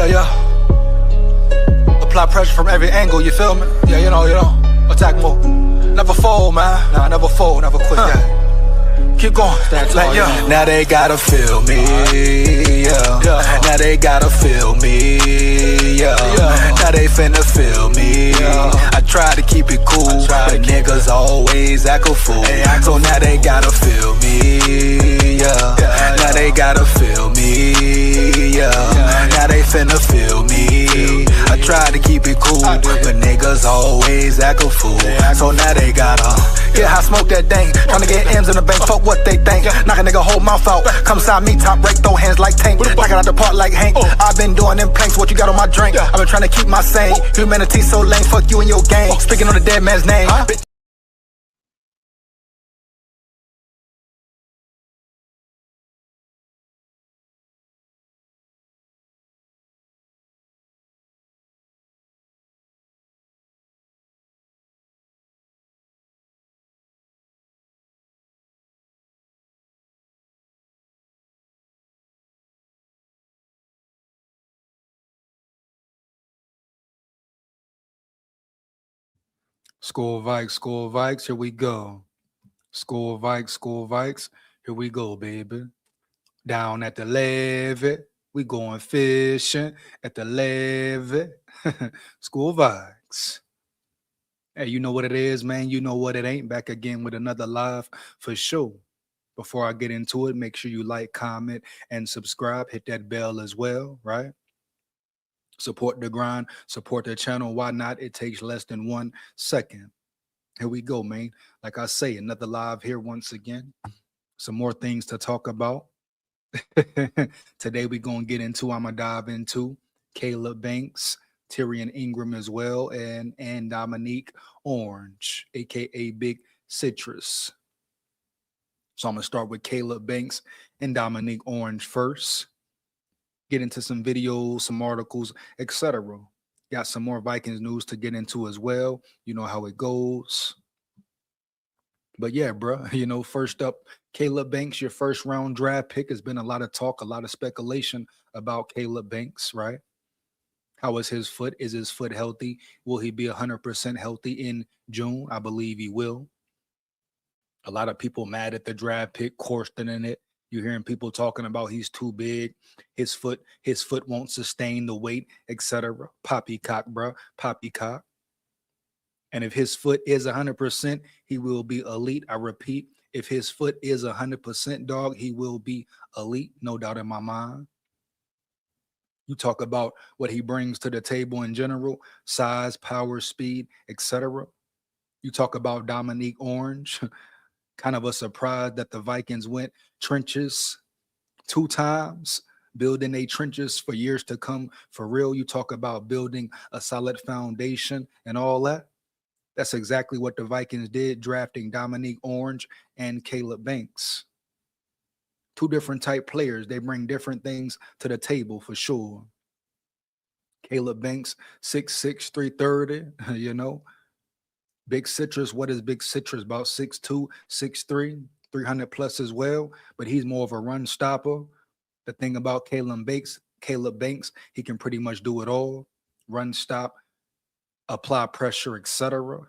yeah. Apply pressure from every angle, you feel me? Yeah, you know, attack move. Never fold, man. Nah, never fold, never quit, yeah. Keep going, like, yeah. Now they gotta feel me, yeah. Now they gotta feel me, yeah. Now they finna feel me. I try to keep it cool, but niggas always act a fool. So now they gotta feel me, yeah. Now they gotta feel me, yeah. Now they finna feel me. I try to keep it cool, but niggas always act a fool. So now they gotta, yeah, I smoke that dang. Tryna get M's in the bank, fuck what they think. Knock a nigga whole mouth out. Come sign me, top break, throw hands like Tank. Knock it out the park like Hank. I've been doing them planks, what you got on my drink? I've been trying to keep my sane. Humanity so lame, fuck you and your gang. Speaking on the dead man's name. SKOL VIKES, here we go. SKOL VIKES, here we go, baby. Down at the levee, we going fishing at the levee. SKOL VIKES. Hey, you know what it is, man. You know what it ain't. Back again with another live for sure. Before I get into it, make sure you like, comment, and subscribe. Hit that bell as well, right? Support the grind, support the channel. Why not? It takes less than 1 second. Here we go, man. Like I say, another live here once again. Some more things to talk about. Today we're going to get into, I'm going to dive into Caleb Banks, Tyrion Ingram as well, and Dominique Orange, a.k.a. Big Citrus. So I'm going to start with Caleb Banks and Dominique Orange first. Get into some videos, some articles, etc. Got some more Vikings news to get into as well. You know how it goes. But yeah, bro, first up, Caleb Banks, your first round draft pick. Has been a lot of talk, a lot of speculation about Caleb Banks, right? How is his foot? Is his foot healthy? Will he be 100% healthy in June? I believe he will. A lot of people mad at the draft pick, questioning it. You're hearing people talking about he's too big, his foot won't sustain the weight, etc. Poppycock, bro, poppycock. And if his foot is 100%, he will be elite. I repeat, if his foot is 100%, dog, he will be elite, no doubt in my mind. You talk about what he brings to the table in general, size, power, speed, etc. You talk about Dominique Orange. Kind of a surprise that the Vikings went trenches 2 times, building a trenches for years to come. For real, you talk about building a solid foundation and all that. That's exactly what the Vikings did, drafting Dominique Orange and Caleb Banks. 2 different type players. They bring different things to the table for sure. Caleb Banks, 6'6", 330, Big Citrus, what is Big Citrus? About 6'2", 6'3", 300 plus as well, but he's more of a run stopper. The thing about Caleb Banks, he can pretty much do it all. Run, stop, apply pressure, etc.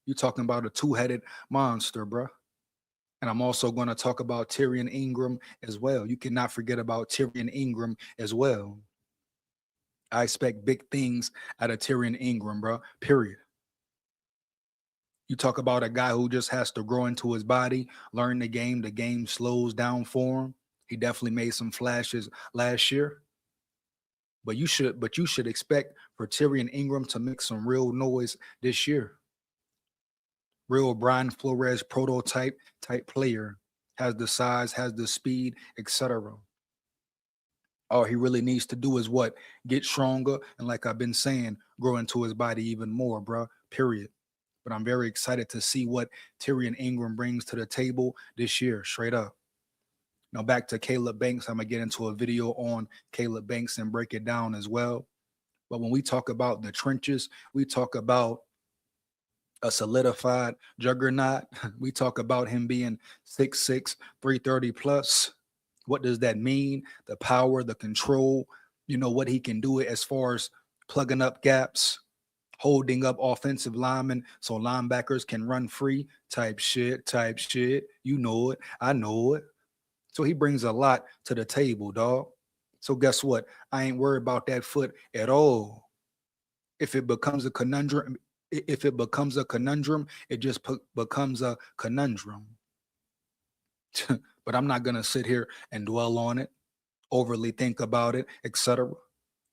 You're talking about a 2-headed monster, bro. And I'm also going to talk about Tyrion Ingram as well. You cannot forget about Tyrion Ingram as well. I expect big things out of Tyrion Ingram, bro, period. You talk about a guy who just has to grow into his body, learn the game. The game slows down for him. He definitely made some flashes last year. But you should expect for Tyrion Ingram to make some real noise this year. Real Brian Flores prototype type player. Has the size, has the speed, etc. All he really needs to do is what? Get stronger. And like I've been saying, grow into his body even more, bro. Period. But I'm very excited to see what Tyrion Ingram brings to the table this year, straight up. Now back to Caleb Banks. I'm going to get into a video on Caleb Banks and break it down as well. But when we talk about the trenches, we talk about a solidified juggernaut. We talk about him being 6'6", 330 plus. What does that mean? The power, the control, You know what he can do as far as plugging up gaps, holding up offensive linemen so linebackers can run free type shit. You know it. I know it. So he brings a lot to the table, dog. So guess what? I ain't worried about that foot at all. If it becomes a conundrum, it just becomes a conundrum. But I'm not gonna sit here and dwell on it, overly think about it, etc.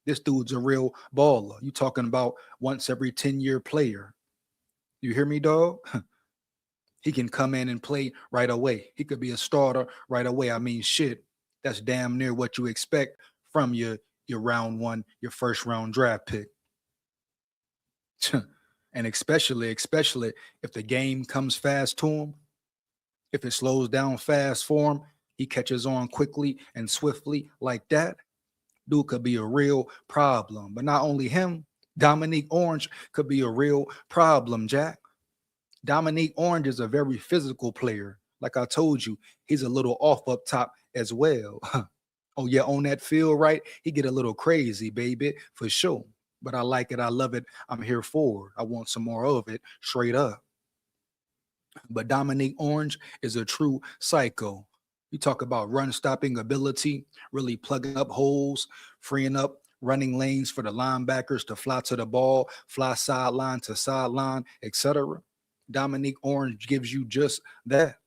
This dude's a real baller. You talking about once every 10-year player. You hear me, dog? He can come in and play right away. He could be a starter right away. I mean, shit, that's damn near what you expect from your round one, your first round draft pick. And especially if the game comes fast to him, if it slows down fast for him, he catches on quickly and swiftly like that. Dude could be a real problem. But not only him, Dominique Orange could be a real problem, Jack. Dominique Orange is a very physical player. Like I told you, he's a little off up top as well. Oh yeah, on that field, right? He get a little crazy, baby, for sure. But I like it. I love it. I'm here for it. I want some more of it, straight up. But Dominique Orange is a true psycho. You talk about run stopping ability, really plugging up holes, freeing up running lanes for the linebackers to fly to the ball, fly sideline to sideline, etc. Dominique Orange gives you just that.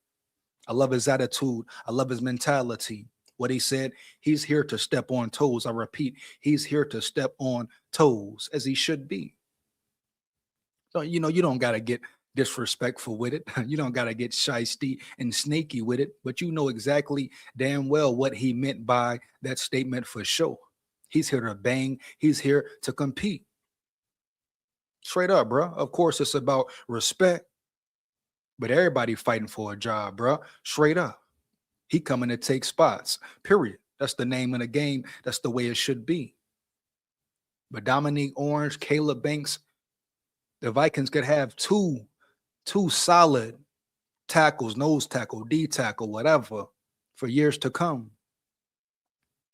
I love his attitude. I love his mentality. What he said, he's here to step on toes. I repeat, he's here to step on toes, as he should be. So, you know, you don't got to get disrespectful with it. You don't got to get shysty and sneaky with it, but you know exactly damn well what he meant by that statement for sure. He's here to bang. He's here to compete. Straight up, bro. Of course, it's about respect, but everybody fighting for a job, bro. Straight up. He coming to take spots, period. That's the name of the game. That's the way it should be. But Dominique Orange, Caleb Banks, the Vikings could have two solid tackles, nose tackle, D tackle, whatever, for years to come.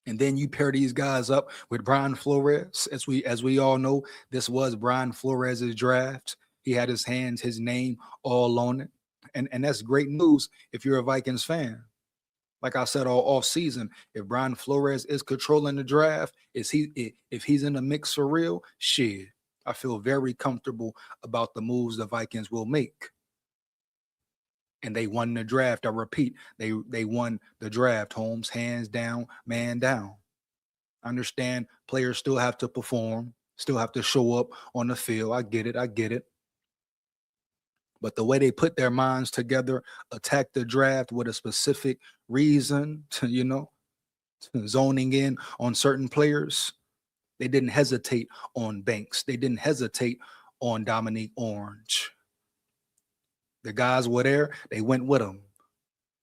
And then you pair these guys up with Brian Flores. As we all know, this was Brian Flores' draft. He had his hands, his name all on it. And that's great news if you're a Vikings fan. Like I said all off season, if Brian Flores is controlling the draft, if he's in the mix for real, shit, I feel very comfortable about the moves the Vikings will make. And they won the draft. I repeat, they won the draft, Holmes, hands down, man down. I understand players still have to perform, still have to show up on the field. I get it. But the way they put their minds together, attack the draft with a specific reason, zoning in on certain players, they didn't hesitate on Banks. They didn't hesitate on Dominique Orange. The guys were there. They went with them.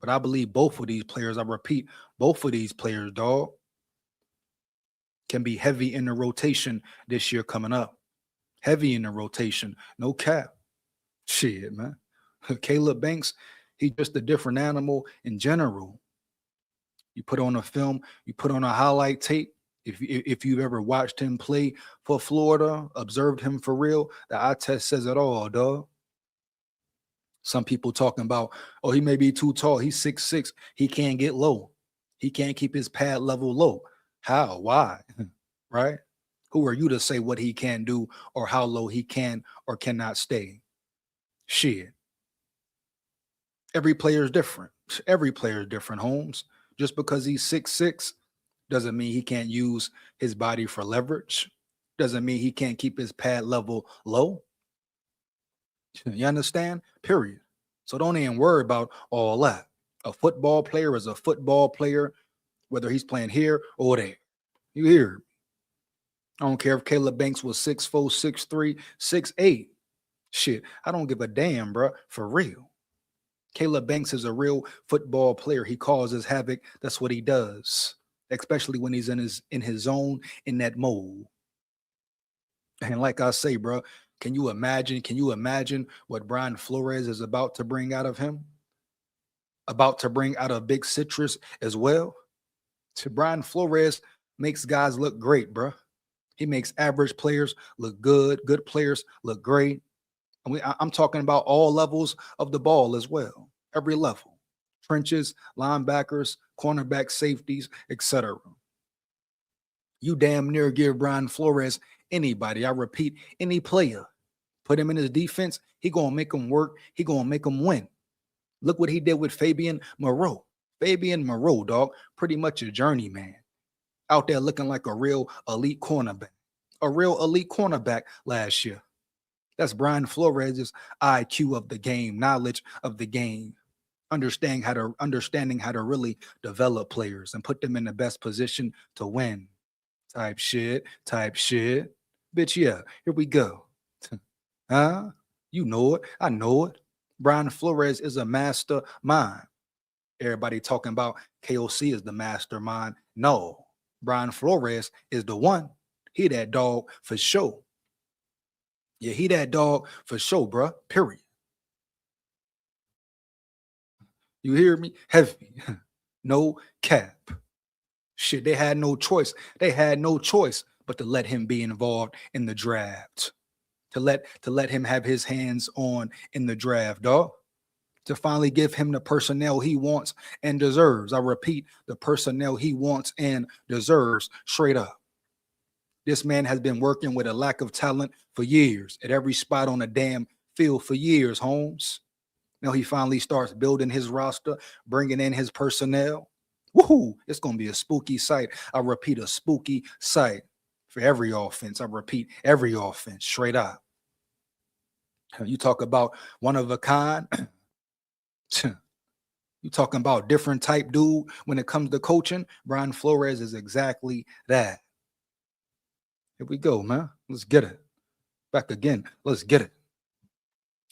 But I believe both of these players, I repeat, both of these players, dog, can be heavy in the rotation this year coming up. Heavy in the rotation. No cap. Shit, man. Caleb Banks, he's just a different animal in general. You put on a film, you put on a highlight tape. If you've ever watched him play for Florida, observed him for real, the eye test says it all, dog. Some people talking about, oh, he may be too tall. He's 6'6". He can't get low. He can't keep his pad level low. How? Why? Right? Who are you to say what he can do or how low he can or cannot stay? Shit. Every player is different. Every player is different, Holmes. Just because he's 6'6" doesn't mean he can't use his body for leverage. Doesn't mean he can't keep his pad level low. You understand? Period. So don't even worry about all that. A football player is a football player, whether he's playing here or there. You hear me? I don't care if Caleb Banks was 6'4", 6'3", 6'8". Shit, I don't give a damn, bro. For real. Caleb Banks is a real football player. He causes havoc. That's what he does, especially when he's in his zone, in that mode. And like I say, bro, can you imagine what Brian Flores is about to bring out of him? About to bring out of Big Citrus as well? To Brian Flores Makes guys look great, bro. He makes average players look good. Good players look great. And I'm talking about all levels of the ball as well. Every level. Trenches, linebackers, cornerback, safeties, etc. You damn near give Brian Flores anybody. I repeat, any player. Put him in his defense. He gonna make him work. He gonna make him win. Look what he did with Fabian Moreau. Fabian Moreau, dog, pretty much a journeyman. Out there looking like a real elite cornerback. A real elite cornerback last year. That's Brian Flores' IQ of the game, knowledge of the game, understanding how to really develop players and put them in the best position to win. Type shit. Bitch, yeah, here we go. Huh? You know it. I know it. Brian Flores is a mastermind. Everybody talking about KOC is the mastermind. No, Brian Flores is the one. He that dog for sure. Yeah, he that dog for sure, bruh. Period. You hear me? Heavy. No cap. Shit, they had no choice. They had no choice but to let him be involved in the draft. To let him have his hands on in the draft, dog. To finally give him the personnel he wants and deserves. I repeat, the personnel he wants and deserves, straight up. This man has been working with a lack of talent for years, at every spot on the damn field for years, Holmes. Now he finally starts building his roster, bringing in his personnel. Woohoo! It's going to be a spooky sight. I repeat, a spooky sight for every offense. I repeat, every offense, straight up. You talk about one of a kind. You talking about different type dude when it comes to coaching. Brian Flores is exactly that. Here we go, man. Let's get it. Back again. Let's get it.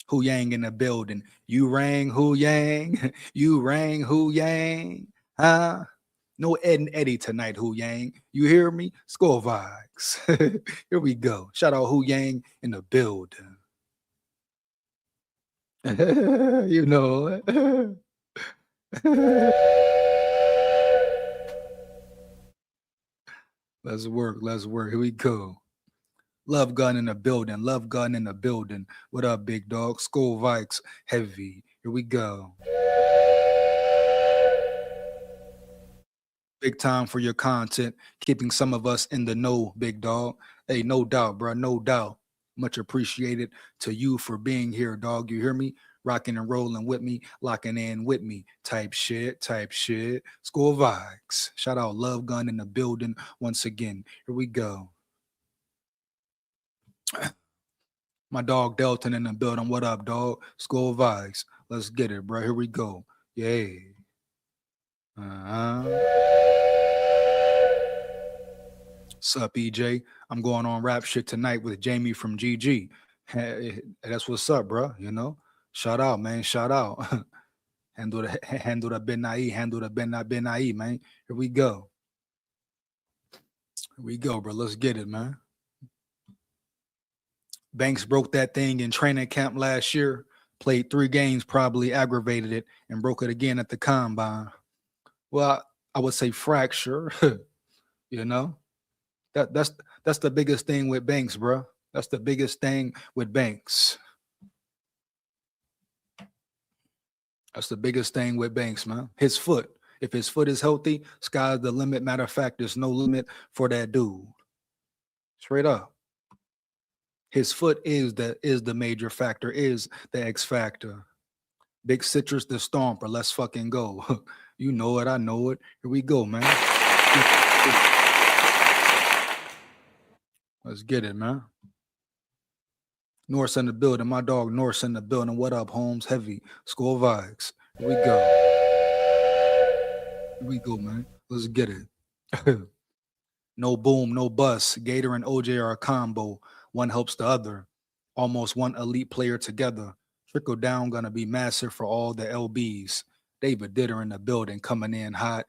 Hu Yang in the building. You rang Hu Yang. You rang Hu Yang. Huh? No Ed and Eddie tonight, Hu Yang. You hear me? SKOL VIKES. Here we go. Shout out Hu Yang in the building. You know it. Let's work. Here we go. Love Gun in the building. Love Gun in the building. What up, big dog? SKOL VIKES heavy. Here we go. Big time for your content. Keeping some of us in the know, big dog. Hey, no doubt, bro. No doubt. Much appreciated to you for being here, dog. You hear me? Rocking and rolling with me, locking in with me, type shit. SKOL VIKES. Shout out Love Gun in the building once again. Here we go. My dog Delton in the building. What up, dog? SKOL VIKES. Let's get it, bro. Here we go. Yay. Sup, EJ? I'm going on rap shit tonight with Jamie from GG. Hey, that's what's up, bro. You know? Shout out, man. Shout out. handle the Ben Nai, man. Here we go. Here we go, bro. Let's get it, man. Banks broke that thing in training camp last year. Played 3 games, probably aggravated it, and broke it again at the combine. Well, I would say fracture. You know? That's the biggest thing with Banks, bro. That's the biggest thing with Banks. That's the biggest thing with Banks, man. His foot. If his foot is healthy, sky's the limit. Matter of fact, there's no limit for that dude. Straight up. His foot is the major factor, is the X factor. Big Citrus the Stomper. Let's fucking go. You know it. I know it. Here we go, man. Let's get it, man. Norse in the building. My dog Norse in the building. What up, Holmes? Heavy. SKOL VIKES. Here we go. Here we go, man. Let's get it. No boom, no bust. Gator and OJ are a combo. One helps the other. Almost one elite player together. Trickle down gonna be massive for all the LBs. David Ditter in the building, coming in hot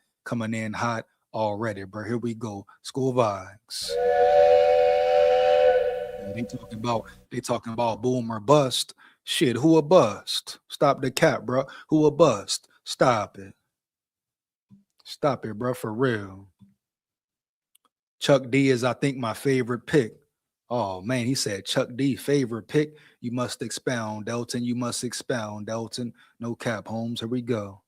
already, bro. Here we go. SKOL VIKES. They talking about boom or bust. Shit, who a bust? Stop the cap, bro. Who a bust? Stop it. Stop it, bro, for real. Chuck D is, I think, my favorite pick. Oh man, he said Chuck D favorite pick. You must expound, Delton. You must expound, Delton. No cap, Holmes. Here we go.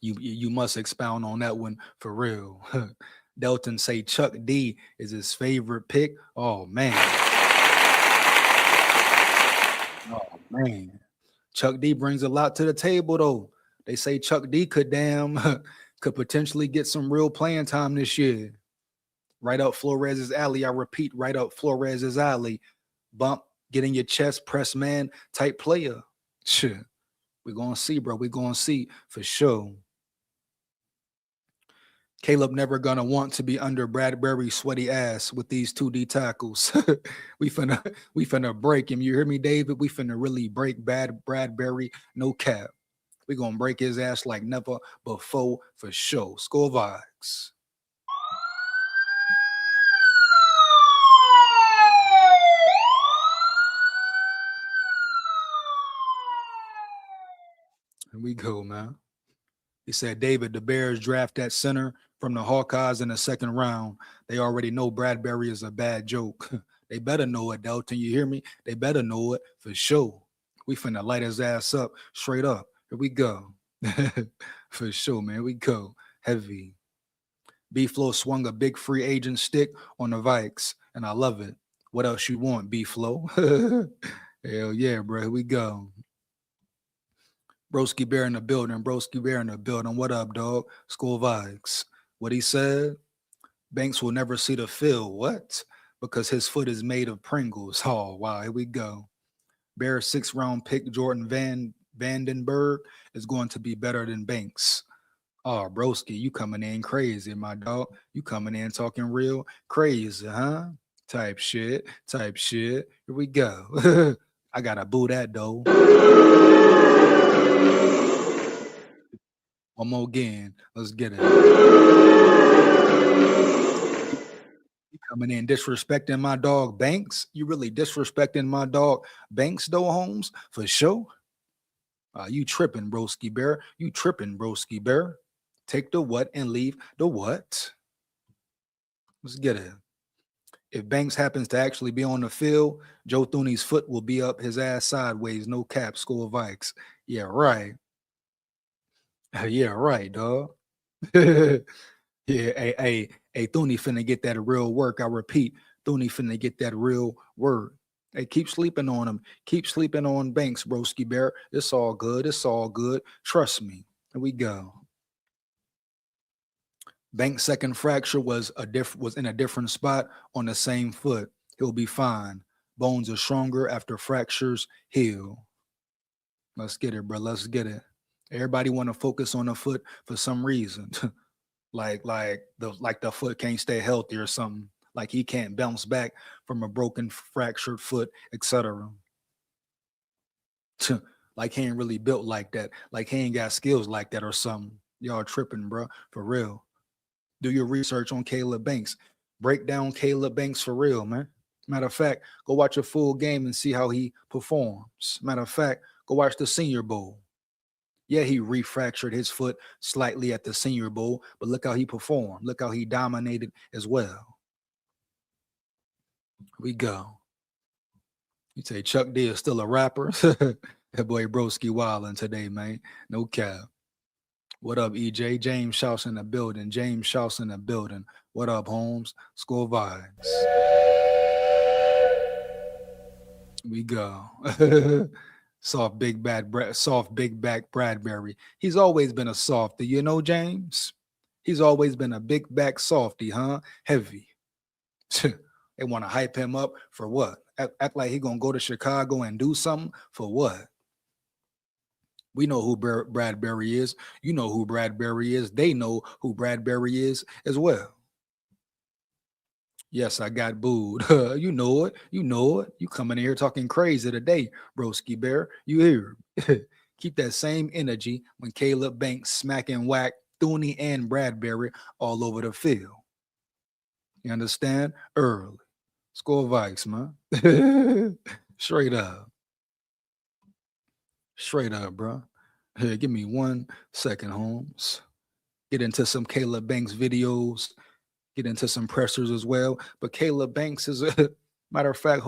You must expound on that one for real. Delton say Chuck D is his favorite pick. Oh man. Oh man. Chuck D brings a lot to the table though. They say Chuck D could could potentially get some real playing time this year. Right up Flores's alley. I repeat, right up Flores's alley. Bump, get in your chest, press man type player. Sure. We're gonna see, bro. We're gonna see for sure. Caleb never gonna want to be under Bradbury's sweaty ass with these 2D tackles. we finna break him. You hear me, David? We finna really break Bradbury. No cap. We gonna break his ass like never before for sure. SKOL VIKES. Here we go, man. He said, David, the Bears draft that center from the Hawkeyes in the second round. They already know Bradbury is a bad joke. They better know it, Delton. You hear me? They better know it for sure. We finna light his ass up straight up. Here we go. For sure, man. Here we go. Heavy. B-Flow swung a big free agent stick on the Vikes, and I love it. What else you want, B-Flow? Hell yeah, bro. Here we go. Broski Bear in the building. Broski Bear in the building. What up, dog? SKOL VIKES. What he said? Banks will never see the field. What? Because his foot is made of Pringles. Oh, wow. Here we go. Bears 6th round pick Jordan Vandenberg is going to be better than Banks. Oh, broski, you coming in crazy, my dog. You coming in talking real crazy, huh? Type shit. Here we go. I gotta boo that though. One more again. Let's get it. You coming in disrespecting my dog Banks? You really disrespecting my dog Banks though, Holmes? For sure. You tripping, broski bear. You tripping, broski bear. Take the what and leave the what. Let's get it. If Banks happens to actually be on the field, Joe Thuney's foot will be up his ass sideways. No cap, SKOL VIKES. Yeah, right. Yeah, right, dog. Yeah, hey, Thuney finna get that real work. I repeat, Thuney finna get that real work. Hey, keep sleeping on him. Keep sleeping on Banks, broski bear. It's all good. It's all good. Trust me. Here we go. Banks' second fracture was in a different spot on the same foot. He'll be fine. Bones are stronger after fractures heal. Let's get it, bro. Let's get it. Everybody want to focus on the foot for some reason. like the foot can't stay healthy or something. Like he can't bounce back from a broken, fractured foot, etc. Like he ain't really built like that. Like he ain't got skills like that or something. Y'all tripping, bro. For real. Do your research on Caleb Banks. Break down Caleb Banks for real, man. Matter of fact, go watch a full game and see how he performs. Matter of fact, go watch the Senior Bowl. Yeah, he refractured his foot slightly at the Senior Bowl, but look how he performed. Look how he dominated as well. Here we go. You say Chuck D is still a rapper? That boy broski wildin' today, man. No cap. What up, EJ? James Shouts in the building. James Shouts in the building. What up, Holmes? SKOL VIKES. We go. Soft big back Bradbury. He's always been a softy, you know, James. He's always been a big back softy, huh? Heavy. They want to hype him up for what? Act like he gonna go to Chicago and do something for what? We know who Bradbury is. You know who Bradbury is. They know who Bradbury is as well. Yes, I got booed. You know it. You know it. You coming in here talking crazy today, broski bear. You hear? Keep that same energy when Caleb Banks smack and whack Thuney and Bradbury all over the field. You understand? Early. SKOL VIKES, man. Straight up. Straight up, bro. Here, give me 1 second, Holmes. Get into some Caleb Banks videos. Get into some pressures as well. But Caleb Banks is a matter of fact,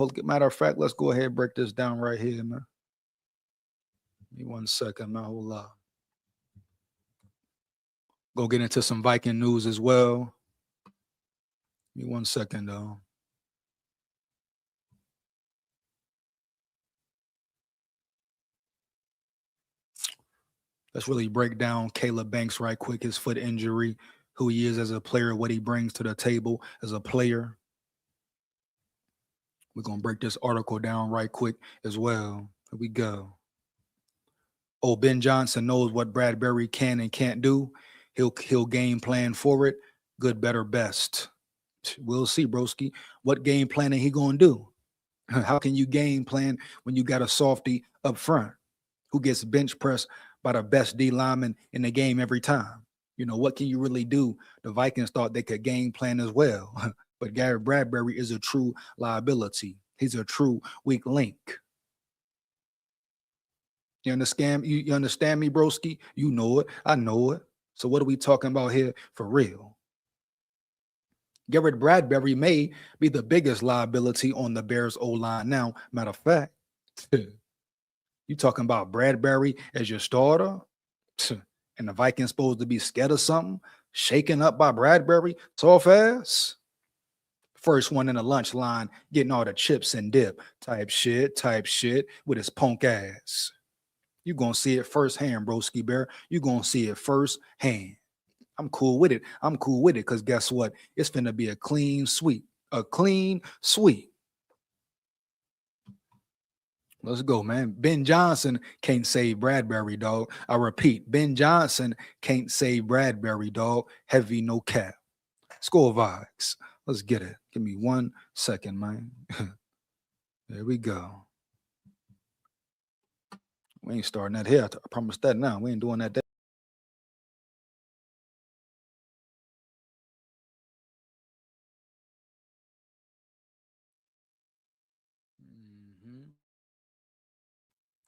let's go ahead and break this down right here, man. Give me 1 second, man. Hold up. Go get into some Viking news as well. Give me 1 second, though. Let's really break down Caleb Banks right quick, his foot injury, who he is as a player, what he brings to the table as a player. We're going to break this article down right quick as well. Here we go. Oh, Ben Johnson knows what Bradbury can and can't do. He'll game plan for it. Good, better, best. We'll see, broski. What game planning he going to do? How can you game plan when you got a softy up front who gets bench pressed by the best D lineman in the game every time? You know, what can you really do? The Vikings thought they could game plan as well. But Garrett Bradbury is a true liability. He's a true weak link. You understand? You understand me, broski? You know it. I know it. So what are we talking about here for real? Garrett Bradbury may be the biggest liability on the Bears O-line now. Matter of fact, you talking about Bradbury as your starter? And the Vikings supposed to be scared of something? Shaken up by Bradbury? Soft ass? First one in the lunch line, getting all the chips and dip type shit with his punk ass. You're going to see it firsthand, broski bear. You're going to see it firsthand. I'm cool with it. Because guess what? It's finna be a clean sweep. A clean sweep. Let's go, man. Ben Johnson can't save Bradbury, dog. I repeat, Ben Johnson can't save Bradbury, dog. Heavy, no cap. SKOL VIKES. Let's get it. Give me 1 second, man. There we go. We ain't starting that here. I promise that now. We ain't doing that.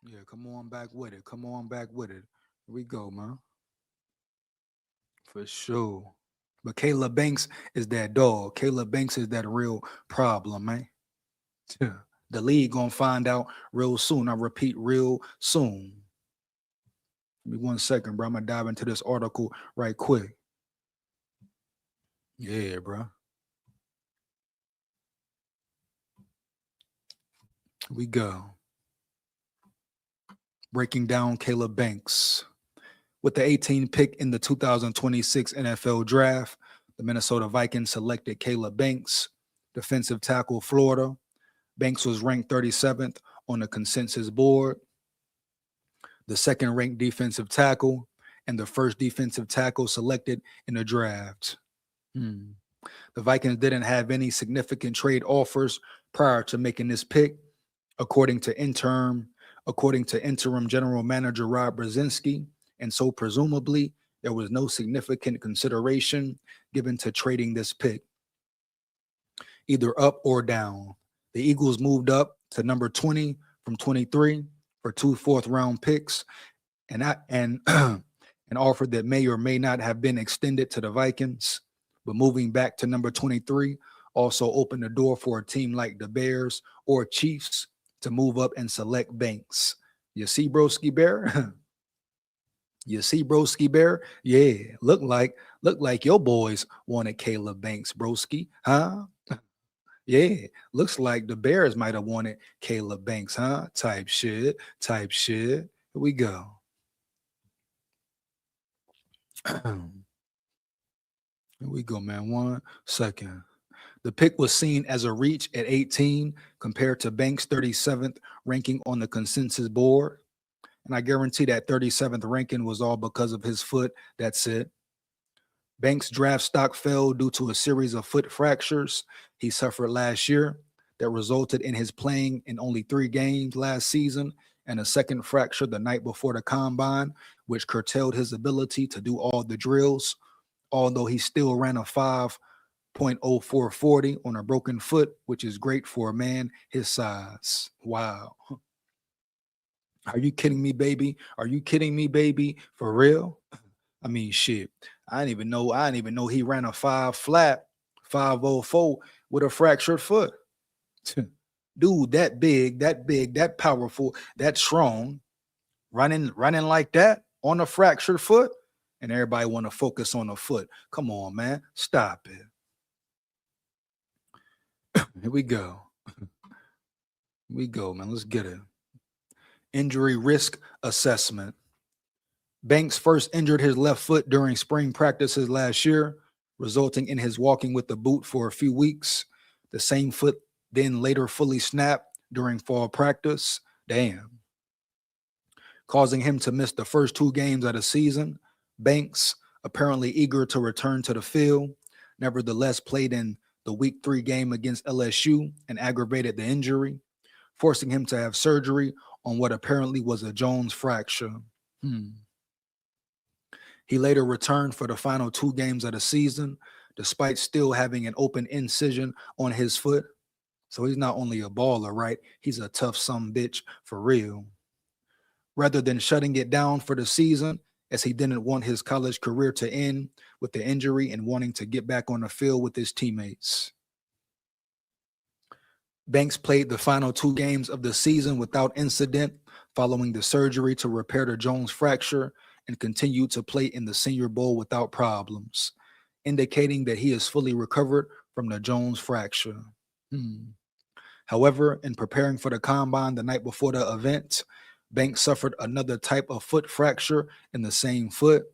Yeah, come on back with it. Here we go, man. For sure. But Caleb Banks is that dog. Caleb Banks is that real problem, man. The league gonna find out real soon. I repeat, real soon. Give me 1 second, bro. I'm gonna dive into this article right quick. Yeah, bro. Here we go. Breaking down Caleb Banks. With the 18th pick in the 2026 NFL Draft, the Minnesota Vikings selected Caleb Banks, defensive tackle, Florida. Banks was ranked 37th on the consensus board, the second-ranked defensive tackle, and the first defensive tackle selected in the draft. The Vikings didn't have any significant trade offers prior to making this pick, according to interim general manager Rob Brzezinski. And so presumably there was no significant consideration given to trading this pick, either up or down. The Eagles moved up to number 20 from 23 for 2 fourth-round picks, and an offer that may or may not have been extended to the Vikings. But moving back to number 23 also opened the door for a team like the Bears or Chiefs to move up and select Banks. You see, broski bear? You see, broski bear? Yeah, look like your boys wanted Caleb Banks, broski, huh? Yeah, looks like the Bears might have wanted Caleb Banks, huh? Type shit. Here we go. Here we go, man. 1 second. The pick was seen as a reach at 18 compared to Banks' 37th ranking on the consensus board. And I guarantee that 37th ranking was all because of his foot. That's it. Banks' draft stock fell due to a series of foot fractures he suffered last year that resulted in his playing in only 3 games last season, and a second fracture the night before the combine, which curtailed his ability to do all the drills, although he still ran a 5.0440 on a broken foot, which is great for a man his size. Wow. Are you kidding me, baby? For real? I mean, shit. I didn't even know he ran a 5 flat 504 with a fractured foot. Dude, that big, that powerful, that strong, running like that on a fractured foot, and everybody want to focus on the foot. Come on, man. Stop it. Here we go. We go, man. Let's get it. Injury risk assessment. Banks first injured his left foot during spring practices last year, resulting in his walking with the boot for a few weeks. The same foot then later fully snapped during fall practice. Damn. Causing him to miss the first 2 games of the season. Banks, apparently eager to return to the field, nevertheless played in the week 3 game against LSU and aggravated the injury, forcing him to have surgery on what apparently was a Jones fracture. He later returned for the final 2 games of the season, despite still having an open incision on his foot. So he's not only a baller, right? He's a tough sumbitch for real. Rather than shutting it down for the season, as he didn't want his college career to end with the injury and wanting to get back on the field with his teammates. Banks played the final 2 games of the season without incident following the surgery to repair the Jones fracture and continued to play in the Senior Bowl without problems, indicating that he is fully recovered from the Jones fracture. However, in preparing for the combine the night before the event, Banks suffered another type of foot fracture in the same foot,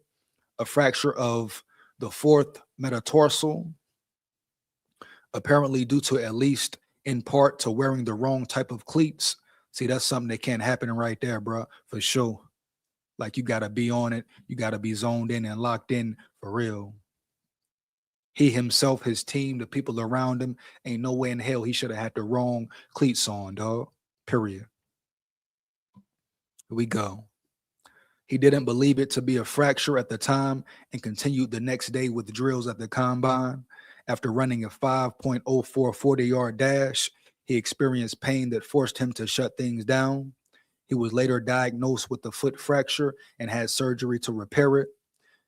a fracture of the 4th metatarsal, apparently due to, at least in part, to wearing the wrong type of cleats. See, that's something that can't happen right there, bro, for sure. Like, you got to be on it. You got to be zoned in and locked in for real. He himself, his team, the people around him, ain't no way in hell he should have had the wrong cleats on, dog. Period. Here we go. He didn't believe it to be a fracture at the time and continued the next day with drills at the combine. After running a 5.04 40-yard dash, he experienced pain that forced him to shut things down. He was later diagnosed with a foot fracture and had surgery to repair it.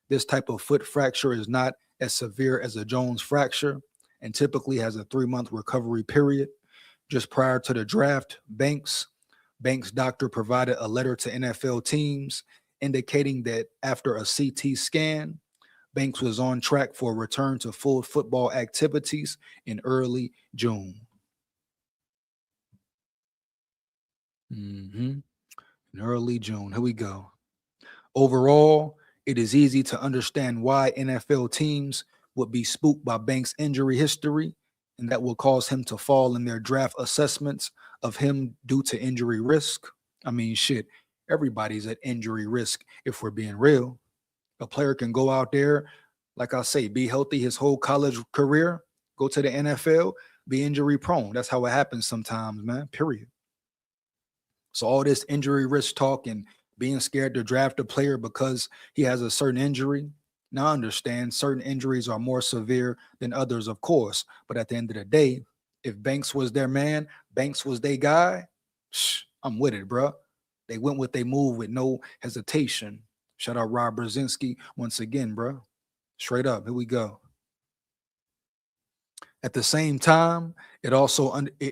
This type of foot fracture is not as severe as a Jones fracture and typically has a 3-month recovery period. Just prior to the draft, Banks' doctor provided a letter to NFL teams indicating that after a CT scan, Banks was on track for a return to full football activities in early June. In early June. Here we go. Overall, it is easy to understand why NFL teams would be spooked by Banks' injury history, and that will cause him to fall in their draft assessments of him due to injury risk. I mean, shit, everybody's at injury risk if we're being real. A player can go out there, like I say, be healthy his whole college career, go to the NFL, be injury prone. That's how it happens sometimes, man, period. So all this injury risk talk and being scared to draft a player because he has a certain injury. Now, I understand certain injuries are more severe than others, of course. But at the end of the day, if Banks was their man, Banks was their guy, I'm with it, bro. They went with their move with no hesitation. Shout out Rob Brzezinski once again, bro. Straight up, here we go. At the same time, it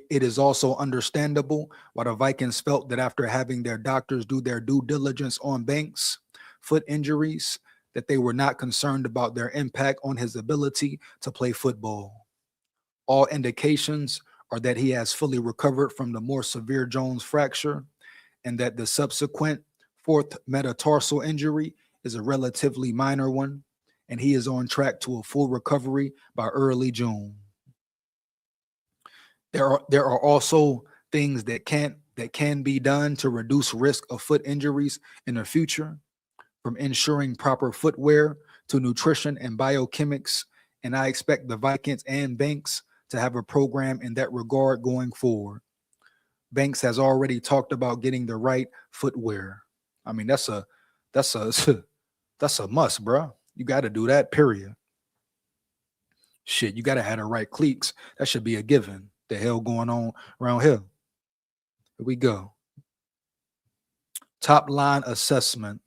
is also understandable why the Vikings felt that after having their doctors do their due diligence on Banks' foot injuries, that they were not concerned about their impact on his ability to play football. All indications are that he has fully recovered from the more severe Jones fracture and that the subsequent 4th metatarsal injury is a relatively minor one, and he is on track to a full recovery by early June. There are also things that can be done to reduce risk of foot injuries in the future, from ensuring proper footwear to nutrition and biochemics, and I expect the Vikings and Banks to have a program in that regard going forward. Banks has already talked about getting the right footwear. I mean, that's a must, bro. You got to do that, period. Shit, you got to have the right cleats. That should be a given. The hell going on around here? Here we go. Top line assessment.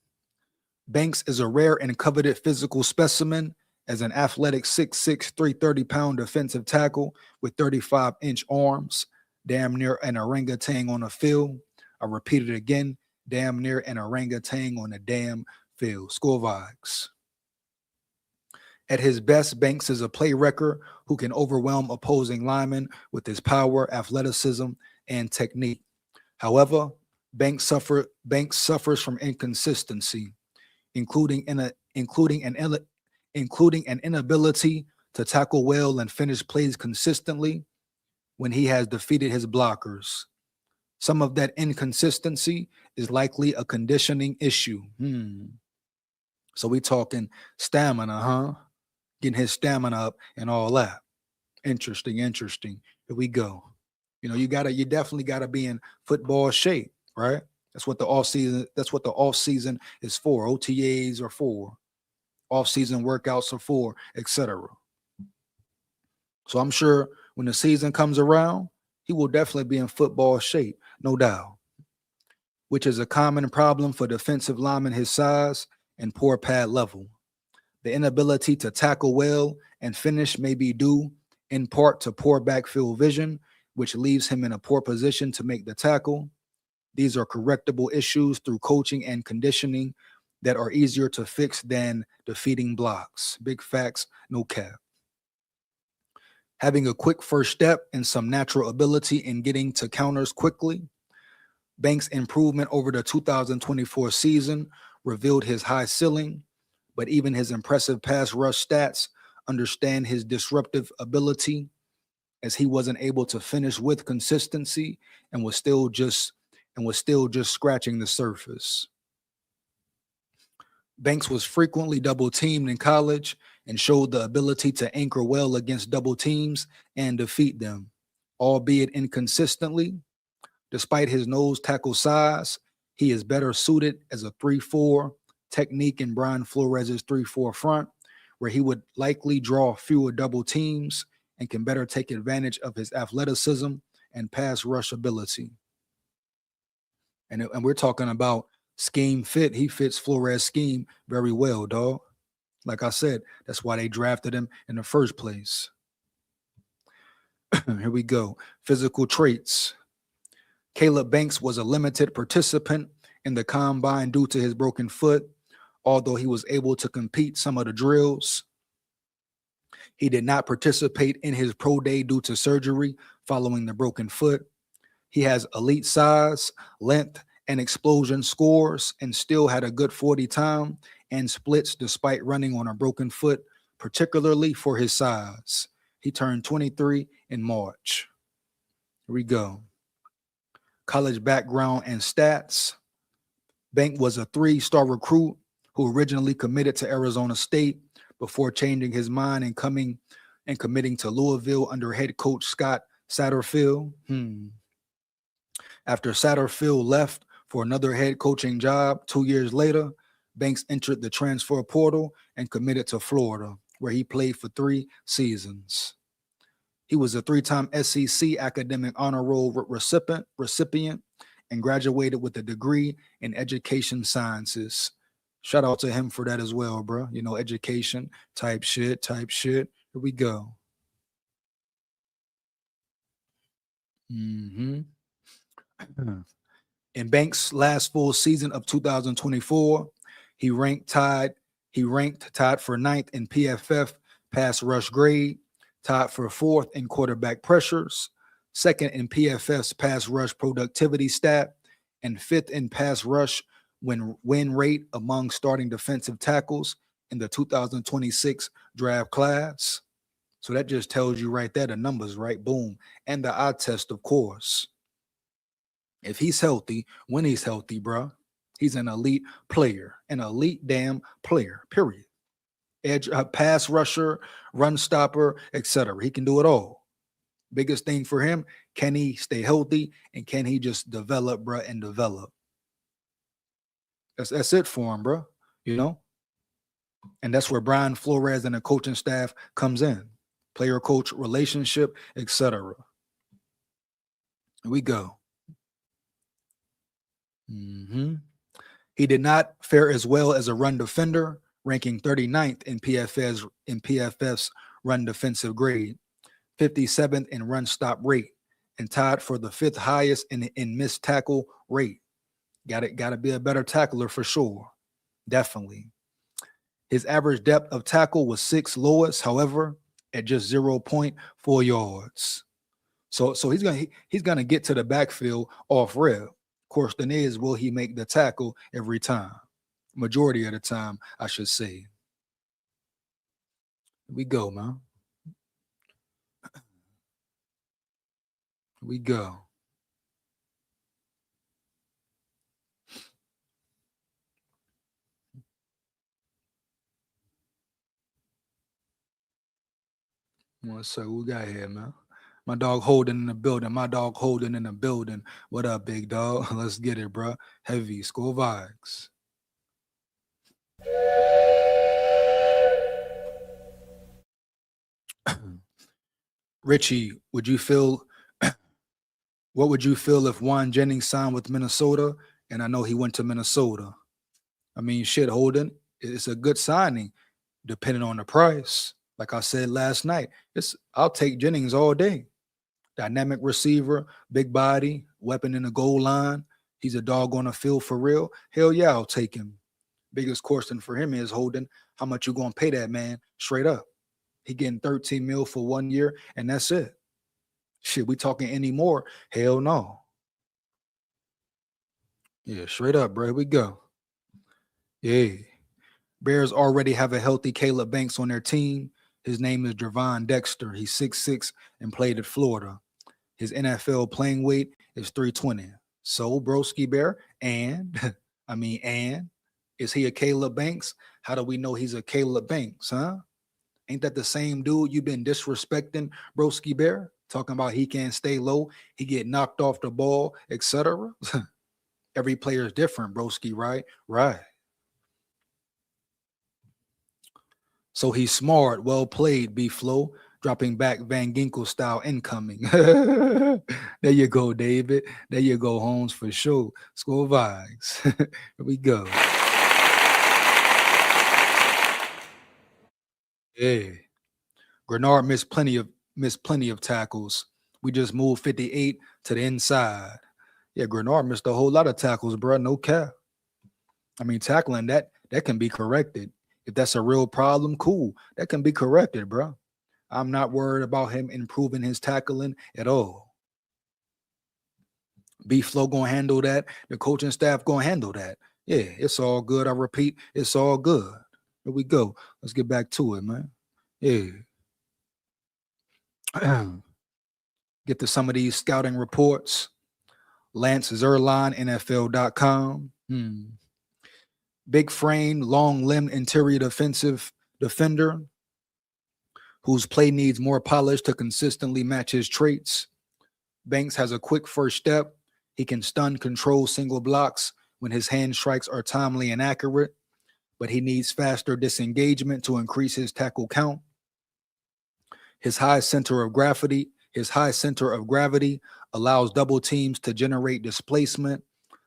Banks is a rare and coveted physical specimen As an athletic 6'6", 330-pound defensive tackle with 35-inch arms, damn near an orangutan on a field. I repeat it again, damn near an orangutan on a damn field. SKOL VIKES. At his best, Banks is a play wrecker who can overwhelm opposing linemen with his power, athleticism, and technique. However, Banks suffers from inconsistency, including an inability to tackle well and finish plays consistently when he has defeated his blockers. Some of that inconsistency is likely a conditioning issue. So we talking stamina, huh? Getting his stamina up and all that. Interesting. Here we go. You know, you definitely gotta be in football shape, right? That's what the off season is for. OTAs are for. Off-season workouts are for, etc. So I'm sure when the season comes around, he will definitely be in football shape, no doubt, which is a common problem for defensive linemen his size and poor pad level. The inability to tackle well and finish may be due in part to poor backfield vision, which leaves him in a poor position to make the tackle. These are correctable issues through coaching and conditioning that are easier to fix than defeating blocks. Big facts, no cap. Having a quick first step and some natural ability in getting to counters quickly. Banks' improvement over the 2024 season revealed his high ceiling, but even his impressive pass rush stats understand his disruptive ability, as he wasn't able to finish with consistency and was still just scratching the surface. Banks was frequently double teamed in college and showed the ability to anchor well against double teams and defeat them, albeit inconsistently. Despite his nose tackle size, he is better suited as a 3-4 technique in Brian Flores' 3-4 front, where he would likely draw fewer double teams and can better take advantage of his athleticism and pass rush ability. And we're talking about scheme fit. He fits Flores' scheme very well, dog. Like I said, that's why they drafted him in the first place. Here we go. Physical traits. Caleb Banks was a limited participant in the combine due to his broken foot, although he was able to compete some of the drills. He did not participate in his pro day due to surgery following the broken foot. He has elite size, length, and explosion scores, and still had a good 40 time and splits despite running on a broken foot, particularly for his size. He turned 23 in March. Here we go. College background and stats. Bank was a 3-star recruit who originally committed to Arizona State before changing his mind and committing to Louisville under head coach Scott Satterfield. After Satterfield left for another head coaching job 2 years later, Banks entered the transfer portal and committed to Florida, where he played for 3 seasons. He was a 3-time SEC Academic Honor Roll recipient and graduated with a degree in education sciences. Shout out to him for that as well, bro. You know, education type shit. Here we go. In Banks' last full season of 2024, he ranked tied for 9th in PFF pass rush grade, tied for 4th in quarterback pressures, 2nd in PFF's pass rush productivity stat, and 5th in pass rush win rate among starting defensive tackles in the 2026 draft class. So that just tells you right there the numbers, right? Boom. And the eye test, of course. If he's healthy, when he's healthy, bro, he's an elite player, an elite damn player, period. Edge, pass rusher, run stopper, etc. He can do it all. Biggest thing for him, can he stay healthy and can he just develop, bro, and develop? That's it for him, bro, you know? And that's where Brian Flores and the coaching staff comes in. Player-coach relationship, etc. Here we go. He did not fare as well as a run defender, ranking 39th in PFF's run defensive grade, 57th in run stop rate, and tied for the 5th highest in missed tackle rate. Got to be a better tackler for sure. Definitely. His average depth of tackle was 6th lowest, however, at just 0.4 yards. So he's gonna get to the backfield off rip. Question is, will he make the tackle every time? Majority of the time, I should say. Here we go, man. Here we go. What's so we got here, man? My dog Holden in the building. My dog Holden in the building. What up, big dog? Let's get it, bro. Heavy SKOL VIKES. Richie, would you feel? What would you feel if Juan Jennings signed with Minnesota? And I know he went to Minnesota. I mean, shit, Holden, it's a good signing, depending on the price. Like I said last night, I'll take Jennings all day. Dynamic receiver, big body, weapon in the goal line. He's a dog on the field for real. Hell yeah, I'll take him. Biggest question for him is, Holden, how much you gonna pay that man straight up? He getting 13 mil for 1 year, and that's it. Shit, we talking any more? Hell no. Yeah, straight up, bro. Here we go. Yeah. Bears already have a healthy Caleb Banks on their team. His name is Javon Dexter. He's 6'6" and played at Florida. His NFL playing weight is 320. So, broski bear, and is he a Caleb Banks? How do we know he's a Caleb Banks, huh? Ain't that the same dude you've been disrespecting, broski bear? Talking about he can't stay low, he get knocked off the ball, etc. Every player is different, broski, right? Right. So he's smart, well played, B-Flow. Dropping back Van Ginkel style incoming. There you go, David. There you go, Holmes, for sure. SKOL VIKES. Here we go. Yeah. Grenard missed plenty of tackles. We just moved 58 to the inside. Yeah, Grenard missed a whole lot of tackles, bro. No cap. I mean, tackling that can be corrected. If that's a real problem, cool. That can be corrected, bro. I'm not worried about him improving his tackling at all. B-Flow gonna handle that. The coaching staff gonna handle that. Yeah, it's all good. I repeat, it's all good. Here we go. Let's get back to it, man. Yeah. Get to some of these scouting reports. Lance Zerline, NFL.com. Big frame, long limb interior defensive defender whose play needs more polish to consistently match his traits. Banks has a quick first step. He can stun control single blocks when his hand strikes are timely and accurate, but he needs faster disengagement to increase his tackle count. His high center of gravity allows double teams to generate displacement,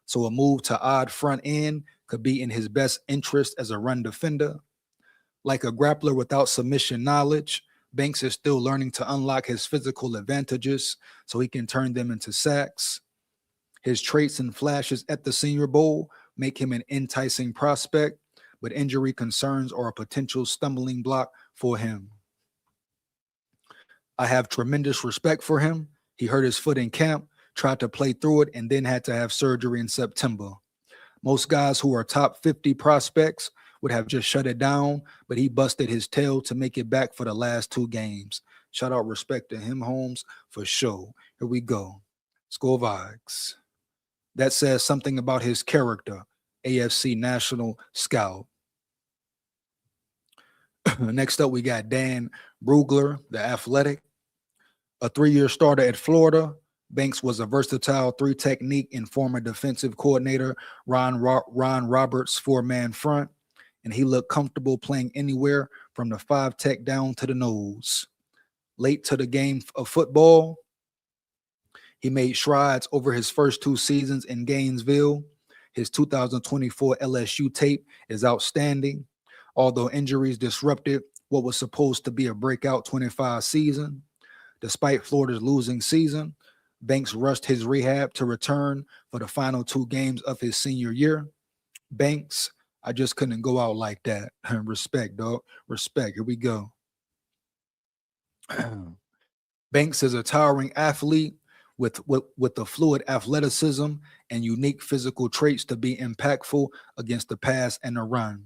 so a move to odd front end could be in his best interest as a run defender. Like a grappler without submission knowledge, Banks is still learning to unlock his physical advantages so he can turn them into sacks. His traits and flashes at the Senior Bowl make him an enticing prospect, but injury concerns are a potential stumbling block for him. I have tremendous respect for him. He hurt his foot in camp, tried to play through it, and then had to have surgery in September. Most guys who are top 50 prospects would have just shut it down, but he busted his tail to make it back for the last 2 games. Shout out respect to him, Holmes, for sure. Here we go. SKOL VIKES. That says something about his character. AFC National Scout. Next up, we got Dan Brugler, the Athletic. A 3-year starter at Florida, Banks was a versatile 3-technique and former defensive coordinator Ron Roberts' 4-man front, and he looked comfortable playing anywhere from the 5-tech down to the nose. Late to the game of football, he made strides over his first 2 seasons in Gainesville. His 2024 LSU tape is outstanding. Although injuries disrupted what was supposed to be a breakout 25 season, despite Florida's losing season, Banks rushed his rehab to return for the final 2 games of his senior year. Banks, I just couldn't go out like that. Respect, dog. Respect. Here we go. Banks is a towering athlete with the fluid athleticism and unique physical traits to be impactful against the pass and the run.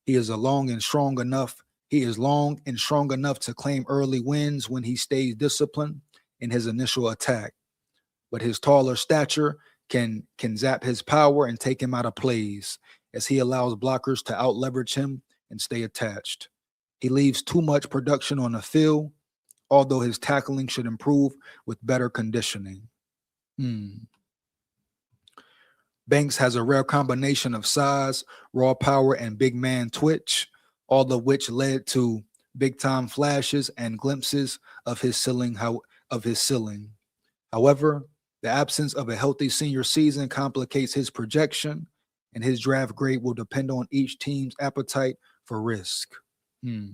He is long and strong enough to claim early wins when he stays disciplined in his initial attack. But his taller stature can zap his power and take him out of plays as he allows blockers to out-leverage him and stay attached. He leaves too much production on the field, although his tackling should improve with better conditioning. Banks has a rare combination of size, raw power, and big man twitch, all of which led to big-time flashes and glimpses of his ceiling. However, the absence of a healthy senior season complicates his projection, and his draft grade will depend on each team's appetite for risk. Here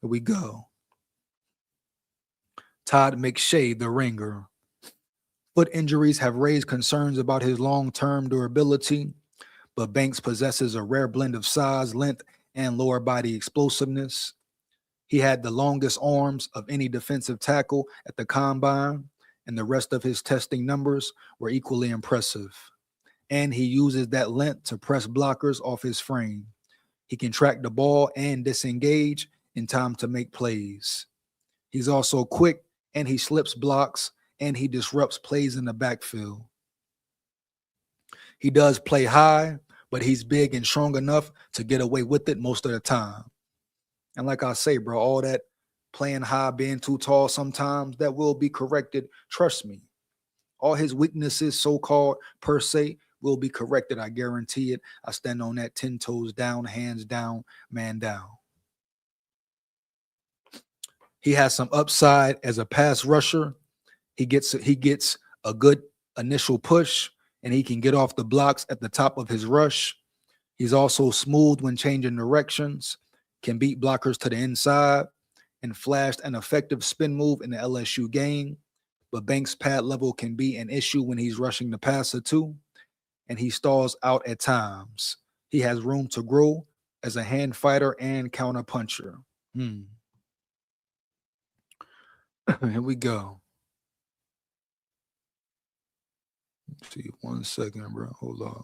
we go. Todd McShay, the ringer. Foot injuries have raised concerns about his long-term durability, but Banks possesses a rare blend of size, length, and lower body explosiveness. He had the longest arms of any defensive tackle at the combine, and the rest of his testing numbers were equally impressive. And he uses that length to press blockers off his frame. He can track the ball and disengage in time to make plays. He's also quick, and he slips blocks, and he disrupts plays in the backfield. He does play high, but he's big and strong enough to get away with it most of the time. And like I say, bro, all that playing high, being too tall sometimes, that will be corrected. Trust me. All his weaknesses, so-called, per se, will be corrected. I guarantee it. I stand on that 10 toes down, hands down, man down. He has some upside as a pass rusher. He gets a good initial push, and he can get off the blocks at the top of his rush. He's also smooth when changing directions, can beat blockers to the inside, and flashed an effective spin move in the LSU game. But Banks' pad level can be an issue when he's rushing the passer too, and he stalls out at times. He has room to grow as a hand fighter and counter puncher. Here we go. Let's see, 1 second, bro. Hold on.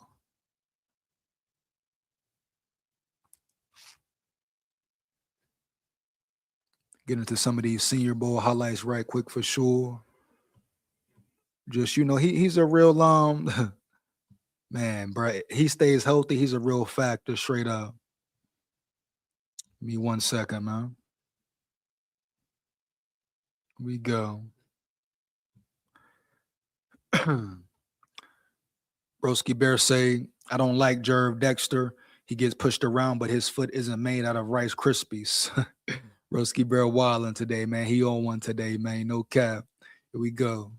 Get into some of these Senior Bowl highlights right quick for sure. Just, he's a real man, bro. He stays healthy. He's a real factor, straight up. Give me 1 second, man. Here we go. Broski Bear say, I don't like Jerv Dexter. He gets pushed around, but his foot isn't made out of Rice Krispies. Broski Bear wilding today, man. He on one today, man. No cap. Here we go.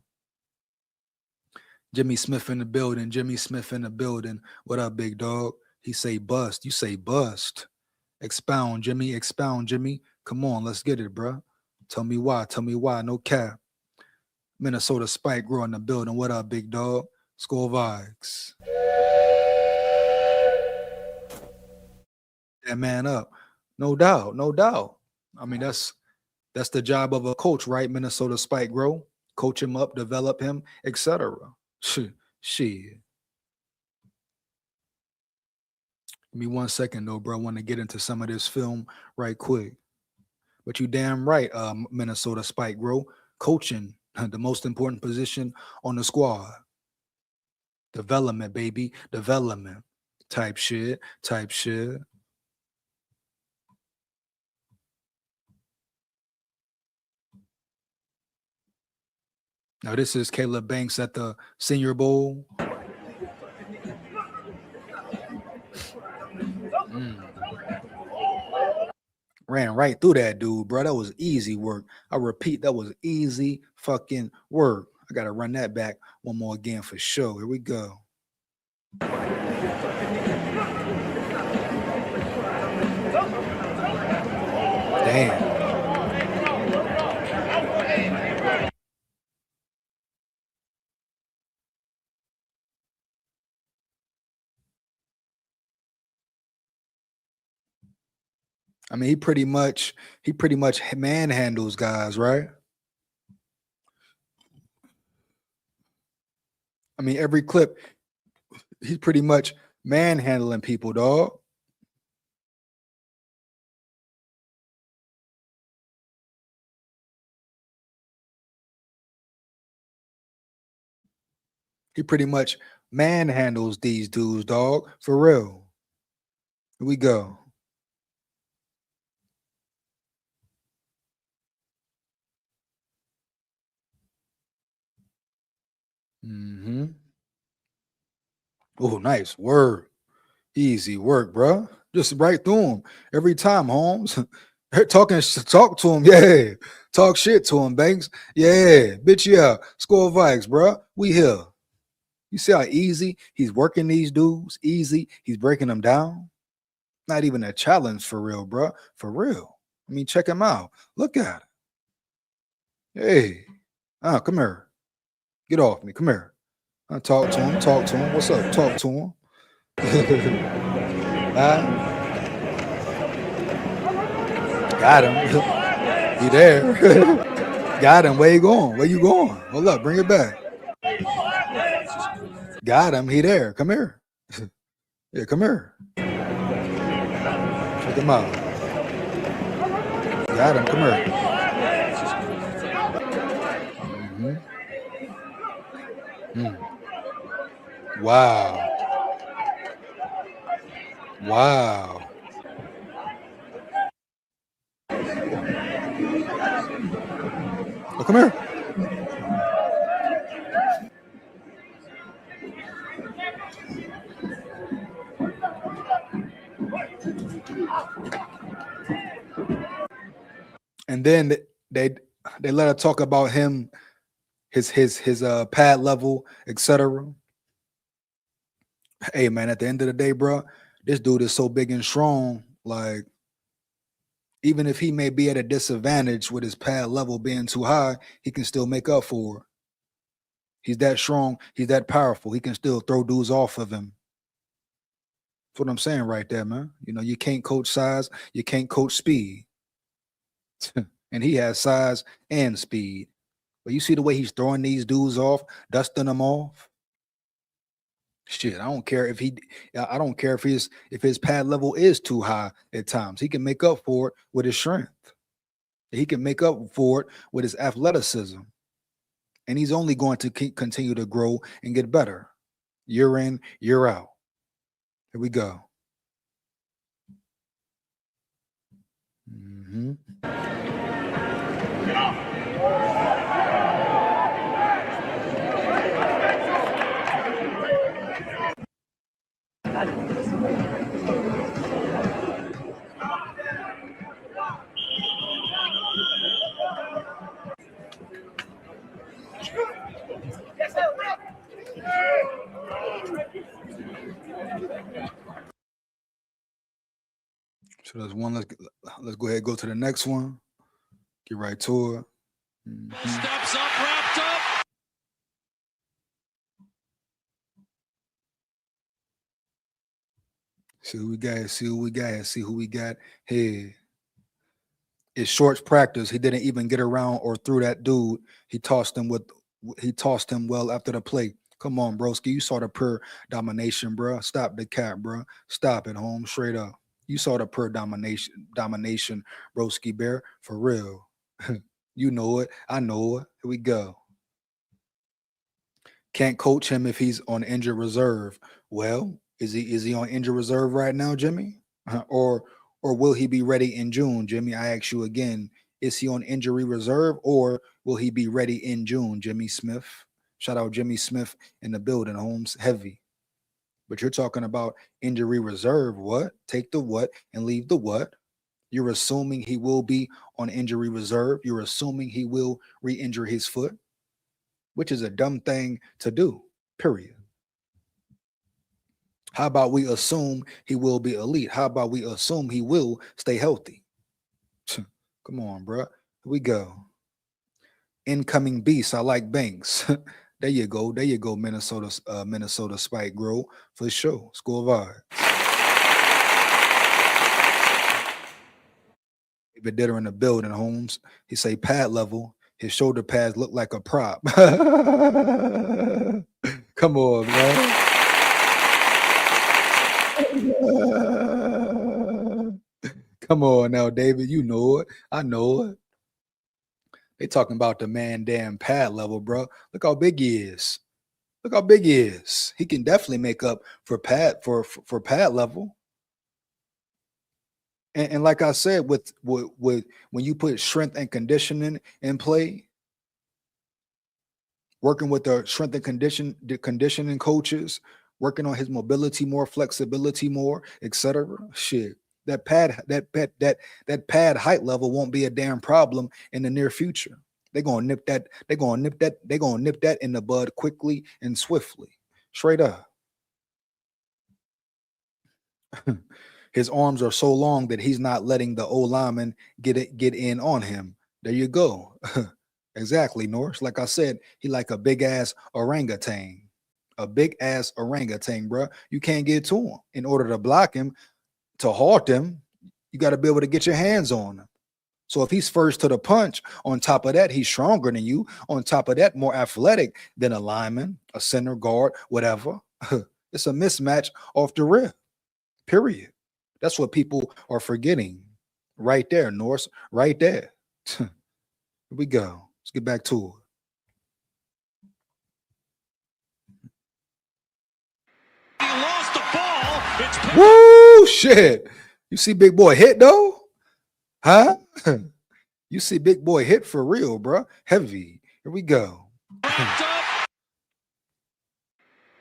Jimmy Smith in the building. Jimmy Smith in the building. What up, big dog? He say bust. You say bust. Expound, Jimmy. Expound, Jimmy. Come on, let's get it, bro. Tell me why. Tell me why. No cap. Minnesota Spike Grow in the building. What up, big dog? SKOL VIKES. That man up. No doubt. No doubt. I mean, that's the job of a coach, right? Minnesota Spike Grow. Coach him up, develop him, etc. Shit. Give me 1 second, though, bro. I want to get into some of this film right quick. But you damn right, Minnesota Spike Grow. Coaching, the most important position on the squad. Development, baby. Development. Type shit. Now, this is Caleb Banks at the Senior Bowl. Ran right through that dude, bro. That was easy work. I repeat, that was easy fucking work. I got to run that back one more again for sure. Here we go. Damn. I mean, he pretty much manhandles guys, right? I mean, every clip, he's pretty much manhandling people, dog. He pretty much manhandles these dudes, dog. For real. Here we go. Mm-hmm. Oh, nice word. Easy work, bro. Just right through him every time, Holmes. Talk to him, yeah. Talk shit to him, Banks. Yeah, bitch, yeah. Score Vikes, bro. We here. You see how easy he's working these dudes? Easy. He's breaking them down. Not even a challenge for real, bro. For real. I mean, check him out. Look at it. Hey, come here. Get off me. Come here. Talk to him. Talk to him. What's up? Talk to him. Got him. He there. Got him. Where you going? Where you going? Hold up. Bring it back. Got him. He there. Come here. Yeah, come here. Check him out. Got him. Come here. Wow. Wow. Oh, come here. And then they let her talk about him, his pad level, etc. Hey man, at the end of the day, bro, this dude is so big and strong. Like, even if he may be at a disadvantage with his pad level being too high, he can still make up for it. He's that strong. He's that powerful. He can still throw dudes off of him. That's what I'm saying right there, man. You know, you can't coach size. You can't coach speed. And he has size and speed. But you see the way he's throwing these dudes off, dusting them off. Shit, I don't care if his pad level is too high at times. He can make up for it with his strength. He can make up for it with his athleticism. And he's only going to continue to grow and get better. Year in, year out. Here we go. Mm-hmm. So there's one. Let's go ahead and go to the next one. Get right to it. Mm-hmm. Steps up, wrapped up. See who we got. See who we got. See who we got here. It's shorts practice. He didn't even get around or through that dude. He tossed him well after the play. Come on, broski. You saw the pure domination, bro. Stop the cap, bro. Stop it, home. Straight up. You saw the pure domination, broski bear. For real. You know it. I know it. Here we go. Can't coach him if he's on injured reserve. Well, is he on injured reserve right now, Jimmy? Or will he be ready in June, Jimmy? I ask you again, is he on injury reserve or will he be ready in June, Jimmy Smith? Shout out Jimmy Smith in the building, Holmes. Heavy. But you're talking about injury reserve. What? Take the what and leave the what? You're assuming he will be on injury reserve. You're assuming he will re-injure his foot, which is a dumb thing to do, period. How about we assume he will be elite? How about we assume he will stay healthy? Come on, bro. Here we go. Incoming beast. I like Banks. There you go. There you go, Minnesota Spike Grow for sure. Score vibe. David Ditter in the building, Holmes. He say pad level. His shoulder pads look like a prop. Come on, man. Come on now, David. You know it. I know it. They talking about the man damn pad level, bro. Look how big he is. Look how big he is. He can definitely make up for pad level. And like I said, with when you put strength and conditioning in play, working with the strength and conditioning coaches, working on his mobility more, flexibility more, etc. Shit, that pad height level won't be a damn problem in the near future. They're gonna nip that. They're gonna nip that in the bud quickly and swiftly, straight up. His arms are so long that he's not letting the O-lineman get in on him. There you go. Exactly, Norris. Like I said, he like a big ass orangutan. A big ass orangutan, bro. You can't get to him. In order to block him, to halt him, you got to be able to get your hands on him. So if he's first to the punch, on top of that, he's stronger than you. On top of that, more athletic than a lineman, a center guard, whatever. It's a mismatch off the rip. Period. That's what people are forgetting. Right there, Norris. Right there. Here we go. Let's get back to He lost the ball. It's Woo, shit. You see big boy hit, though? Huh? You see big boy hit for real, bro. Heavy. Here we go. wrapped up.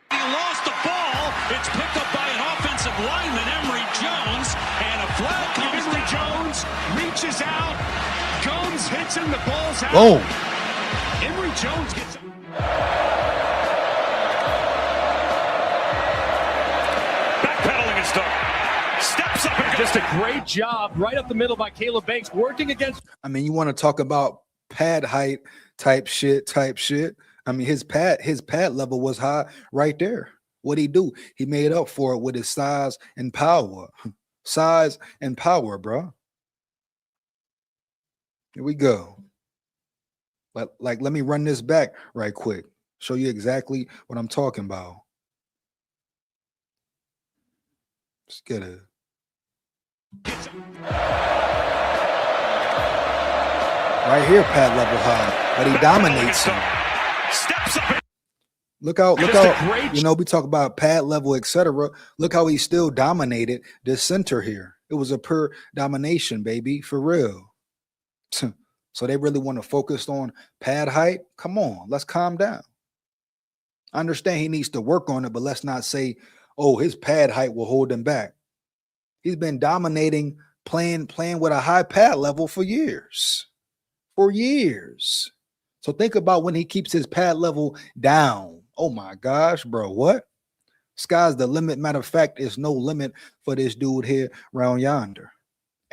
He lost the ball. It's picked up by an offensive lineman, Emory Jones, and a flag comes Emory Jones reaches out. Gomes hits him. The ball's out. Boom. Emory Jones gets backpedaling and start. Steps up and Just a great job right up the middle by Caleb Banks working against. I mean, you want to talk about pad height type shit. I mean, his pad level was high right there. What'd he do? He made up for it with his size and power. Size and power, bro. Here we go. Like, let me run this back right quick. Show you exactly what I'm talking about. Let's get it. Right here, pad level high, but he dominates him. steps up. Look out, great- you know, we talk about pad level, etc. Look how he still dominated this center here. It was a pure domination, baby, for real. So they really want to focus on pad height? Come on, let's calm down. I understand he needs to work on it, but let's not say, oh, his pad height will hold him back. He's been dominating, playing with a high pad level for years. For years. So think about when he keeps his pad level down. Oh my gosh, bro, what? Sky's the limit. Matter of fact, there's no limit for this dude here round yonder.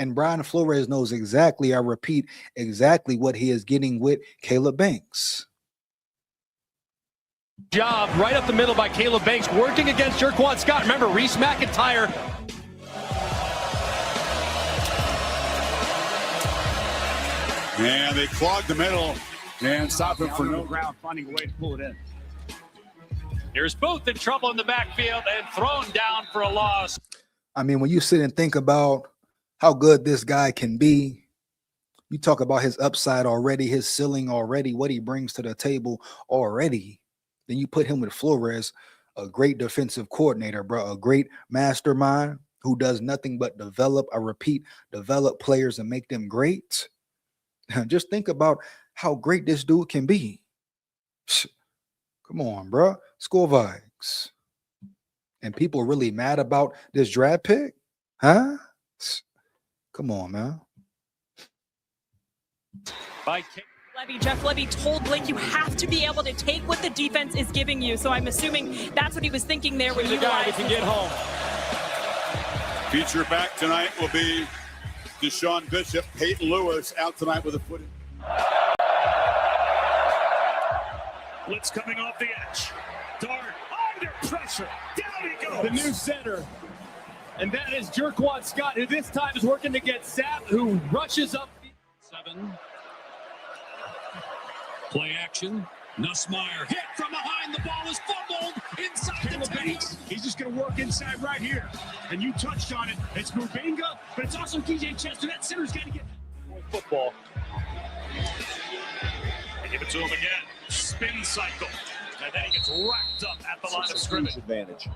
And Brian Flores knows exactly, I repeat, exactly what he is getting with Caleb Banks. Job right up the middle by Caleb Banks working against Jerquan Scott. Remember, Reese McIntyre. and they clog the middle and stop him for no ground, finding a way to pull it in. Here's Booth in trouble in the backfield and thrown down for a loss. I mean, when you sit and think about how good this guy can be, you talk about his upside already, his ceiling already, what he brings to the table already. Then you put him with Flores, a great defensive coordinator, bro, a great mastermind who does nothing but develop, I repeat, develop players and make them great. Just think about how great this dude can be. Come on, bro. Score VIKES. And people really mad about this draft pick? Huh? Come on, man. By Jeff Levy told Blake, you have to be able to take what the defense is giving you. So I'm assuming that's what he was thinking there when the you guy that can get home. Feature back tonight will be Deshaun Bishop, Peyton Lewis out tonight with a foot. Blitz coming off the edge. Dart under pressure. Down he goes. The new center. And that is Jerquan Scott, who this time is working against Sapp, who rushes up. 7. Play action. Nussmeier hit from behind. The ball is fumbled inside the 10. He's just going to work inside right here. And you touched on it. It's Mubinga, but it's also TJ Chester. That center's got to get Football. They give it to him again. Spin cycle. And then he gets racked up at the line of scrimmage. Advantage.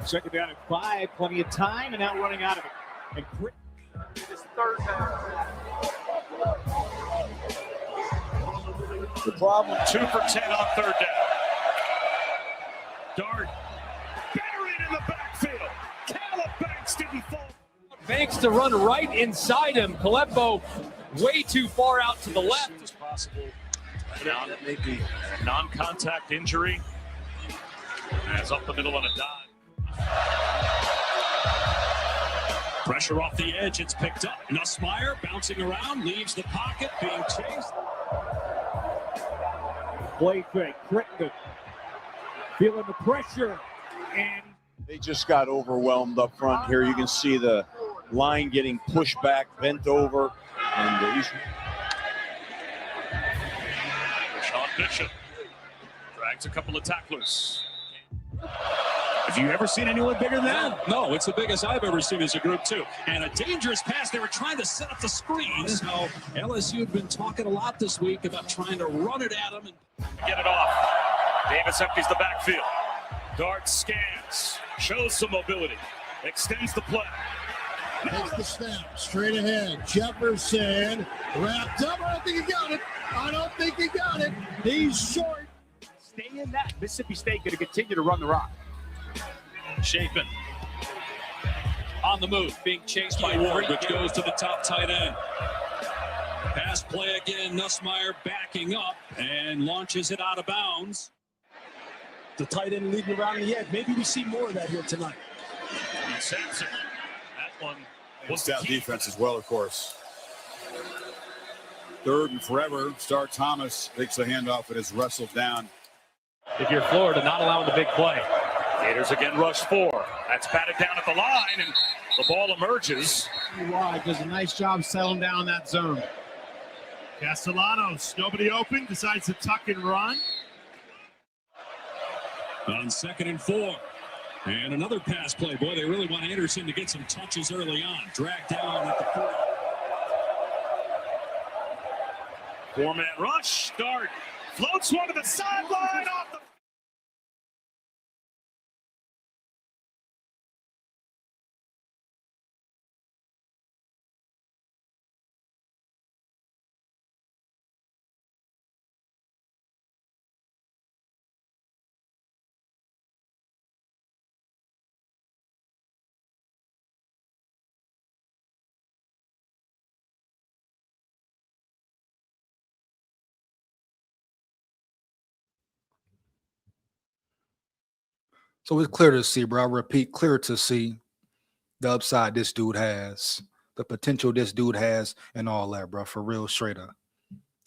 Second down at 5, plenty of time, and now running out of it. And this third down. The problem. 2 for 10 on third down. Dart buried in the backfield. Caleb Banks didn't fall. Banks to run right inside him. Kalembo way too far out to the left. As possible. Non-contact injury. As up the middle on a dive. Pressure off the edge. It's picked up. Nussmeier bouncing around, leaves the pocket, being chased. Play fake. Crittenden feeling the pressure, and They just got overwhelmed up front here. You can see the line getting pushed back, bent over, and he's. Sean Bishop drags a couple of tacklers. Have you ever seen anyone bigger than that? No, it's the biggest I've ever seen as a group, too. And a dangerous pass. They were trying to set up the screens. So LSU had been talking a lot this week about trying to run it at them and get it off. Davis empties the backfield. Dart scans, shows some mobility, extends the play. Takes the snap, straight ahead. Jefferson wrapped up. I don't think he got it. He's short. stay in that. Mississippi State going to continue to run the rock. Chapin on the move, being chased by Ward, which goes to the top tight end. Pass play again, Nussmeier backing up and launches it out of bounds. The tight end leading around the edge. Maybe we see more of that here tonight. And Sampson, that one was Stout defense as well, of course. Third and forever. Star Thomas takes the handoff and is wrestled down. If you're Florida, not allowing the big play. Gators again rush 4. That's batted down at the line, and the ball emerges. Wide does a nice job settling down that zone. Castellanos, nobody open, decides to tuck and run. On 2nd and 4. And another pass play. Boy, they really want Anderson to get some touches early on. Dragged down at the 40. 4-man rush. Start. Floats one to the sideline off the. So it's clear to see, bro. I repeat, clear to see the upside this dude has, the potential this dude has, and all that, bro. For real, straight up.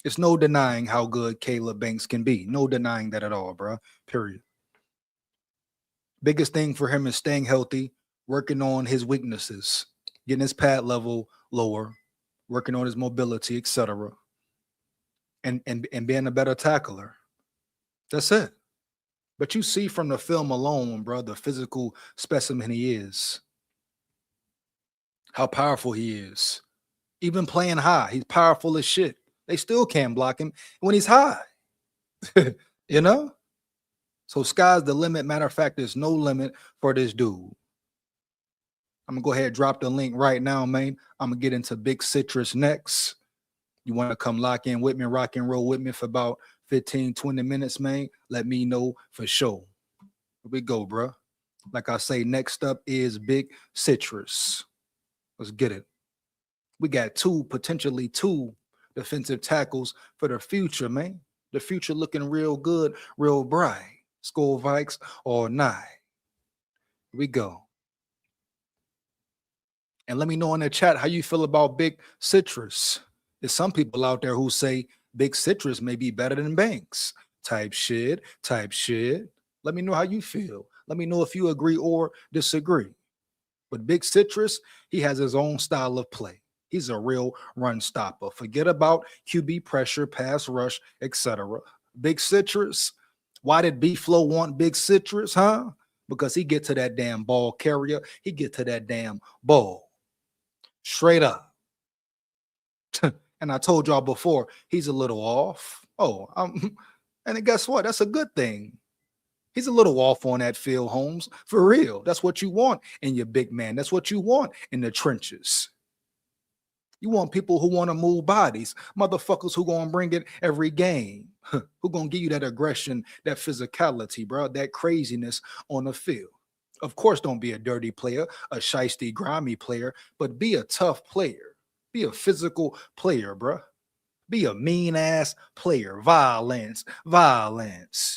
It's no denying how good Caleb Banks can be. No denying that at all, bro. Period. Biggest thing for him is staying healthy, working on his weaknesses, getting his pad level lower, working on his mobility, etc., and being a better tackler. That's it. But you see from the film alone, bro, the physical specimen he is, how powerful he is. Even playing high, he's powerful as shit. They still can't block him when he's high. You know? So sky's the limit. Matter of fact, there's no limit for this dude. I'm going to go ahead and drop the link right now, man. I'm going to get into Big Citrus next. You want to come lock in with me, rock and roll with me for about 15, 20 minutes, man, let me know for sure. Here we go, bro. Like I say, next up is Big Citrus. Let's get it. We got potentially two defensive tackles for the future, man. The future looking real good, real bright. SKOL VIKES or not. Here we go. And let me know in the chat how you feel about Big Citrus. There's some people out there who say Big Citrus may be better than Banks. Type shit. Let me know how you feel. Let me know if you agree or disagree. But Big Citrus, he has his own style of play. He's a real run stopper. Forget about QB pressure, pass rush, etc. Big Citrus. Why did B-Flow want Big Citrus, huh? Because he get to that damn ball carrier. He get to that damn ball. Straight up. And I told y'all before, he's a little off. And then guess what? That's a good thing. He's a little off on that field, Holmes. For real. That's what you want in your big man. That's what you want in the trenches. You want people who want to move bodies, motherfuckers who gonna bring it every game, who gonna give you that aggression, that physicality, bro, that craziness on the field. Of course, don't be a dirty player, a shiesty, grimy player, but be a tough player. Be a physical player, bro. Be a mean ass player. Violence.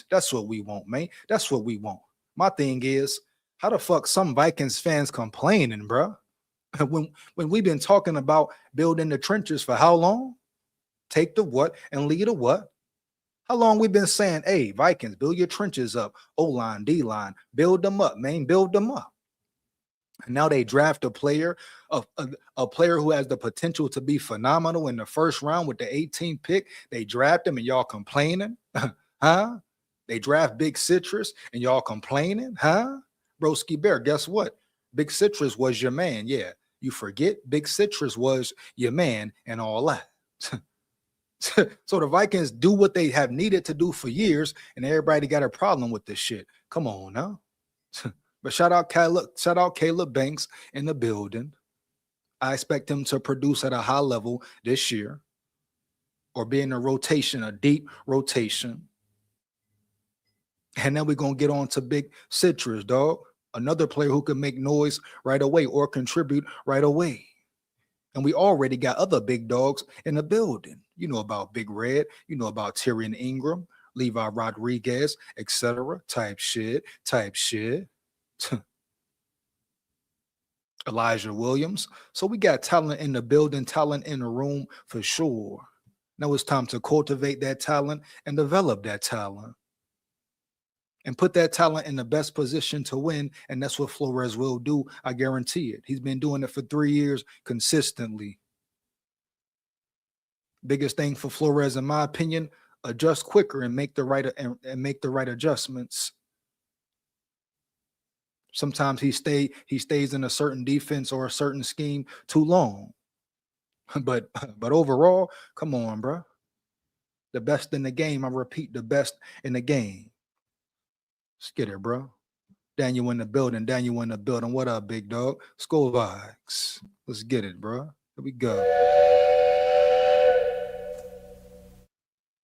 That's what we want, man. That's what we want. My thing is, how the fuck some Vikings fans complaining, bro? When we've been talking about building the trenches for how long? Take the what and lead the what? How long we been saying, hey, Vikings, build your trenches up. O-line, D-line, build them up, man. Build them up. And now they draft a player, a player who has the potential to be phenomenal in the first round with the 18th pick. They draft him and y'all complaining, huh? They draft Big Citrus and y'all complaining, huh? Broski Bear, guess what? Big Citrus was your man. Yeah, you forget Big Citrus was your man and all that. So the Vikings do what they have needed to do for years, and everybody got a problem with this shit. Come on now. But shout out Caleb Banks in the building. I expect him to produce at a high level this year or be in a rotation, a deep rotation. And then we're going to get on to Big Citrus, dog. Another player who can make noise right away or contribute right away. And we already got other big dogs in the building. You know about Big Red. You know about Tyrion Ingram, Levi Rodriguez, etc. Type shit. Elijah Williams. So we got talent in the building, talent in the room for sure. Now it's time to cultivate that talent and develop that talent. And put that talent in the best position to win. And that's what Flores will do. I guarantee it. He's been doing it for 3 years consistently. Biggest thing for Flores, in my opinion, adjust quicker and make the right adjustments. Sometimes he stays in a certain defense or a certain scheme too long. But overall, come on, bro. The best in the game. I repeat, the best in the game. Let's get it, bro. Daniel in the building. What up, big dog? SKOL VIKES. Let's get it, bro. Here we go.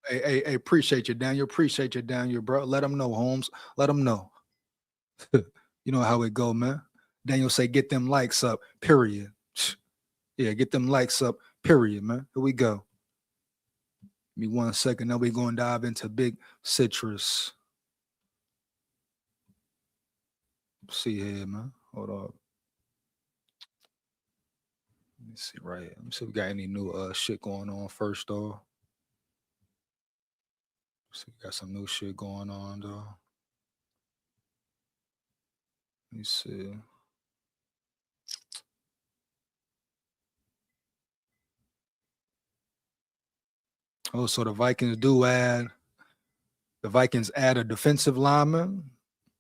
Hey, appreciate you, Daniel. Bro. Let them know, Holmes. Let them know. You know how it go, man. Daniel say, get them likes up, period. Yeah, get them likes up, period, man. Here we go. Give me 1 second. Now we're going to dive into Big Citrus. Let's see here, man. Hold up. Let me see right here. Let me see if we got any new shit going on first, though. See, we got some new shit going on, though. Let me see. Oh, so the Vikings add a defensive lineman.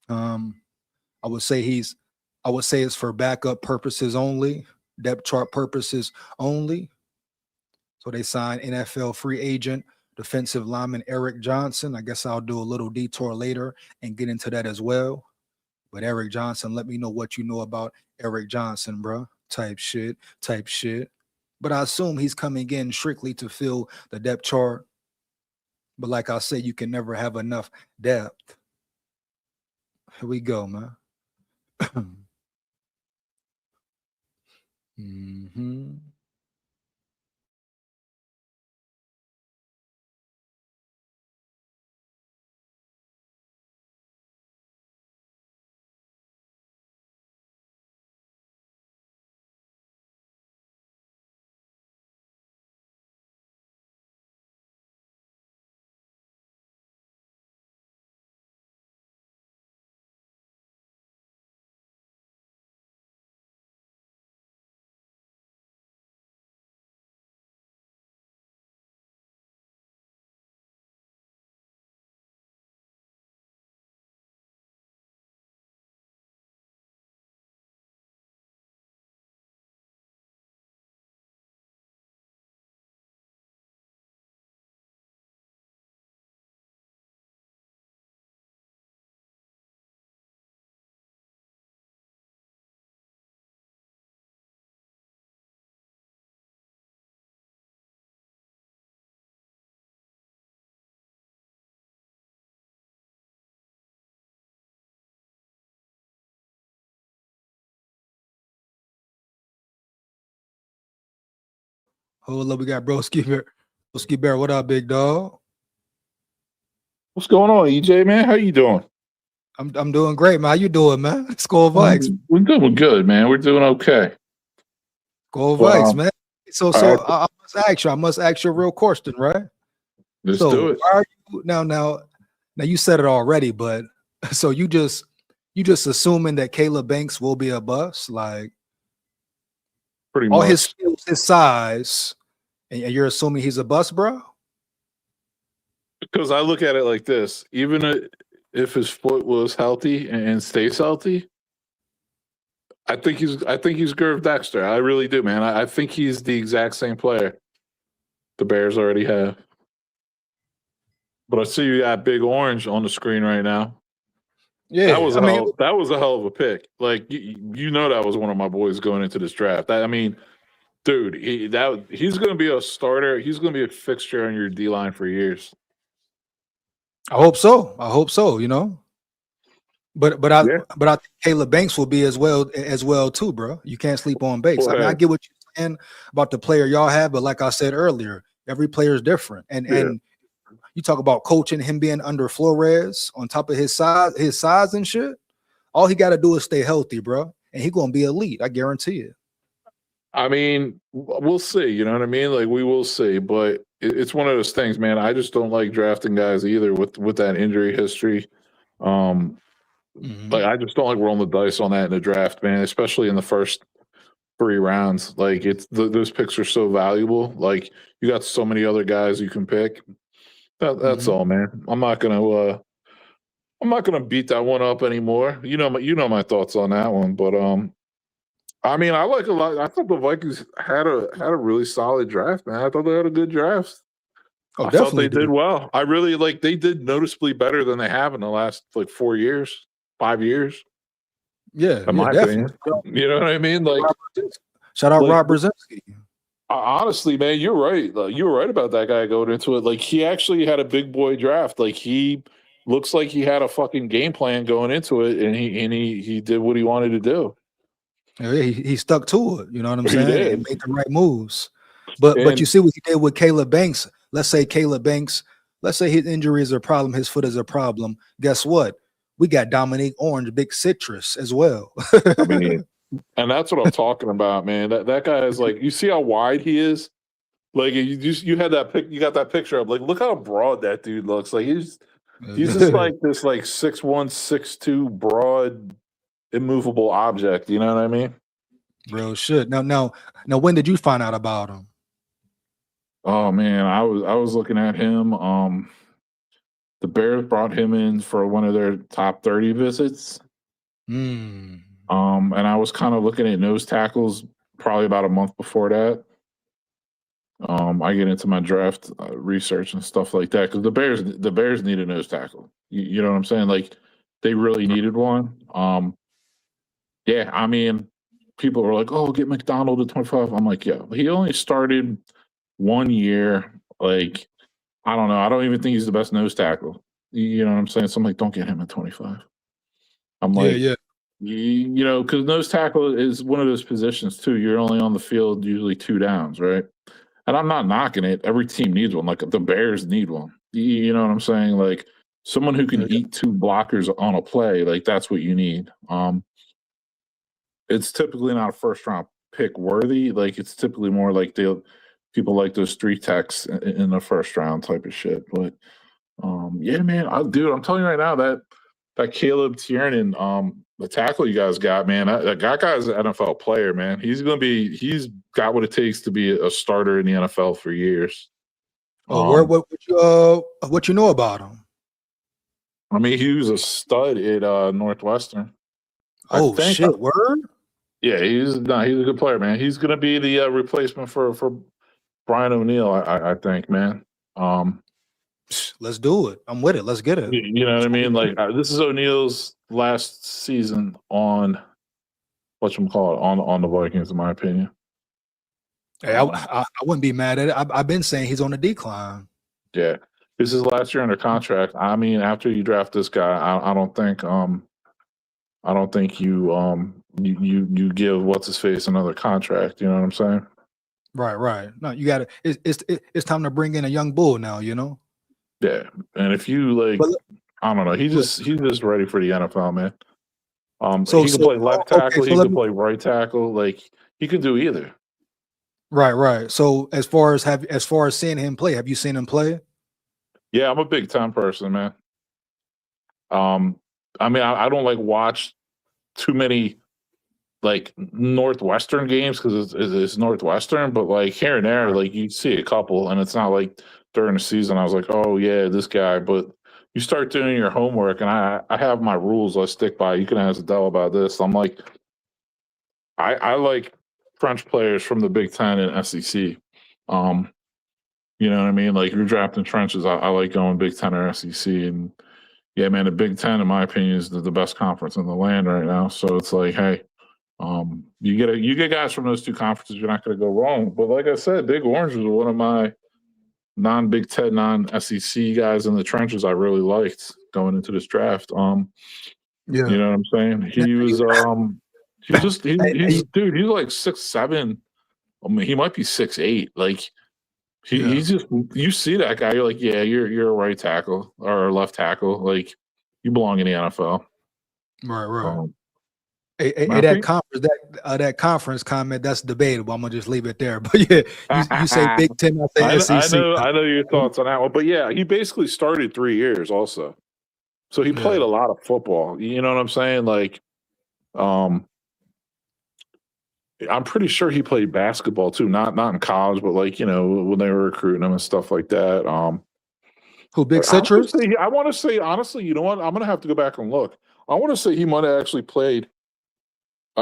I would say it's for backup purposes only, depth chart purposes only. So they signed NFL free agent defensive lineman Eric Johnson. I guess I'll do a little detour later and get into that as well. But Eric Johnson, let me know what you know about Eric Johnson, bro. Type shit. But I assume he's coming in strictly to fill the depth chart. But like I said, you can never have enough depth. Here we go, man. Mm-hmm. Hold up, we got Broski Bear. Broski Bear, what up, big dog? What's going on, EJ, man? How you doing? I'm doing great, man. How you doing, man? SKOL VIKES. We're doing good, man. We're doing okay. SKOL VIKES, man. So right. I must ask you a real question, right? Let's do it. Why are you now you said it already, but so you just assuming that Caleb Banks will be a bust, like pretty all much. His skills, his size, and you're assuming he's a bust, bro? Because I look at it like this: even if his foot was healthy and stays healthy, I think he's Gerv Dexter. I really do, man. I think he's the exact same player the Bears already have. But I see you got Big Orange on the screen right now. Yeah, that was a hell of a pick. Like you know, that was one of my boys going into this draft. Dude, he's going to be a starter. He's going to be a fixture on your D line for years. I hope so. You know, but I think Caleb Banks will be as well too, bro. You can't sleep on Banks. I mean, I get what you're saying about the player y'all have, but like I said earlier, every player is different, and you talk about coaching him being under Flores on top of his size and shit. All he got to do is stay healthy, bro, and he's gonna be elite. I guarantee it. I mean, we'll see. You know what I mean? Like we will see, but it's one of those things, man. I just don't like drafting guys either with that injury history. Like I just don't like rolling the dice on that in the draft, man. Especially in the first 3 rounds. Like those picks are so valuable. Like you got so many other guys you can pick. That's all, man. I'm not gonna beat that one up anymore. You know my thoughts on that one, but I mean, I like a lot. I thought the Vikings had a really solid draft, man. I thought they had a good draft. I thought they did well. I really they did noticeably better than they have in the last 4 years, 5 years. Yeah, in my opinion. You know what I mean? Like, shout out Rob Brzezinski. Honestly, man, you're right. You were right about that guy going into it. Like, he actually had a big boy draft. Like, he looks like he had a fucking game plan going into it, and he did what he wanted to do. Yeah, he stuck to it. You know what I'm saying? And made the right moves. But you see what he did with Caleb Banks. Let's say his injury is a problem, his foot is a problem. Guess what? We got Dominique Orange, Big Citrus as well. I mean, and that's what I'm talking about, man. That guy is like, you see how wide he is? Like you had that pic, you got that picture of, like, look how broad that dude looks. Like he's just like this 6'1", 6'2" broad, immovable object. You know what I mean? Real shit. Now, when did you find out about him? Oh man, I was looking at him. The Bears brought him in for one of their top 30 visits. And I was kind of looking at nose tackles probably about a month before that. I get into my draft research and stuff like that because the Bears need a nose tackle. You know what I'm saying? Like, they really needed one. Yeah, I mean, people are like, "Oh, get McDonald at 25." I'm like, "Yeah, he only started 1 year. Like, I don't know. I don't even think he's the best nose tackle. You know what I'm saying?" So I'm like, "Don't get him at 25." I'm like, yeah. You know, because nose tackle is one of those positions too. You're only on the field usually 2 downs, right? And I'm not knocking it. Every team needs one. Like, the Bears need one. You know what I'm saying? Like, someone who can eat 2 blockers on a play, like, that's what you need. It's typically not a first round pick worthy. Like, it's typically more like people like those 3 techs in the first round type of shit. But yeah, man, I'm telling you right now that Caleb Tiernan, the tackle you guys got, man, that guy's an NFL player, man. He's got what it takes to be a starter in the NFL for years. What you know about him? I mean, he was a stud at Northwestern. Oh shit, word? Yeah, he's a good player, man. He's gonna be the replacement for Brian O'Neill, I think, man. Let's do it. I'm with it. Let's get it. You know what I mean? Like, this is O'Neill's last season on on the Vikings, in my opinion. Hey, I wouldn't be mad at it. I've been saying he's on the decline. Yeah, this is last year under contract. I mean, after you draft this guy, I don't think you give what's his face another contract. You know what I'm saying? Right. No, you got to. It's time to bring in a young bull now. You know. Yeah, and if you like, But I don't know, he's just ready for the NFL, man. so He can play left okay. tackle, So he let can me. play right tackle, like he can do either. Right. So as far as seeing him play, have you seen him play? Yeah, I'm a Big Ten person, man. I mean, I don't like watch too many like Northwestern games because it's Northwestern, but like here and there, Right. like you see a couple, and it's not like during the season I was like, oh yeah, this guy. But you start doing your homework, and I have my rules I stick by. You can ask Adele about this. I'm like, I like French players from the Big Ten and SEC. You know what I mean? Like you're drafting trenches. I like going Big Ten or SEC, and yeah, man, the Big Ten, in my opinion, is the best conference in the land right now. So it's like, hey, you get guys from those two conferences, you're not going to go wrong. But like I said, Big Orange was one of my non-Big Ten, non-SEC guys in the trenches. I really liked going into this draft. Yeah. You know what I'm saying? He's dude. He's like 6'7". I mean, he might be 6'8". Like he's just, you see that guy, you're like, yeah, you're a right tackle or a left tackle. Like you belong in the NFL. Right. I That conference comment, that's debatable. I'm gonna just leave it there. But yeah, you say Big Ten, I say SEC. I know your thoughts on that one, but yeah, he basically started 3 years also, so he played a lot of football. You know what I'm saying? Like, I'm pretty sure he played basketball too, not in college, but like when they were recruiting him and stuff like that. Who, Big Citrus? I want to say honestly, you know what? I'm gonna have to go back and look. I want to say he might have actually played.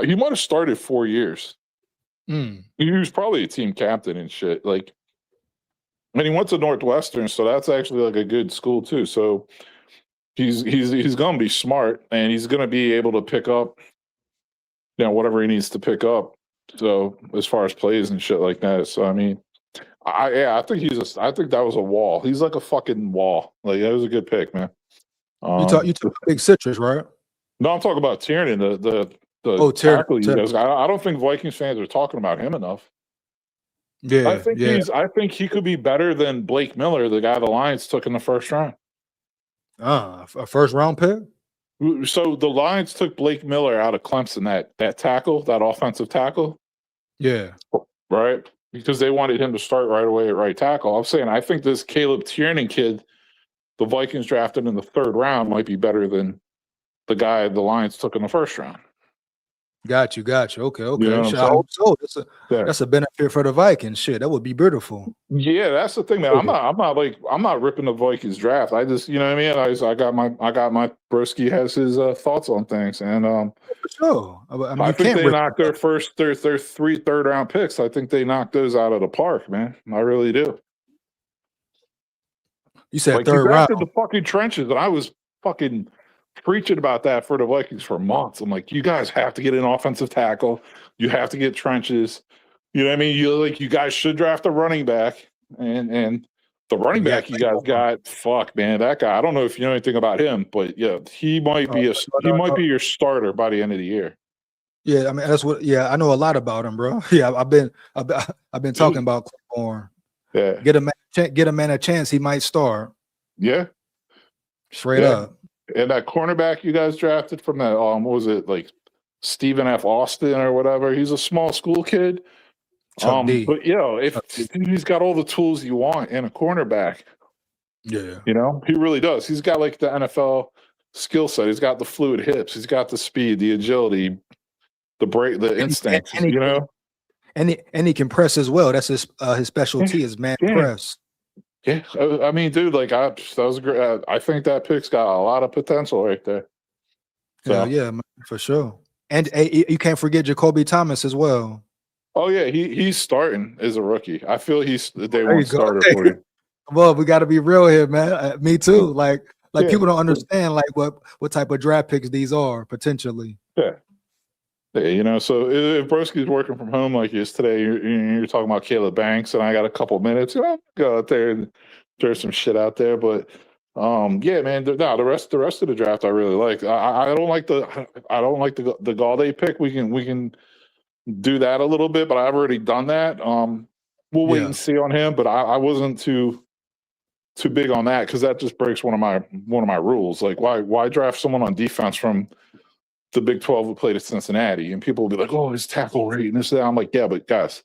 He might have started 4 years. He was probably a team captain and shit. Like, and he went to Northwestern, so that's actually like a good school too. So he's gonna be smart, and he's gonna be able to pick up, whatever he needs to pick up. So as far as plays and shit like that. So I mean, I think that was a wall. He's like a fucking wall. Like that was a good pick, man. You talk Big Citrus, right? No, I'm talking about Tiernan, the tackle you guys. I don't think Vikings fans are talking about him enough. Yeah, I think he could be better than Blake Miller, the guy the Lions took in the first round. A first round pick? So the Lions took Blake Miller out of Clemson, that tackle, that offensive tackle. Yeah. Right? Because they wanted him to start right away at right tackle. I'm saying I think this Caleb Tiernan kid, the Vikings drafted in the 3rd round, might be better than the guy the Lions took in the 1st round. Got you. Okay. You know I hope so. That's a benefit for the Vikings. Shit, that would be beautiful. Yeah, that's the thing, man. I'm not ripping the Vikings draft. I just, you know what I mean. I got my broski has his thoughts on things, and for sure. I mean, I think they knocked their 3 third round picks. I think they knocked those out of the park, man. I really do. You said like 3rd round. The fucking trenches, and I was fucking preaching about that for the Vikings for months. I'm like, you guys have to get an offensive tackle. You have to get trenches. You know what I mean? You guys should draft a running back, and the running back you guys got, fuck, man, that guy. I don't know if you know anything about him, but yeah, he might be your starter by the end of the year. Yeah, I mean that's what. Yeah, I know a lot about him, bro. Yeah, I've been talking about Claiborne. Yeah, get a man a chance. He might start. Yeah, straight up. And that cornerback you guys drafted from that, what was it, like Stephen F. Austin or whatever? He's a small school kid. But if he's got all the tools you want in a cornerback, he really does. He's got like the NFL skill set. He's got the fluid hips. He's got the speed, the agility, the break, the instincts. And he can press as well. That's his specialty is man press. Yeah, I mean, dude, like that was great. I think that pick's got a lot of potential right there. So. Yeah, for sure. And you can't forget Jacoby Thomas as well. Oh yeah, he's starting as a rookie. I feel he's the day one starter for you. Well, we got to be real here, man. Me too. Like people don't understand like what type of draft picks these are potentially. Yeah, so if Broski's working from home like he is today, you're talking about Caleb Banks, and I got a couple minutes. Go out there and throw some shit out there. But yeah, man. The rest of the draft I really like. I don't like the Galladay pick. We can do that a little bit, but I've already done that. we'll wait Yeah. and see on him. But I wasn't too big on that because that just breaks one of my rules. Like, why draft someone on defense from the Big 12 who played at Cincinnati? And people will be like, oh, his tackle rate and this and that. I'm like, yeah, but guys,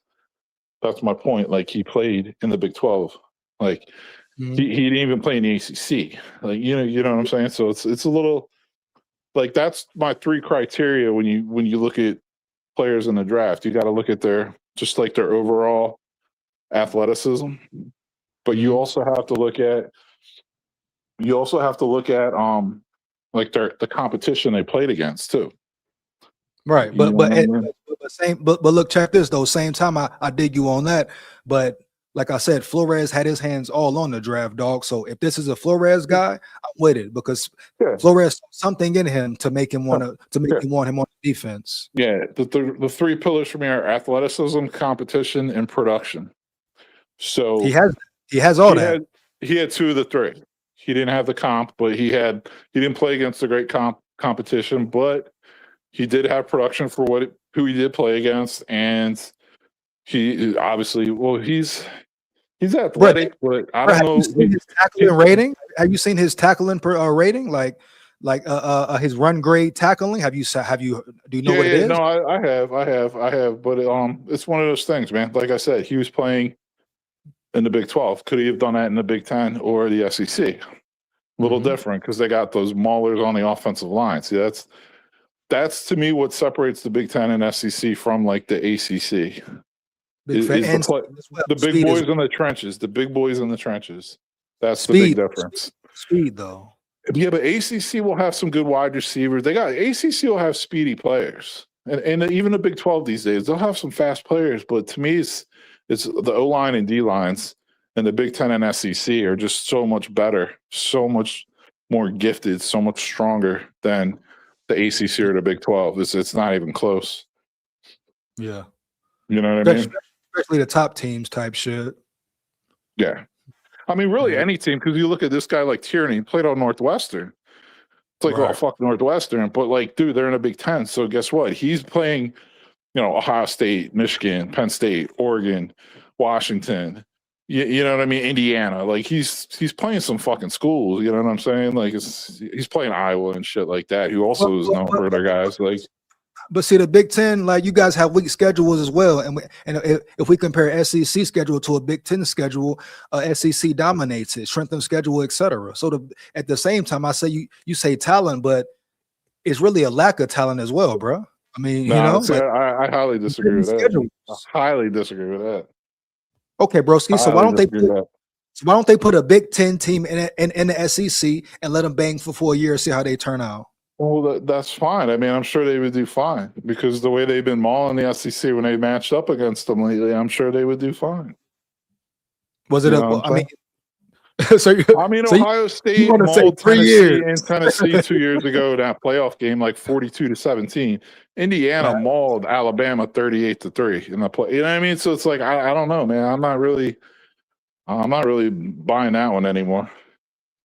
that's my point. Like, he played in the Big 12. Like, he didn't even play in the ACC. Like, you know what I'm saying? So it's a little like, that's my 3 criteria when you look at players in the draft. You got to look at their overall athleticism, but you also have to look at like the competition they played against too. Right. You know what I mean? But look, check this though. Same time I dig you on that. But like I said, Flores had his hands all on the draft, dog. So if this is a Flores guy, I'm with it because Flores something in him to make him want him on defense. Yeah, the 3 pillars for me are athleticism, competition, and production. So he has all that. He had 2 of the 3. He didn't have the comp, but he didn't play against a great competition, but he did have production for who he did play against, and he obviously he's athletic, but I don't know. Have you seen his tackling rating? Have you seen his tackling rating? Like his run grade tackling? Do you know what it is? No, I have, but it's one of those things, man. Like I said, he was playing in the Big 12. Could he have done that in the Big 10 or the SEC? A little different because they got those maulers on the offensive line. See, that's to me what separates the Big 10 and SEC from like the ACC. The big boys in the trenches. The big boys in the trenches. That's the big difference. Speed, though. Yeah, but ACC will have some good wide receivers. ACC will have speedy players, and even the Big 12 these days they'll have some fast players. But to me, it's the O line and D lines, and the Big 10 and SEC are just so much better, so much more gifted, so much stronger than the ACC or the Big 12. It's not even close. Yeah, you know what I mean. Especially the top teams type shit. Yeah. I mean, really any team, because you look at this guy like Tierney, played on Northwestern. It's like, oh, fuck Northwestern. But like, dude, they're in a Big 10. So guess what? He's playing, Ohio State, Michigan, Penn State, Oregon, Washington. You know what I mean? Indiana. Like he's playing some fucking schools. You know what I'm saying? Like he's playing Iowa and shit like that. Who also is known for their guys. Like. But see, the Big 10, like you guys have weak schedules as well, and if we compare SEC schedule to a Big 10 schedule, SEC dominates it, strength of schedule, etc. So at the same time, I say you say talent, but it's really a lack of talent as well, bro. I mean, I highly disagree with that. I highly disagree with that. Okay, broski. So why don't they put a Big 10 team in the SEC and let them bang for 4 years, see how they turn out? Well, that's fine. I mean, I'm sure they would do fine because the way they've been mauling the SEC when they matched up against them lately, I'm sure they would do fine. Was it? Ohio State mauled Tennessee and Tennessee 2 years ago in that playoff game, like 42-17. Indiana mauled Alabama 38-3 in the play. You know what I mean? So it's like I don't know, man. I'm not really buying that one anymore.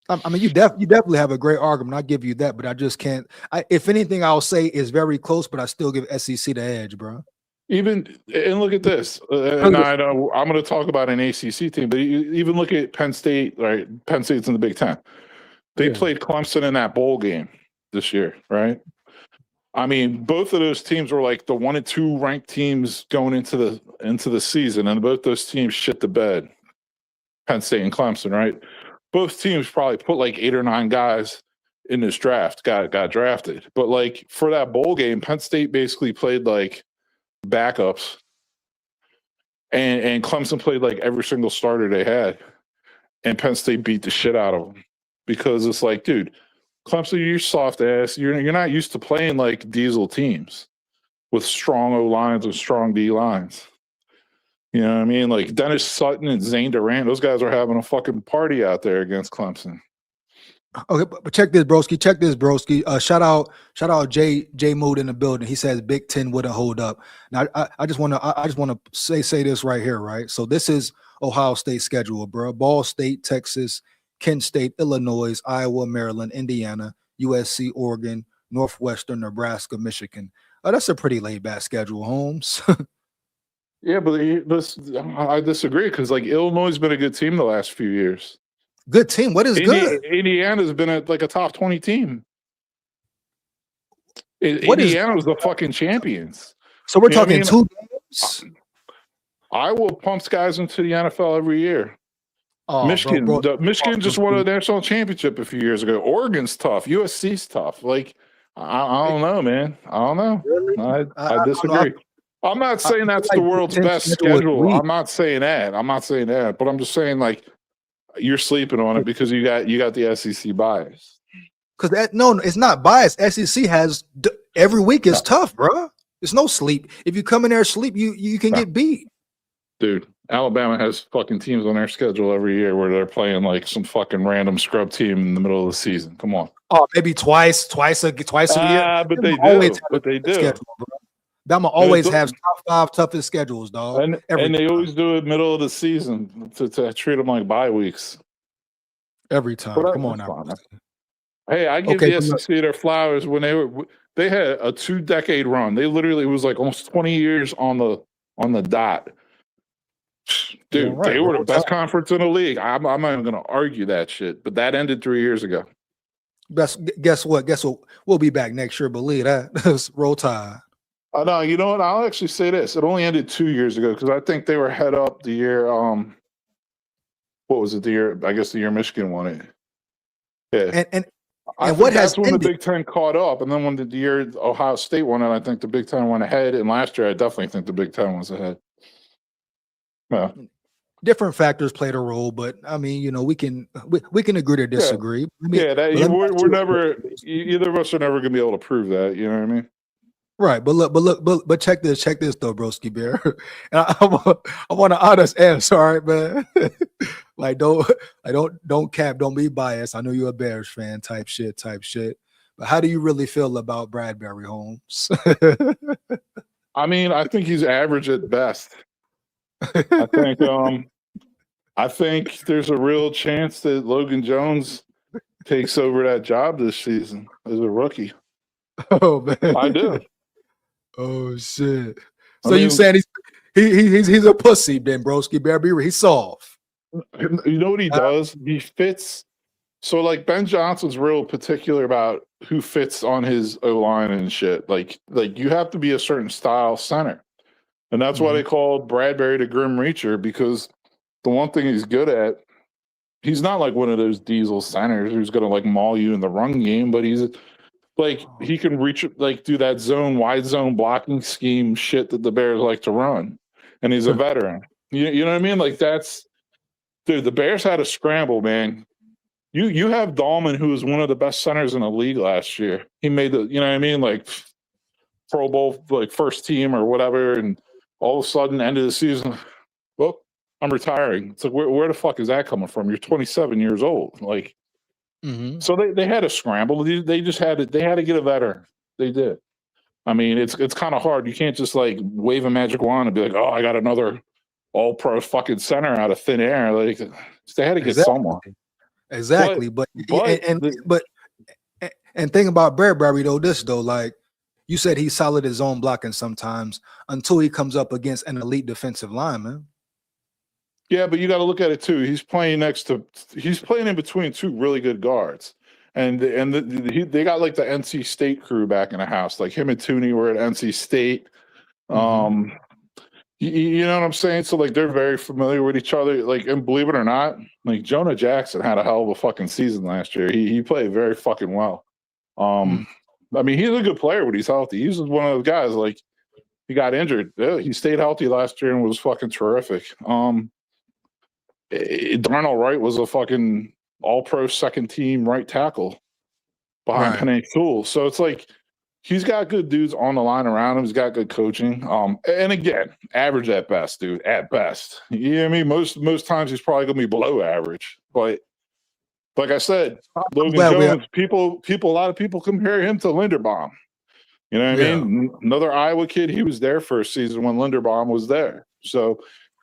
I mean, you definitely have a great argument. I'll give you that, but I just can't. If anything, I'll say is very close, but I still give SEC the edge, bro. And look at this. And I know I'm going to talk about an ACC team, but even look at Penn State. Right, Penn State's in the Big 10. They played Clemson in that bowl game this year, right? I mean, both of those teams were like the 1 and 2 ranked teams going into the season, and both those teams shit the bed. Penn State and Clemson, right? Both teams probably put like 8 or 9 guys in this draft, got drafted. But like for that bowl game, Penn State basically played like backups. And Clemson played like every single starter they had. And Penn State beat the shit out of them. Because it's like, dude, Clemson, you're soft ass. You're not used to playing like diesel teams with strong O lines and strong D lines. You know what I mean? Like Dennis Sutton and Zane Durant, those guys are having a fucking party out there against Clemson. Okay, but check this, broski. Shout out Jay Mood in the building. He says Big 10 wouldn't hold up. Now I just want to say this right here, right? So this is Ohio State schedule, bro. Ball State, Texas, Kent State, Illinois, Iowa, Maryland, Indiana, USC, Oregon, Northwestern, Nebraska, Michigan. That's a pretty laid back schedule, Holmes. Yeah, but I disagree because like Illinois has been a good team the last few years. Good team. What is good? Indiana's been like a top 20 team. What is Indiana was the fucking champions. so we're You know what I talking mean? 2 games? Iowa pumps guys into the NFL every year. Oh, Michigan, bro. Michigan just won a national championship a few years ago. Oregon's tough. USC's tough. Like, I don't know, man. I don't know. Really? I disagree. I'm not saying that's the world's best schedule. I'm not saying that. But I'm just saying like you're sleeping on it because you got the SEC bias. Because no, it's not biased. SEC has every week is tough, bro. There's no sleep. If you come in there sleep, you can get beat. Dude, Alabama has fucking teams on their schedule every year where they're playing like some fucking random scrub team in the middle of the season. Come on. Oh, maybe twice a year. But they do. But they do. Schedule, Bama always has top 5 toughest schedules, dog. And they always do it middle of the season to treat them like bye weeks. Every time. Come on now. Hey, I give the SEC their flowers when they had a 2-decade run. They literally was like almost 20 years on the dot. Dude, they were the best conference in the league. I'm not even going to argue that shit, but that ended 3 years ago. Guess what? We'll be back next year. Believe that. Roll Tide. No, you know what? I'll actually say this. It only ended 2 years ago because I think they were head up the year. What was it? The year? I guess the year Michigan won it. Yeah. And what has ended? The Big Ten caught up, and then when the year Ohio State won it, I think the Big Ten went ahead. And last year, I definitely think the Big Ten was ahead. Yeah. Different factors played a role, but I mean, you know, we can agree to disagree. We're never. Either of us are never going to be able to prove that. You know what I mean? Right, but check this though, broski bear. And I want an honest answer, all right, man. Like don't cap, don't be biased. I know you're a Bears fan, type shit. But how do you really feel about Bradbury, Holmes? I mean, I think he's average at best. I think there's a real chance that Logan Jones takes over that job this season as a rookie. Oh man, I do. Oh shit! So you saying he's a pussy, then, broski bear? He's soft. You know what he does? He fits. So like Ben Johnson's real particular about who fits on his O-line and shit. Like you have to be a certain style center, and that's why they called Bradbury the Grim Reacher, because the one thing he's good at, he's not like one of those diesel centers who's gonna like maul you in the run game, but he's like he can reach, like do that wide zone blocking scheme shit that the Bears like to run, and he's a veteran. You know what I mean? Like dude. The Bears had a scramble, man. You have Dahlman, who was one of the best centers in the league last year. He made you know what I mean, like Pro Bowl, like first team or whatever, and all of a sudden, end of the season, well, I'm retiring. It's like where the fuck is that coming from? You're 27 years old, like. So they had a scramble. They just had they had to get a veteran. They did. I mean, it's kind of hard. You can't just like wave a magic wand and be like, oh, I got another all-pro fucking center out of thin air. Like they had to get someone. Exactly. But think about Bradbury though. Like you said, he's solid at zone blocking sometimes until he comes up against an elite defensive lineman. Yeah, but you got to look at it too. He's playing in between two really good guards, and they got like the NC State crew back in the house. Like him and Tooney were at NC State. You know what I'm saying? So like they're very familiar with each other. Like, and believe it or not, like Jonah Jackson had a hell of a fucking season last year. He played very fucking well. I mean, he's a good player when he's healthy. He's one of those guys. Like he got injured. Yeah, he stayed healthy last year and was fucking terrific. Darnell Wright was a fucking all-pro second team right tackle behind Penei Sewell. So it's like he's got good dudes on the line around him. He's got good coaching. And again, average at best, dude. At best. You know what I mean? Most times he's probably gonna be below average. But like I said, Logan Jones, a lot of people compare him to Linderbaum. You know what I mean? Another Iowa kid, he was there for a season when Linderbaum was there. So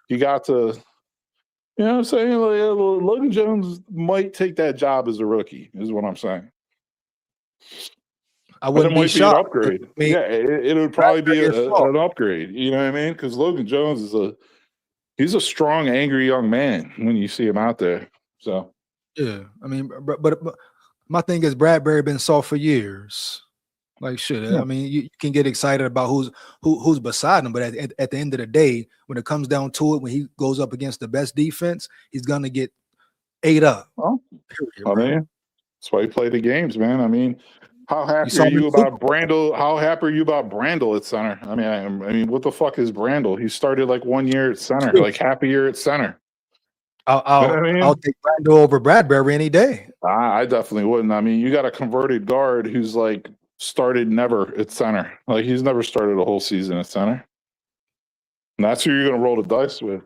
he got to. You know what I'm saying? Like, Logan Jones might take that job as a rookie, is what I'm saying. I wouldn't be might be an shocked. upgrade. I mean, Yeah, it would probably be Bradbury is soft. an upgrade. You know what I mean? Because Logan Jones is he's a strong, angry young man when you see him out there. So Yeah, I mean, but my thing is Bradbury been soft for years. Like shit. Yeah. I mean, you can get excited about who's beside him, but at the end of the day, when it comes down to it, when he goes up against the best defense, he's gonna get ate up. well, Period, I bro. mean, that's why you play the games, man. I mean, how happy saw are him in you Super about Brandel? How happy are you about Brandel at center? I mean, what the fuck is Brandel? He started like 1 year at center, like half a year at center. You know what I mean? I'll take Brandel over Bradbury any day. I definitely wouldn't. I mean, you got a converted guard who's like started never at center. Like he's never started a whole season at center. And that's who you're going to roll the dice with.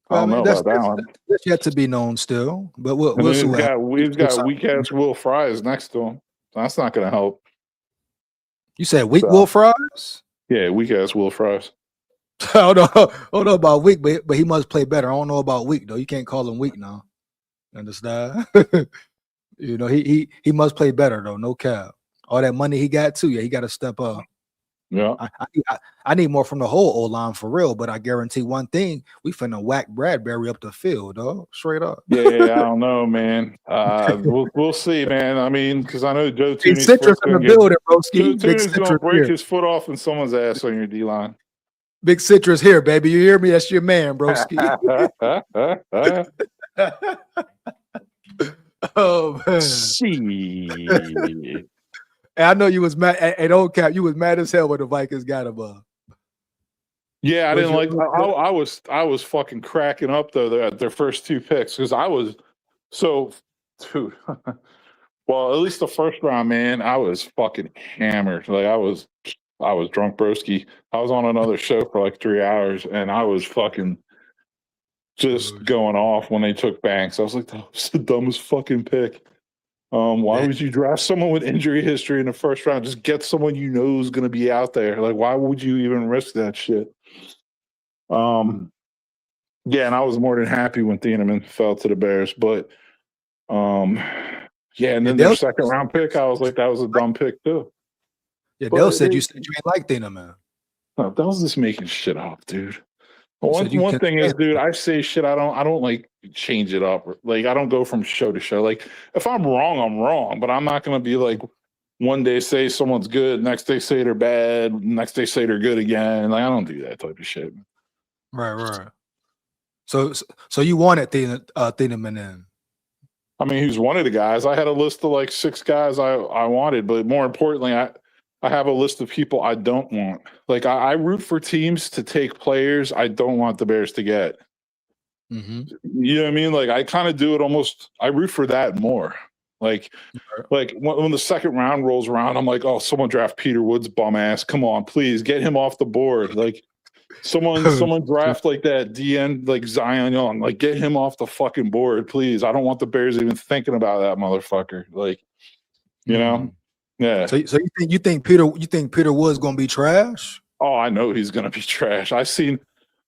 I don't know about that one. That's yet to be known still, but we'll And see then what happens. he's got weak ass Will Fries next to him. That's not going to help. You said weak Will Fries? Yeah, weak ass Will Fries. I don't know about weak, but he must play better. I don't know about weak though. You can't call him weak now. Understand? You know, he must play better though. No cap. All that money he got too. Yeah, he got to step up. Yeah, I need more from the whole O line for real. But I guarantee one thing: we finna whack Bradbury up the field, dog. Straight up. Yeah, I don't know, man. We'll see, man. I mean, because I know Joe Big Tooney's Citrus in the building, broski. Joe Tooney's gonna break his foot off in someone's ass on your D line. Big Citrus here, baby. You hear me? That's your man, broski. Oh man. See. And I know you was mad at old cap. You was mad as hell when the Vikings got him. Yeah, I didn't like. I was fucking cracking up though at their first 2 picks because I was so, dude. Well, at least the first round, man, I was fucking hammered. Like I was drunk, broski. I was on another show for like 3 hours, and I was fucking just going off when they took Banks. I was like, that was the dumbest fucking pick. Why would you draft someone with injury history in the first round? Just get someone you know is going to be out there. Like, why would you even risk that shit? Yeah, and I was more than happy when Thieneman fell to the Bears, but yeah, and then their second round pick, I was like, that was a dumb pick too. Yeah, Dale said you ain't like Thieneman. No, that was just making shit up, dude. One thing is, dude, I say shit. I don't like change it up. Like I don't go from show to show. Like if I'm wrong, but I'm not gonna be like one day say someone's good, next day say they're bad, next day say they're good again. Like I don't do that type of shit. Right. So you wanted Thieneman in? I mean, he's one of the guys. I had a list of like 6 guys I wanted, but more importantly, I have a list of people I don't want. Like I root for teams to take players I don't want the Bears to get. Mm-hmm. You know what I mean? Like I kind of do it almost. I root for that more. Like when the second round rolls around, I'm like, oh, someone draft Peter Woods, bum ass. Come on, please get him off the board. Like someone draft like that DN like Zion Young. Like get him off the fucking board, please. I don't want the Bears even thinking about that motherfucker. Like, you know. Yeah. So you think Peter Woods gonna be trash? Oh, I know he's gonna be trash. I've seen,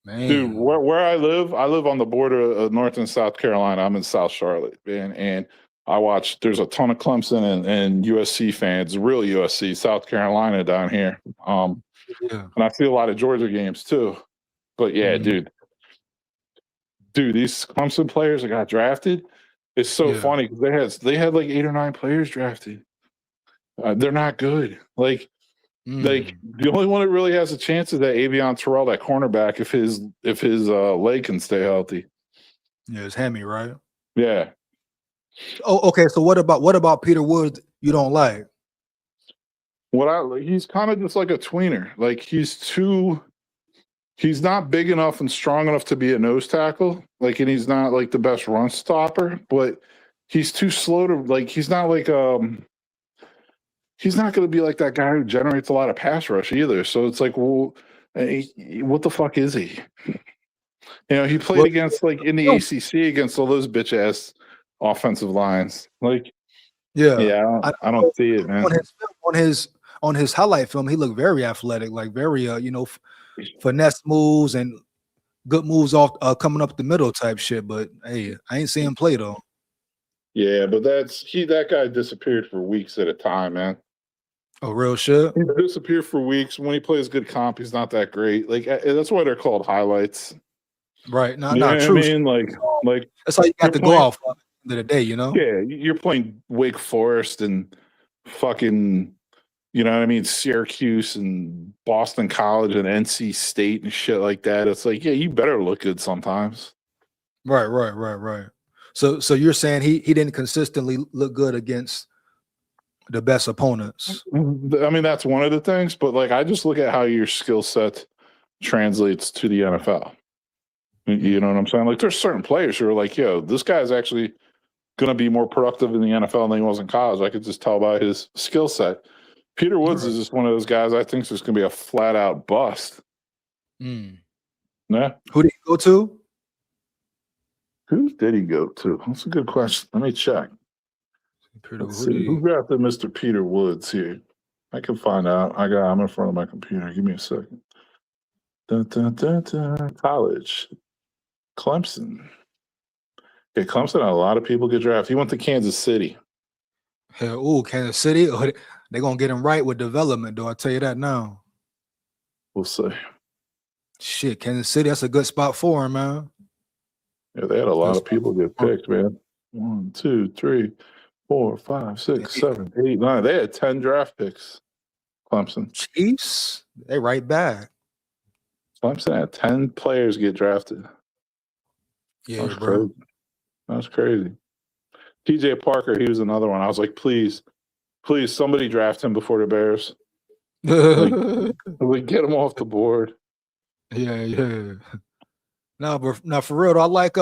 man. Dude, where I live on the border of North and South Carolina. I'm in South Charlotte, man, and I watch. There's a ton of Clemson and USC fans, real USC, South Carolina down here. And I see a lot of Georgia games too. But yeah, dude, these Clemson players that got drafted, it's so funny because they had like 8 or 9 players drafted. They're not good. Like the only one that really has a chance is that Avion Terrell, that cornerback, if his leg can stay healthy. Yeah, it's hammy, right? Yeah. Oh, okay. So what about Peter Woods? You don't like? He's kind of just like a tweener. Like he's not big enough and strong enough to be a nose tackle. Like, and he's not like the best run stopper, but he's too slow to like. He's not like he's not going to be like that guy who generates a lot of pass rush either. So it's like, well, what the fuck is he? You know, he played against like in the ACC against all those bitch ass offensive lines. Like, I don't see it, man. On his highlight film, he looked very athletic, like very finesse moves and good moves off coming up the middle type shit. But hey, I ain't seeing him play though. Yeah, but that guy disappeared for weeks at a time, man. Oh, real shit. He disappeared for weeks. When he plays good comp, he's not that great. Like that's why they're called highlights. Right. You know what I True. mean? Like That's all you got to go playing, off of at the end of the day, you know? Yeah, you're playing Wake Forest and fucking, you know what I mean, Syracuse and Boston College and NC State and shit like that. It's like, yeah, you better look good sometimes. Right. So you're saying he didn't consistently look good against the best opponents. I mean, that's one of the things, but like I just look at how your skill set translates to the NFL. You know what I'm saying? Like there's certain players who are like, yo, this guy's actually going to be more productive in the NFL than he was in college. I could just tell by his skill set. Peter Woods is just one of those guys I think is just going to be a flat out bust. Yeah. Who did he go to? Who did he go to? That's a good question. Let me check. Let's see. Who drafted Mr. Peter Woods here? I can find out. I'm in front of my computer. Give me a second. College. Clemson. Yeah, Clemson had a lot of people get drafted. He went to Kansas City. Hell, Kansas City. They're going to get him right with development, though. I'll tell you that now. We'll see. Shit, Kansas City, that's a good spot for him, man. Yeah, they had a lot of people get picked, man. 1, 2, 3, 4, 5, 6, 7, 8, 9. They had 10 draft picks. Clemson. Chiefs, they right back. Clemson had 10 players get drafted. Yeah, that's bro. crazy. That's crazy. TJ Parker, he was another one. I was like, please, somebody draft him before the Bears. like get him off the board. Yeah. Now for real, though, I like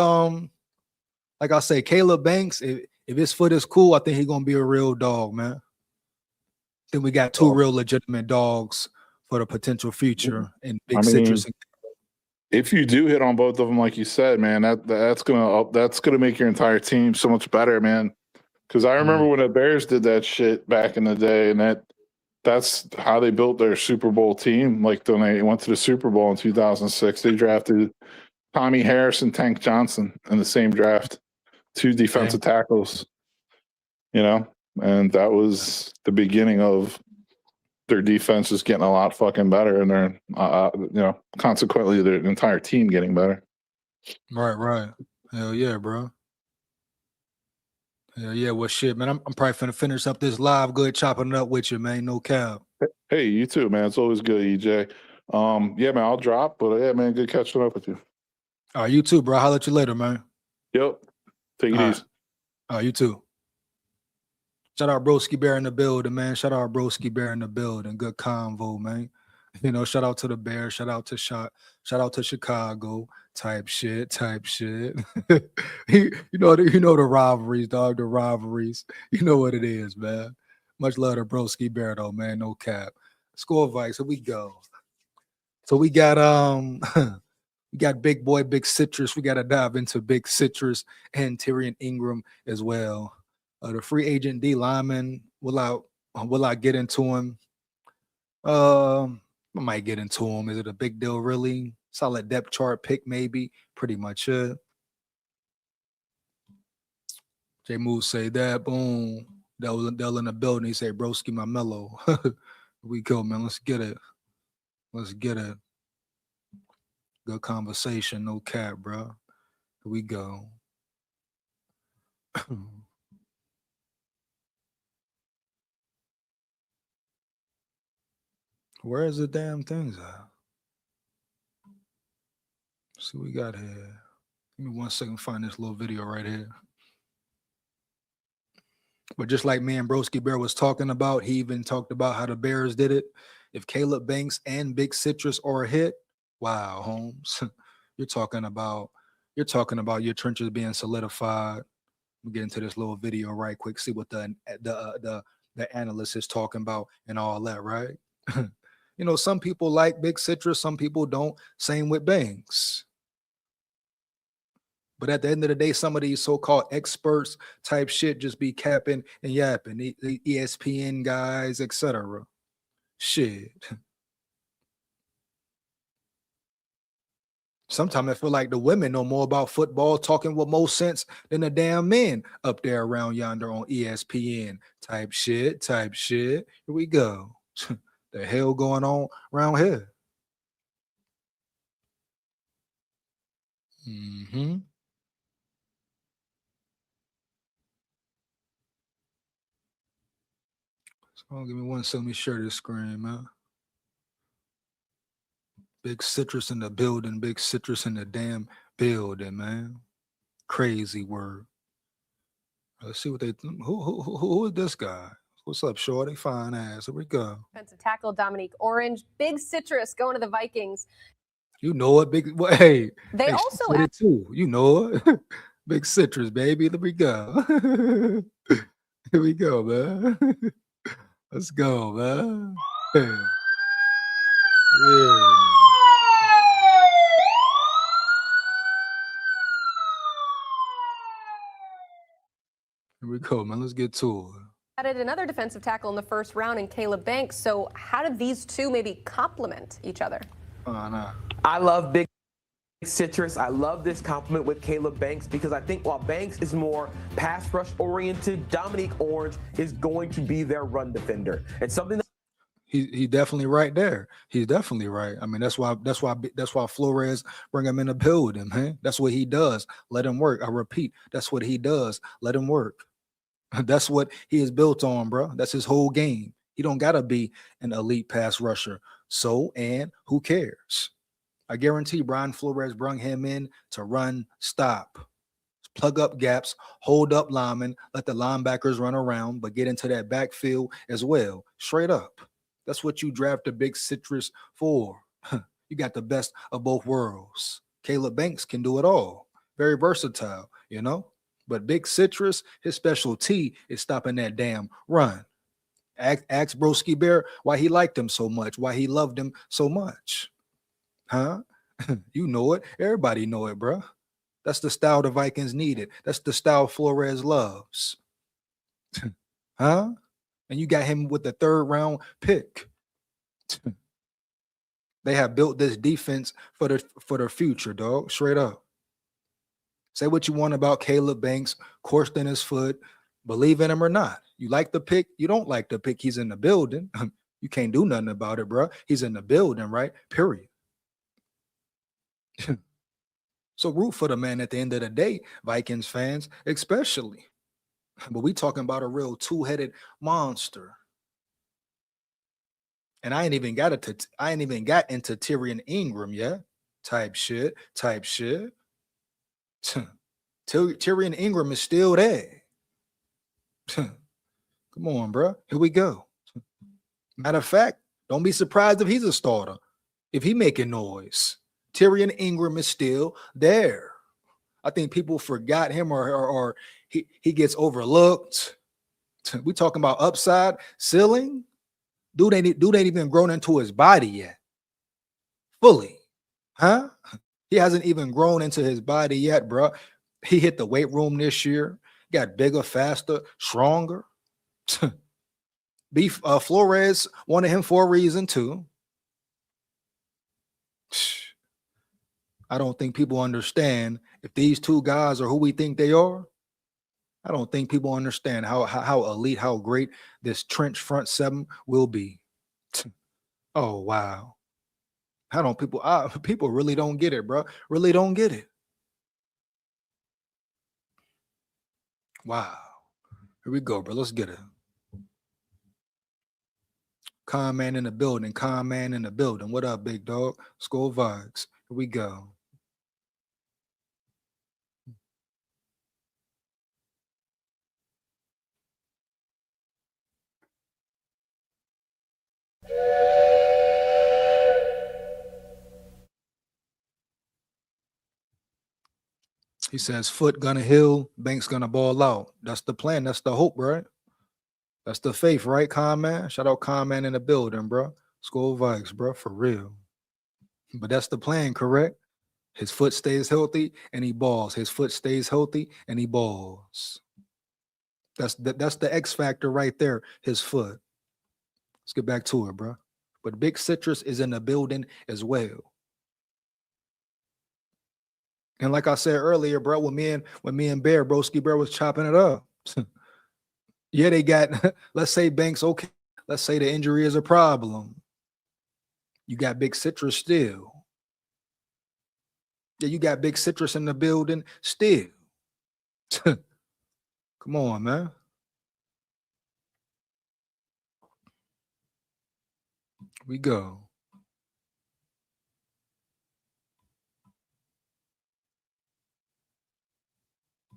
I say, Caleb Banks. If his foot is cool, I think he's gonna be a real dog, man. Then we got two real legitimate dogs for the potential future in Big Citrus. If you do hit on both of them, like you said, man, that's gonna make your entire team so much better, man. Because I remember when the Bears did that shit back in the day, and that's how they built their Super Bowl team. Like when they went to the Super Bowl in 2006, they drafted Tommy Harris and Tank Johnson in the same draft, 2 defensive tackles. You know, and that was the beginning of their defense is getting a lot fucking better, and their consequently their entire team getting better. Right. Hell yeah, bro. Hell yeah. Well, shit, man. I'm probably finna finish up this live. Good chopping it up with you, man. No cap. Hey, you too, man. It's always good, EJ. Yeah, man. I'll drop, but yeah, man. Good catching up with you. All right, you too, bro. I'll holler at you later, man. Yep. Take it easy. All right, you too. Shout out Broski Bear in the building, man. Shout out Broski Bear in the building. Good convo, man. You know, shout out to the Bears. Shout out to Chicago. Type shit. you know the rivalries, dog. The rivalries. You know what it is, man. Much love to Broski Bear, though, man. No cap. SKOL Vikes. Here we go. So we got we got big boy, Big Citrus. We got to dive into Big Citrus and Tyrion Ingram as well. The free agent D lineman, will I get into him? I might get into him. Is it a big deal, really? Solid depth chart pick, maybe. Pretty much it. J Moose say that. Boom. Dell in the building. He say, broski my mellow. We go, man. Let's get it. Good conversation. No cap, bro. Here we go. Where is the damn things at? Let's see what we got here. Give me 1 second to find this little video right here. But just like me and Broski Bear was talking about, he even talked about how the Bears did it. If Caleb Banks and Big Citrus are a hit, wow, Holmes, you're talking about your trenches being solidified. We'll get into this little video right quick, see what the analyst is talking about and all that, right? You know, some people like Big Citrus, some people don't. Same with Banks. But at the end of the day, some of these so-called experts type shit just be capping and yapping. The ESPN guys, etc. Shit. Sometimes I feel like the women know more about football, talking with more sense than the damn men up there around yonder on ESPN. Type shit, type shit. Here we go. The hell going on around here? Mm-hmm. So give me 1 second. Let me share this screen, man. Big citrus in the building. Big citrus in the damn building, man. Crazy word. Let's see what they who is this guy? What's up, shorty? Fine ass. Here we go. Defensive tackle Dominique Orange. Big citrus going to the Vikings. You know it, big. Well, hey, They hey, also she said it too. You know it. Big citrus, baby. Let me go. Here we go, man. Let's go, man. Yeah. Yeah, man. Here we go, man. Let's get to it. added another defensive tackle in the first round in Caleb Banks. So how did these two maybe complement each other? Nah. I love Big Citrus. I love this compliment with Caleb Banks because I think while Banks is more pass rush oriented, Dominique Orange is going to be their run defender. And something that He definitely right there. He's definitely right. I mean, that's why Flores bring him in the building, man. That's what he does. Let him work. I repeat, that's what he does. Let him work. That's what he is built on, bro. That's his whole game. He don't gotta be an elite pass rusher. So, and who cares? I guarantee Brian Flores brought him in to run, stop, plug up gaps, hold up linemen, let the linebackers run around, but get into that backfield as well. Straight up. That's what you draft a Big Citrus for. You got the best of both worlds. Caleb Banks can do it all. Very versatile, you know? But Big Citrus, his specialty is stopping that damn run. Ask Broski Bear why he liked him so much, why he loved him so much. Huh? You know it. Everybody know it, bro. That's the style the Vikings needed. That's the style Flores loves. Huh? And you got him with the 3rd round pick. They have built this defense for the future, dog. Straight up. Say what you want about Caleb Banks, coursed in his foot, believe in him or not. You like the pick, you don't like the pick. He's in the building. You can't do nothing about it, bro. He's in the building, right? Period. So root for the man at the end of the day, Vikings fans, especially. But we talking about a real two-headed monster. And I ain't even got into Tyrion Ingram yet. Type shit. Tyrion Ingram is still there. Come on, bro. Here we go. Matter of fact, don't be surprised if he's a starter. If he making noise. Tyrion Ingram is still there. I think people forgot him or he gets overlooked. We talking about upside, ceiling. Dude ain't even grown into his body yet. Fully. Huh? He hasn't even grown into his body yet, bro. He hit the weight room this year. Got bigger, faster, stronger. Flores wanted him for a reason too. I don't think people understand if these two guys are who we think they are. I don't think people understand how elite, how great this trench front 7 will be. Oh wow. People really don't get it, bro. Really don't get it. Wow. Here we go, bro. Let's get it. Con man in the building. What up, big dog? SKOL VIKES. Here we go. He says, foot gonna heal, Banks gonna ball out. That's the plan. That's the hope, right? That's the faith, right, Con man? Shout out Con man in the building, bro. SKOL VIKES, bro, for real. But that's the plan, correct? His foot stays healthy and he balls. His foot stays healthy and he balls. That's the X factor right there, his foot. Let's get back to it, bro. But Big Citrus is in the building as well. And like I said earlier, bro, when me and Bear, Broski Bear was chopping it up. Yeah, they got, let's say Banks, okay. Let's say the injury is a problem. You got Big Citrus still. Yeah, you got Big Citrus in the building still. Come on, man. We go.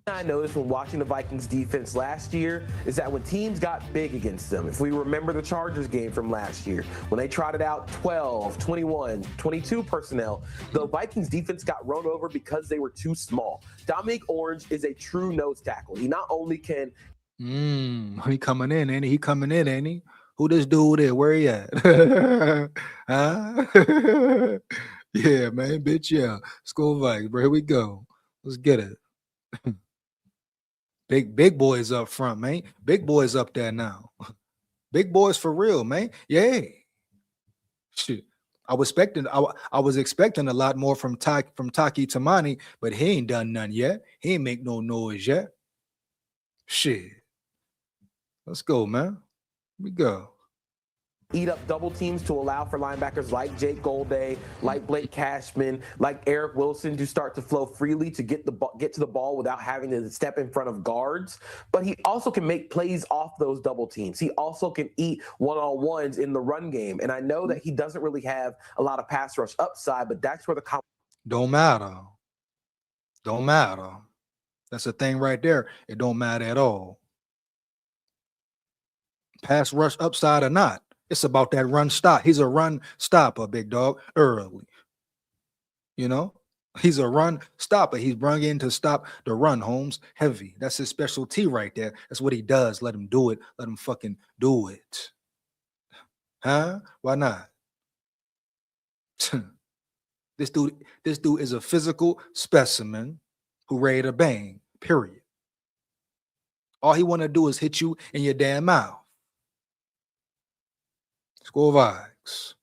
I noticed when watching the Vikings defense last year is that when teams got big against them, if we remember the Chargers game from last year, when they trotted out 12, 21, 22 personnel, the Vikings defense got run over because they were too small. Dominique Orange is a true nose tackle. He not only can... He coming in, ain't he? He coming in, ain't he? Who this dude is? Where he at? Huh? Yeah, man, bitch, yeah. SKOL Vikes, bro. Here we go. Let's get it. Big boys up front, man. Big boys up there now. Big boys for real, man. Yeah. Shit. I was expecting a lot more from Taki Tamani, but he ain't done none yet. He ain't make no noise yet. Shit. Let's go, man. Here we go. Eat up double teams to allow for linebackers like Jake Golday, like Blake Cashman, like Eric Wilson to start to flow freely to get to the ball without having to step in front of guards. But he also can make plays off those double teams. He also can eat one-on-ones in the run game. And I know that he doesn't really have a lot of pass rush upside, but that's where the don't matter. Don't matter. That's the thing right there. It don't matter at all. Pass rush upside or not. It's about that run stop. He's a run stopper, big dog, early. You know, he's a run stopper. He's brung in to stop the run, Holmes. Heavy. That's his specialty right there. That's what he does. Let him do it. Let him fucking do it. Huh? Why not? This dude is a physical specimen who ready to bang, period. All he want to do is hit you in your damn mouth. SKOL Vikes.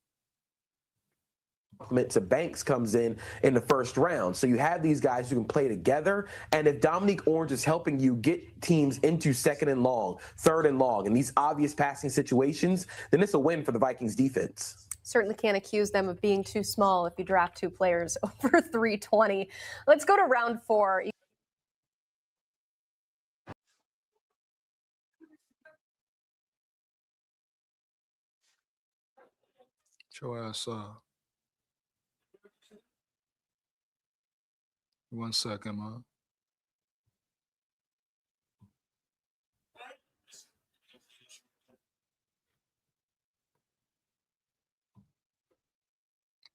To Banks comes in the first round. So you have these guys who can play together. And if Dominique Orange is helping you get teams into second and long, third and long, in these obvious passing situations, then it's a win for the Vikings defense. Certainly can't accuse them of being too small if you draft two players over 320. Let's go to round 4. Show ass up. 1 second, man.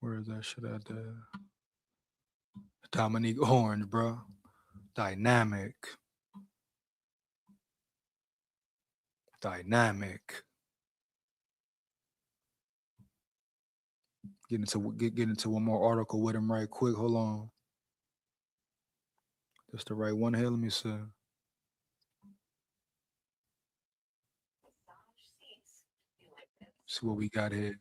Where is that shit at there? Dominique Orange, bro. Dynamic. Get into one more article with him right quick. Hold on. That's the right one here. Let me see. See what we got here.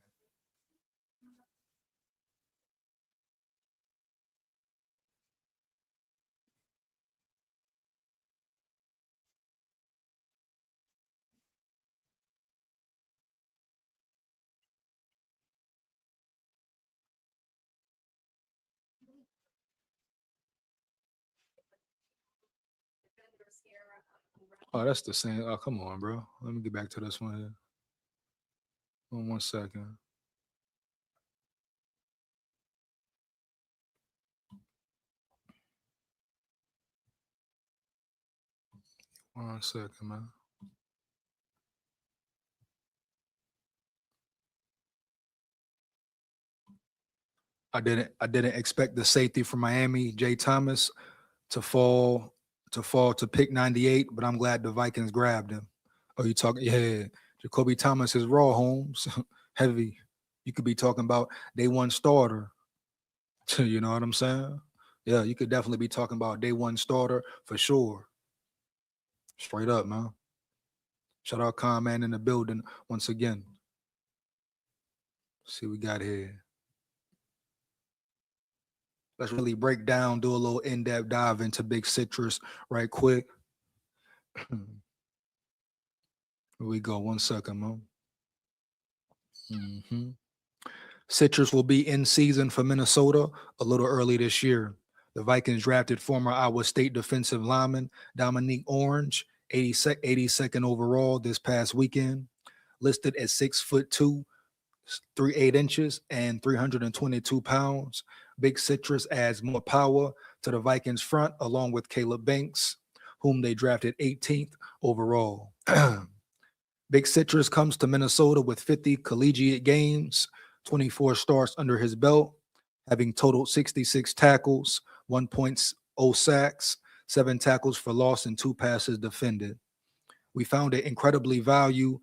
Oh, that's the same. Oh, come on, bro. Let me get back to this one here. 1 second. One second, man. I didn't expect the safety from Miami, Jay Thomas, to fall to pick 98, but I'm glad the Vikings grabbed him. Oh, you talking? Yeah, Jacoby Thomas is raw, Holmes. Heavy. You could be talking about day one starter. You know what I'm saying? Yeah, you could definitely be talking about day one starter for sure. Straight up, man. Shout out Khan Man in the building once again. Let's see what we got here. let's really break down, do a little in-depth dive into Big Citrus right quick. Here we go. 1 second, man. Citrus will be in season for Minnesota a little early this year. The Vikings drafted former Iowa State defensive lineman Dominique Orange, 82nd overall this past weekend, listed at 6'2", 3'8" inches, and 322 pounds. Big Citrus adds more power to the Vikings front, along with Caleb Banks, whom they drafted 18th overall. Big Citrus comes to Minnesota with 50 collegiate games, 24 starts under his belt, having totaled 66 tackles, 1.0 sacks, 7 tackles for loss, and 2 passes defended. We found it incredibly valuable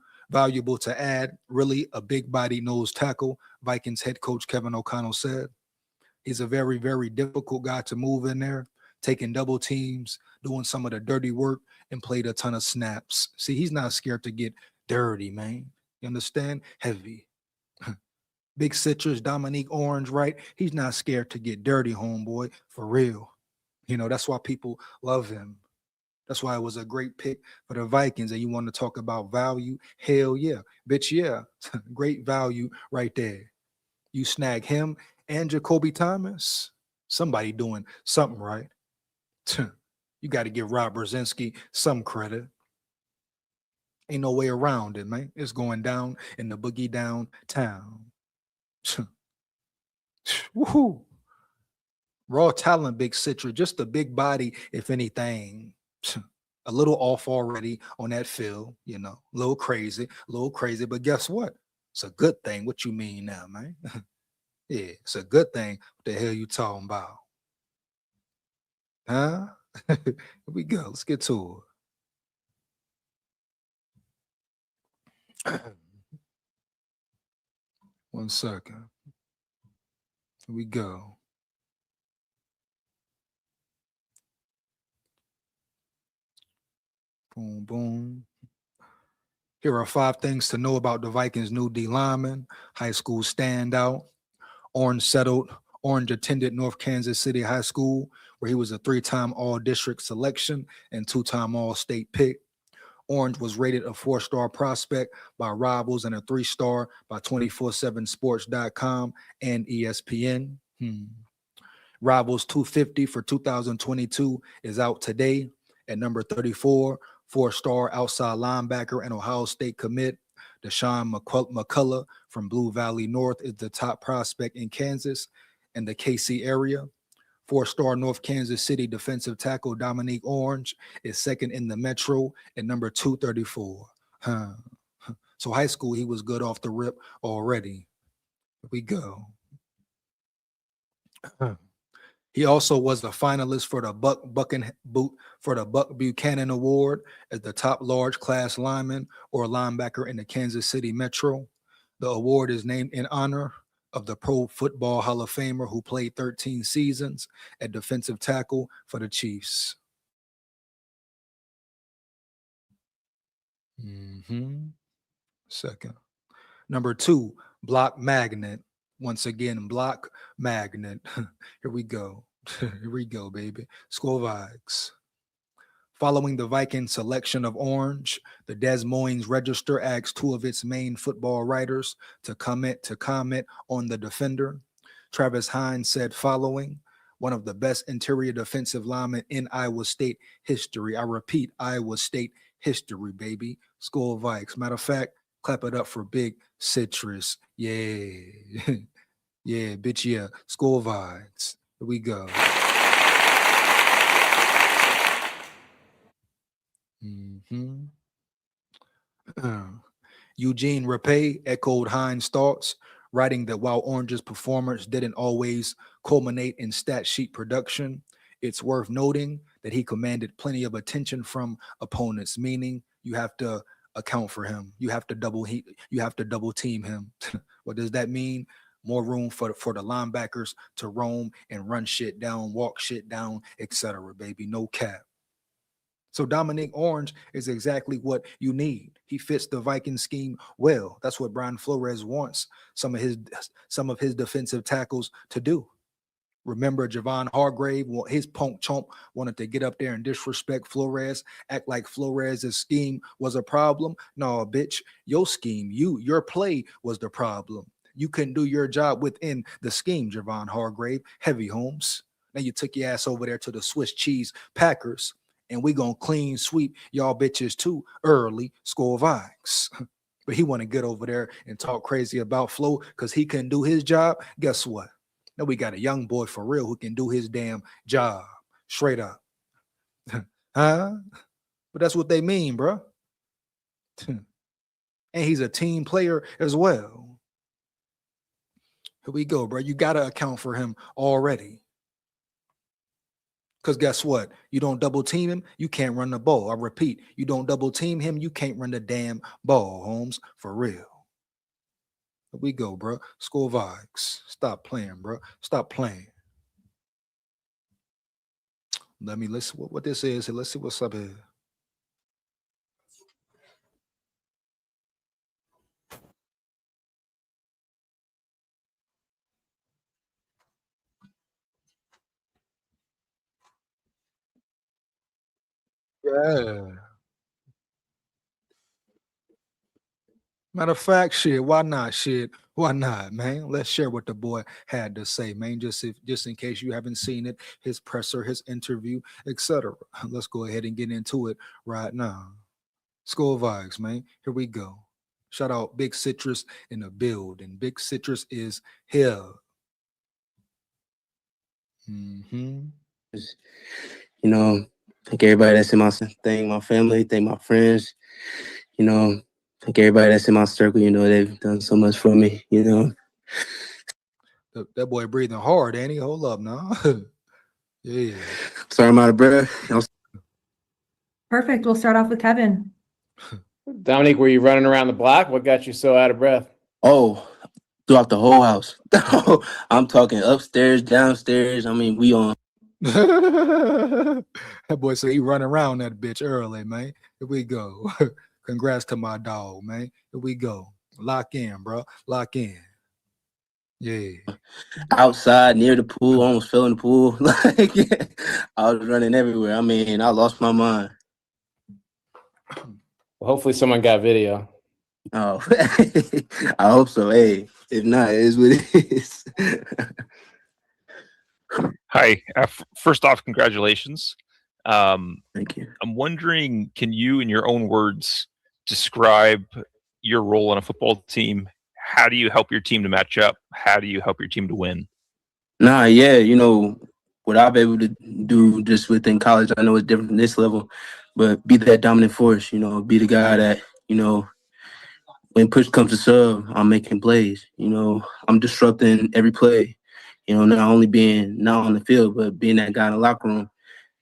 to add, really a big body nose tackle, Vikings head coach Kevin O'Connell said. He's a very, very difficult guy to move in there, taking double teams, doing some of the dirty work, and played a ton of snaps. See, he's not scared to get dirty, man. You understand? Heavy. Big Citrus, Dominique Orange, right? He's not scared to get dirty, homeboy, for real. You know, that's why people love him. That's why it was a great pick for the Vikings. And you want to talk about value? Hell yeah. Bitch, yeah. Great value right there. You snag him and Jacoby Thomas, somebody doing something right. You got to give Rob Brzezinski some credit. Ain't no way around it, man. It's going down in the boogie downtown. Woohoo. Raw talent, Big Citrus, just a big body, if anything. A little off already on that field, you know, a little crazy, but guess what? It's a good thing. What you mean now, man? Yeah, it's a good thing. What the hell you talking about? Huh? Here we go. Let's get to it. 1 second. Here we go. Boom, boom. Here are 5 things to know about the Vikings' new D lineman, high school standout. Orange attended North Kansas City High School, where he was a 3-time All-District selection and 2-time All-State pick. Orange was rated a 4-star prospect by Rivals and a 3-star by 247sports.com and ESPN. Rivals 250 for 2022 is out today. At number 34, 4-star outside linebacker and Ohio State commit Deshaun McCullough from Blue Valley North is the top prospect in Kansas and the KC area. 4-star North Kansas City defensive tackle Dominique Orange is second in the Metro at number 234. So high school, he was good off the rip already. Here we go. He also was the finalist for the Buck Buchanan Award as the top large class lineman or linebacker in the Kansas City Metro. The award is named in honor of the Pro Football Hall of Famer who played 13 seasons at defensive tackle for the Chiefs. Second. Number 2, block magnet. Once again, block magnet. Here we go. Here we go, baby. SKOL VIKES. Following the Viking selection of Orange, the Des Moines Register asked 2 of its main football writers to comment on the defender. Travis Hines said following, one of the best interior defensive linemen in Iowa State history. I repeat, Iowa State history, baby. SKOL VIKES. Matter of fact, clap it up for Big Citrus. Yeah. Yeah, bitch, yeah. SKOL VIKES. Here we go. Eugene Rapay echoed Hines' thoughts, writing that while Orange's performance didn't always culminate in stat sheet production, it's worth noting that he commanded plenty of attention from opponents, meaning you have to account for him. You have to double team him. What does that mean? More room for the linebackers to roam and run shit down, walk shit down, etc., baby. No cap. So Dominique Orange is exactly what you need. He fits the Viking scheme well. That's what Brian Flores wants some of his defensive tackles to do. Remember Javon Hargrave, his punk chomp wanted to get up there and disrespect Flores, act like Flores' scheme was a problem. No, bitch, your scheme, your play was the problem. You couldn't do your job within the scheme, Javon Hargrave. Heavy Holmes. Now you took your ass over there to the Swiss cheese Packers, and we gonna clean sweep y'all bitches too early. SKOL VIKES. But he want to get over there and talk crazy about Flo because he couldn't do his job. Guess what? Now we got a young boy for real who can do his damn job. Straight up. Huh? But that's what they mean, bro. And he's a team player as well. Here we go, bro. You got to account for him already. Because guess what? You don't double team him, you can't run the ball. I repeat, you don't double team him, you can't run the damn ball, Holmes. For real. Here we go, bro. SKOL VIKES. Stop playing, bro. Stop playing. Let's see what this is. Let's see what's up here. Yeah. Matter of fact, shit, why not? Shit, why not, man? Let's share what the boy had to say, man. Just in case you haven't seen it, his presser, his interview, etc. Let's go ahead and get into it right now. SKOL VIKES, man. Here we go. Shout out Big Citrus in the building. Big Citrus is here. You know, thank everybody that's in my thing, my family, thank my friends, you know, thank everybody that's in my circle, you know, they've done so much for me, you know. That boy breathing hard, ain't he? Hold up now. Yeah. Sorry, I'm out of breath. Perfect. We'll start off with Kevin. Dominique, were you running around the block? What got you so out of breath? Oh, throughout the whole house. I'm talking upstairs, downstairs. I mean, we on. That boy said he running around that bitch early, man. Here we go. Congrats to my dog, man. Here we go. Lock in, bro. Lock in. Yeah. Outside near the pool, almost fell in the pool. Like, I was running everywhere. I mean, I lost my mind. Well, hopefully someone got video. Oh, I hope so. Hey, if not, it is what it is. Hi. First off, congratulations. Thank you. I'm wondering, can you, in your own words, describe your role on a football team? How do you help your team to match up? How do you help your team to win? Nah, yeah, you know, what I've been able to do just within college, I know it's different from this level, but be that dominant force, you know, be the guy that, you know, when push comes to shove, I'm making plays. You know, I'm disrupting every play. You know, not only being not on the field, but being that guy in the locker room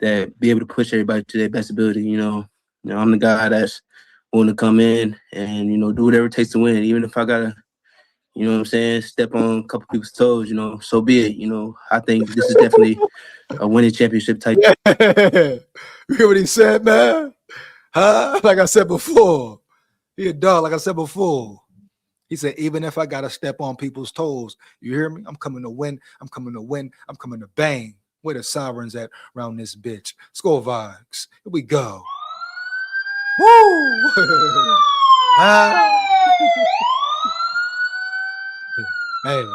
that be able to push everybody to their best ability. You know, I'm the guy that's willing to come in and, you know, do whatever it takes to win. Even if I gotta, you know what I'm saying, step on a couple people's toes, you know, so be it. You know, I think this is definitely a winning championship type. Yeah. You hear what he said, man? Huh? Like I said before. He a dog, like I said before. He said, even if I got to step on people's toes, you hear me? I'm coming to win. I'm coming to win. I'm coming to bang. Where the sirens at around this bitch? SKOL VIKES. Here we go. Woo! Hey.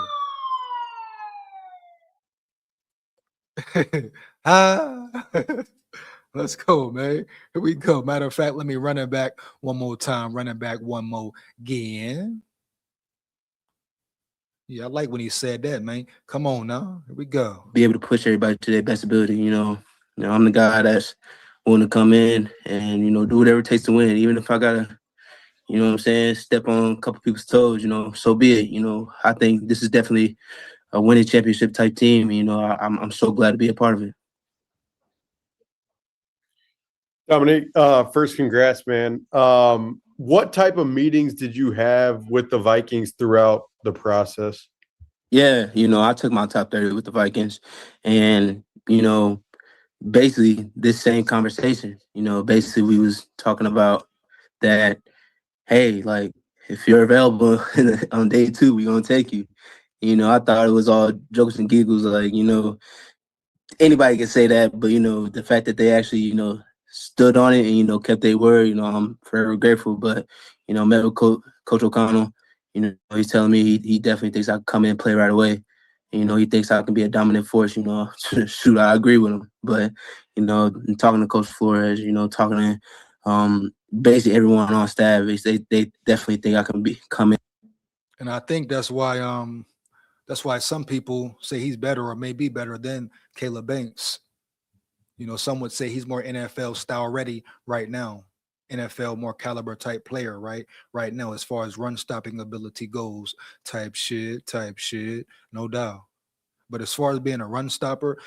Let's go, man. Here we go. Matter of fact, let me run it back one more time. Run it back one more again. Yeah, I like when he said that, man. Come on now. Here we go. Be able to push everybody to their best ability, you know. I'm the guy that's willing to come in and, you know, do whatever it takes to win. Even if I gotta, you know what I'm saying, step on a couple people's toes, you know, so be it. You know, I think this is definitely a winning championship type team. You know, I'm so glad to be a part of it. Dominique, first, congrats, man. What type of meetings did you have with the Vikings throughout the process? Yeah, you know, I took my top 30 with the Vikings, and, you know, basically this same conversation, you know, basically we was talking about that, hey, like, if you're available on day 2, we're going to take you. You know, I thought it was all jokes and giggles. Like, you know, anybody can say that, but, you know, the fact that they actually, you know, stood on it and, you know, kept their word, you know, I'm forever grateful. But, you know, met with Coach O'Connell, you know, he's telling me he definitely thinks I can come in and play right away. And, you know, he thinks I can be a dominant force, you know. Shoot, I agree with him. But, you know, talking to Coach Flores, you know, talking to basically everyone on staff, they definitely think I can come in. And I think that's why some people say he's better or may be better than Caleb Banks. You know, some would say he's more NFL style ready right now. NFL more caliber type player, right now, as far as run stopping ability goes, type shit, no doubt. But as far as being a run stopper,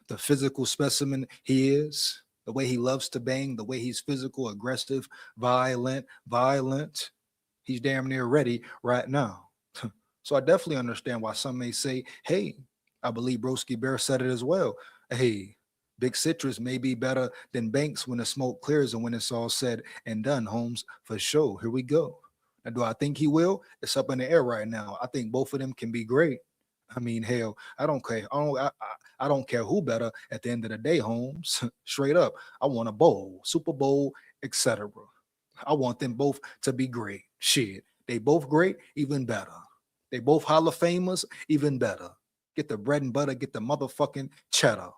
the physical specimen he is, the way he loves to bang, the way he's physical, aggressive, violent, he's damn near ready right now. So I definitely understand why some may say, hey, I believe Broski Bear said it as well. Hey, Big Citrus may be better than Banks when the smoke clears and when it's all said and done, Holmes, for sure. Here we go. Now, do I think he will? It's up in the air right now. I think both of them can be great. I mean, hell, I don't care. I don't care who better at the end of the day, Holmes. Straight up, I want a bowl, Super Bowl, etc. I want them both to be great. Shit, they both great, even better. They both Hall of Famers, even better. Get the bread and butter, get the motherfucking cheddar.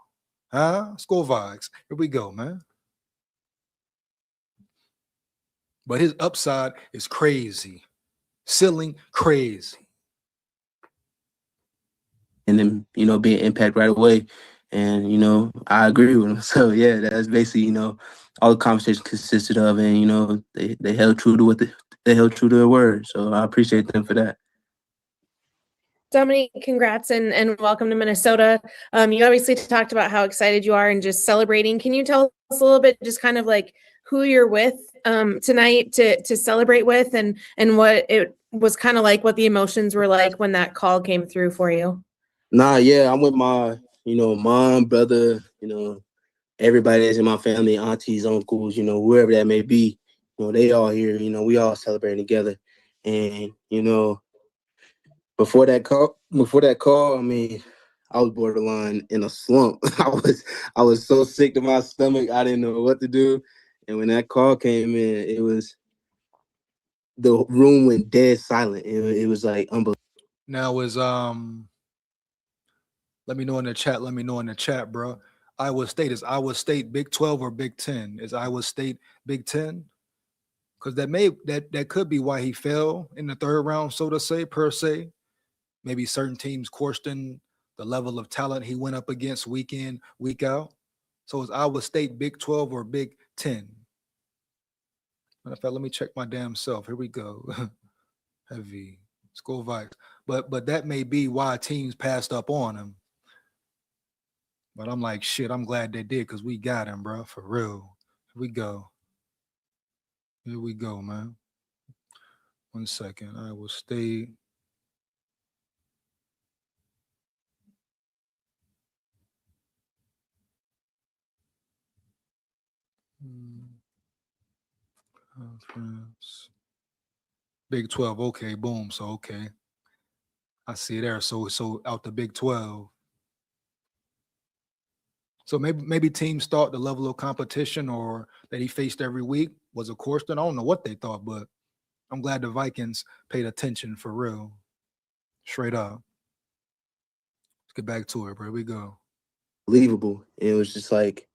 Huh? SKOL VIKES. Here we go, man. But his upside is crazy. Ceiling crazy. And then, you know, be an impact right away. And, you know, I agree with him. So, yeah, that's basically, you know, all the conversation consisted of. And, you know, they held true to they held true to their word. So I appreciate them for that. Dominique, congrats and welcome to Minnesota. You obviously talked about how excited you are and just celebrating. Can you tell us a little bit just kind of like who you're with tonight to celebrate with and what it was kind of like, what the emotions were like when that call came through for you? Nah, yeah, I'm with my, you know, mom, brother, you know, everybody that's in my family, aunties, uncles, you know, whoever that may be, you know, they all here, you know, we all celebrating together. And, you know, before that call, I mean, I was borderline in a slump. I was so sick to my stomach, I didn't know what to do. And when that call came in, the room went dead silent. It was like unbelievable. Now let me know in the chat, bro. Iowa State Big 12 or Big 10? Is Iowa State Big 10? Because that could be why he fell in the third round, so to say, per se. Maybe certain teams questioned the level of talent he went up against week in, week out. So is Iowa State Big 12 or Big 10? Matter of fact, let me check my damn self. Here we go. Heavy SKOL VIKES. But that may be why teams passed up on him. But I'm like, shit, I'm glad they did because we got him, bro, for real. Here we go. Here we go, man. 1 second. Iowa State. Conference. Big 12. Okay, boom. So okay. I see there. So out the Big 12. So maybe teams thought the level of competition or that he faced every week was a question. I don't know what they thought, but I'm glad the Vikings paid attention for real. Straight up. Let's get back to it, bro. Here we go. Believable. It was just like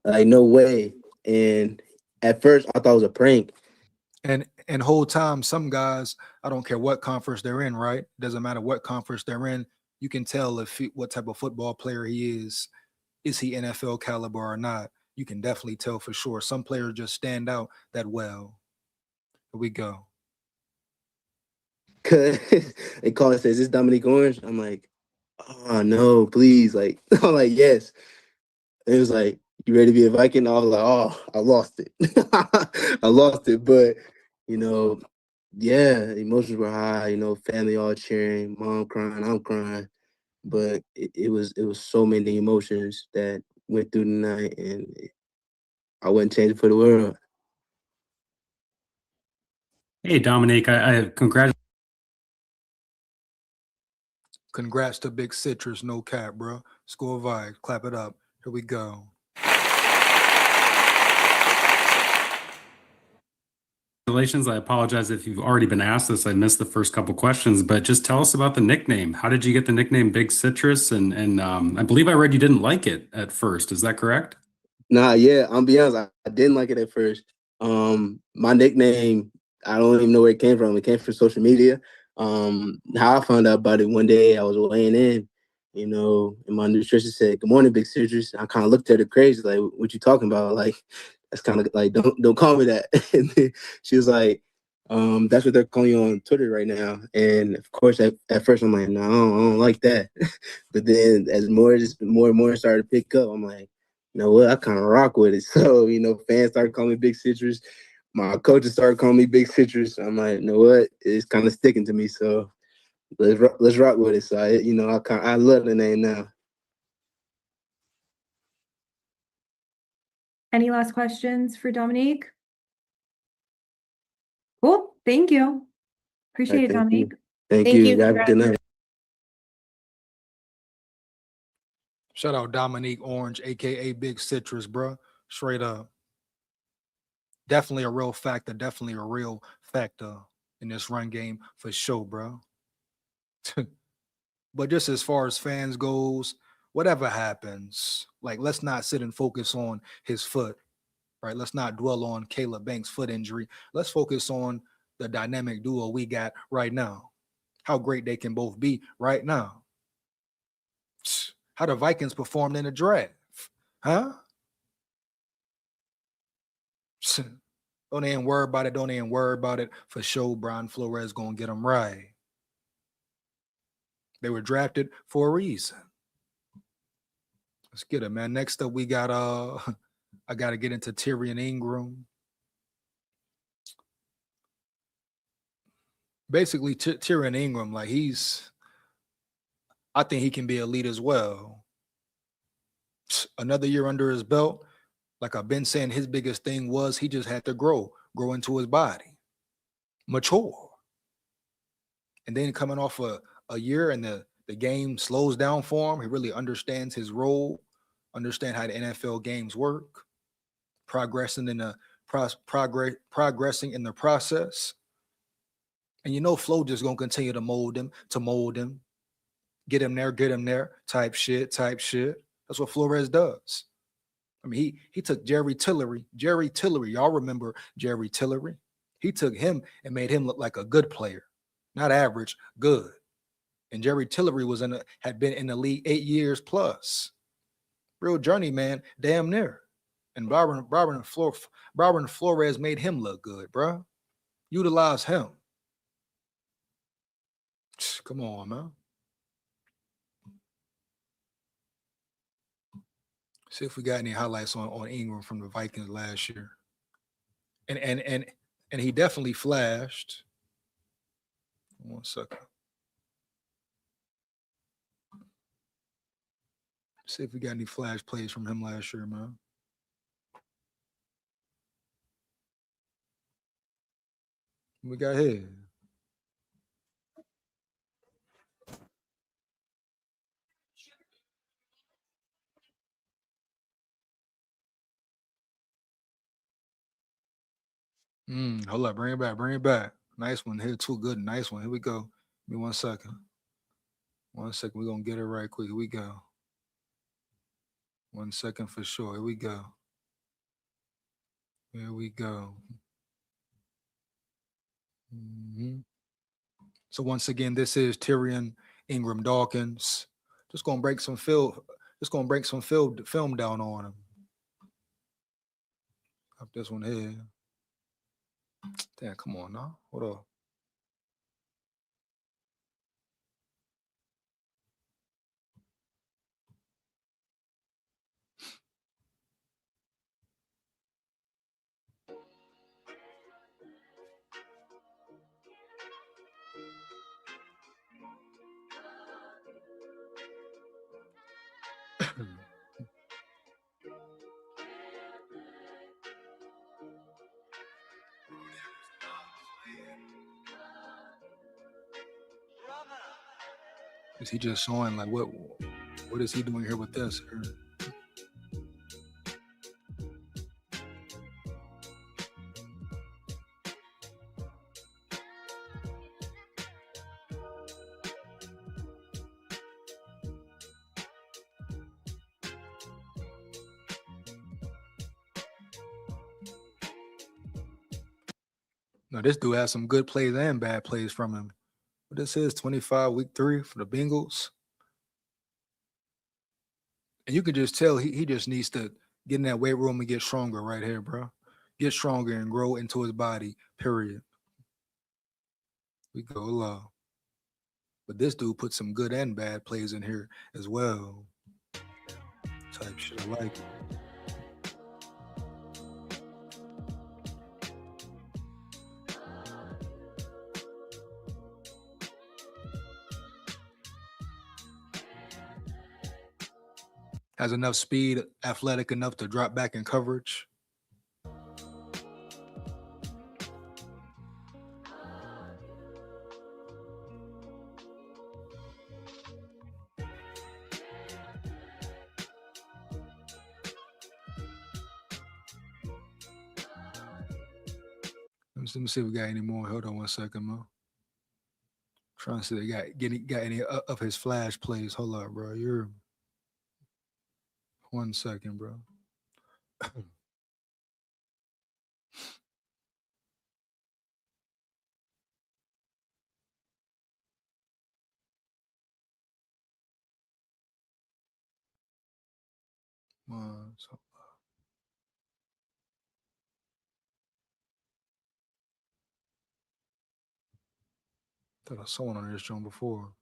no way. And at first I thought it was a prank. And whole time, some guys, I don't care what conference they're in, right? Doesn't matter what conference they're in. You can tell what type of football player he is. Is he NFL caliber or not? You can definitely tell for sure. Some players just stand out that well. Here we go. Cause they call and says, "Is this Dominique Orange?" I'm like, "Oh no, please!" Like I'm like, "Yes." And it was like, "You ready to be a Viking?" I was like, "Oh, I lost it. I lost it." But you know, yeah, emotions were high. You know, family all cheering, mom crying, I'm crying. But it was so many emotions that went through the night, and I wouldn't change it for the world. Hey, Dominique, I congratulate Congrats to Big Citrus, no cap, bro. Score vibes, clap it up. Here we go. Congratulations. I apologize if you've already been asked this. I missed the first couple questions, but just tell us about the nickname. How did you get the nickname Big Citrus? And I believe I read you didn't like it at first. Is that correct? Nah, yeah, I'm be honest, I didn't like it at first. My nickname, I don't even know where it came from. It came from social media. How I found out about it one day, I was weighing in, and my nutritionist said, "Good morning, Big Citrus." I kind of looked at her crazy, like, "What you talking about?" Like, that's kind of like, don't call me that. And then she was like, "That's what they're calling you on Twitter right now." And of course, at first, I'm like, "No, I don't like that." But then as more and more started to pick up, I'm like, you know what, I kind of rock with it. So, fans started calling me Big Citrus. My coaches started calling me Big Citrus. I'm like, you know what, it's kind of sticking to me. So let's rock with it. So I love the name now. Any last questions for Dominique? Cool. Thank you. Appreciate it, Dominique. Thank you. Have a good night. Shout out Dominique Orange, aka Big Citrus, bro. Straight up. Definitely a real factor. Definitely a real factor in this run game for sure, bro. But just as far as fans goes, whatever happens, like let's not sit and focus on his foot, right? Let's not dwell on Caleb Banks' foot injury. Let's focus on the dynamic duo we got right now. How great they can both be right now. How the Vikings performed in the draft, huh? Don't even worry about it. Don't even worry about it. For sure, Brian Flores gonna get them right. They were drafted for a reason. Let's get it, man. Next up, we got I gotta get into Tyrion Ingram. Basically, Tyrion Ingram, like I think he can be elite as well. Another year under his belt. Like I've been saying, his biggest thing was he just had to grow into his body, mature. And then coming off a year and the game slows down for him, he really understands his role, understand how the NFL games work, progressing in the progressing in the process. And Flo just gonna continue to mold him, get him there, type shit. That's what Flores does. I mean, he took Jerry Tillery. Y'all remember Jerry Tillery? He took him and made him look like a good player, not average, good. And Jerry Tillery had been in the league 8 years plus. Real journeyman, damn near. And Byron Flores made him look good, bro. Utilize him. Come on, man. See if we got any highlights on Ingram from the Vikings last year. And he definitely flashed. 1 second. See if we got any flash plays from him last year, man. We got here. Hold up, bring it back. Nice one here, too good. Nice one. Here we go. Give me 1 second. 1 second. We're gonna get it right quick. Here we go. 1 second for sure. Here we go. Here we go. So once again, this is Tyrion Ingram Dawkins. Just gonna break some film down on him. Up this one here. Damn, come on now. Hold up. Is he just showing like what is he doing here with this? No, this dude has some good plays and bad plays from him. What this is 25 week 3 for the Bengals. And you can just tell he just needs to get in that weight room and get stronger right here, bro. Get stronger and grow into his body, period. We go low. But this dude put some good and bad plays in here as well. Type shit, I like it. Has enough speed, athletic enough to drop back in coverage. Let me see if we got any more. Hold on 1 second, man. Trying to see if they got any of his flash plays. Hold up, bro. You're 1 second, bro. Thought I saw one on this joint before.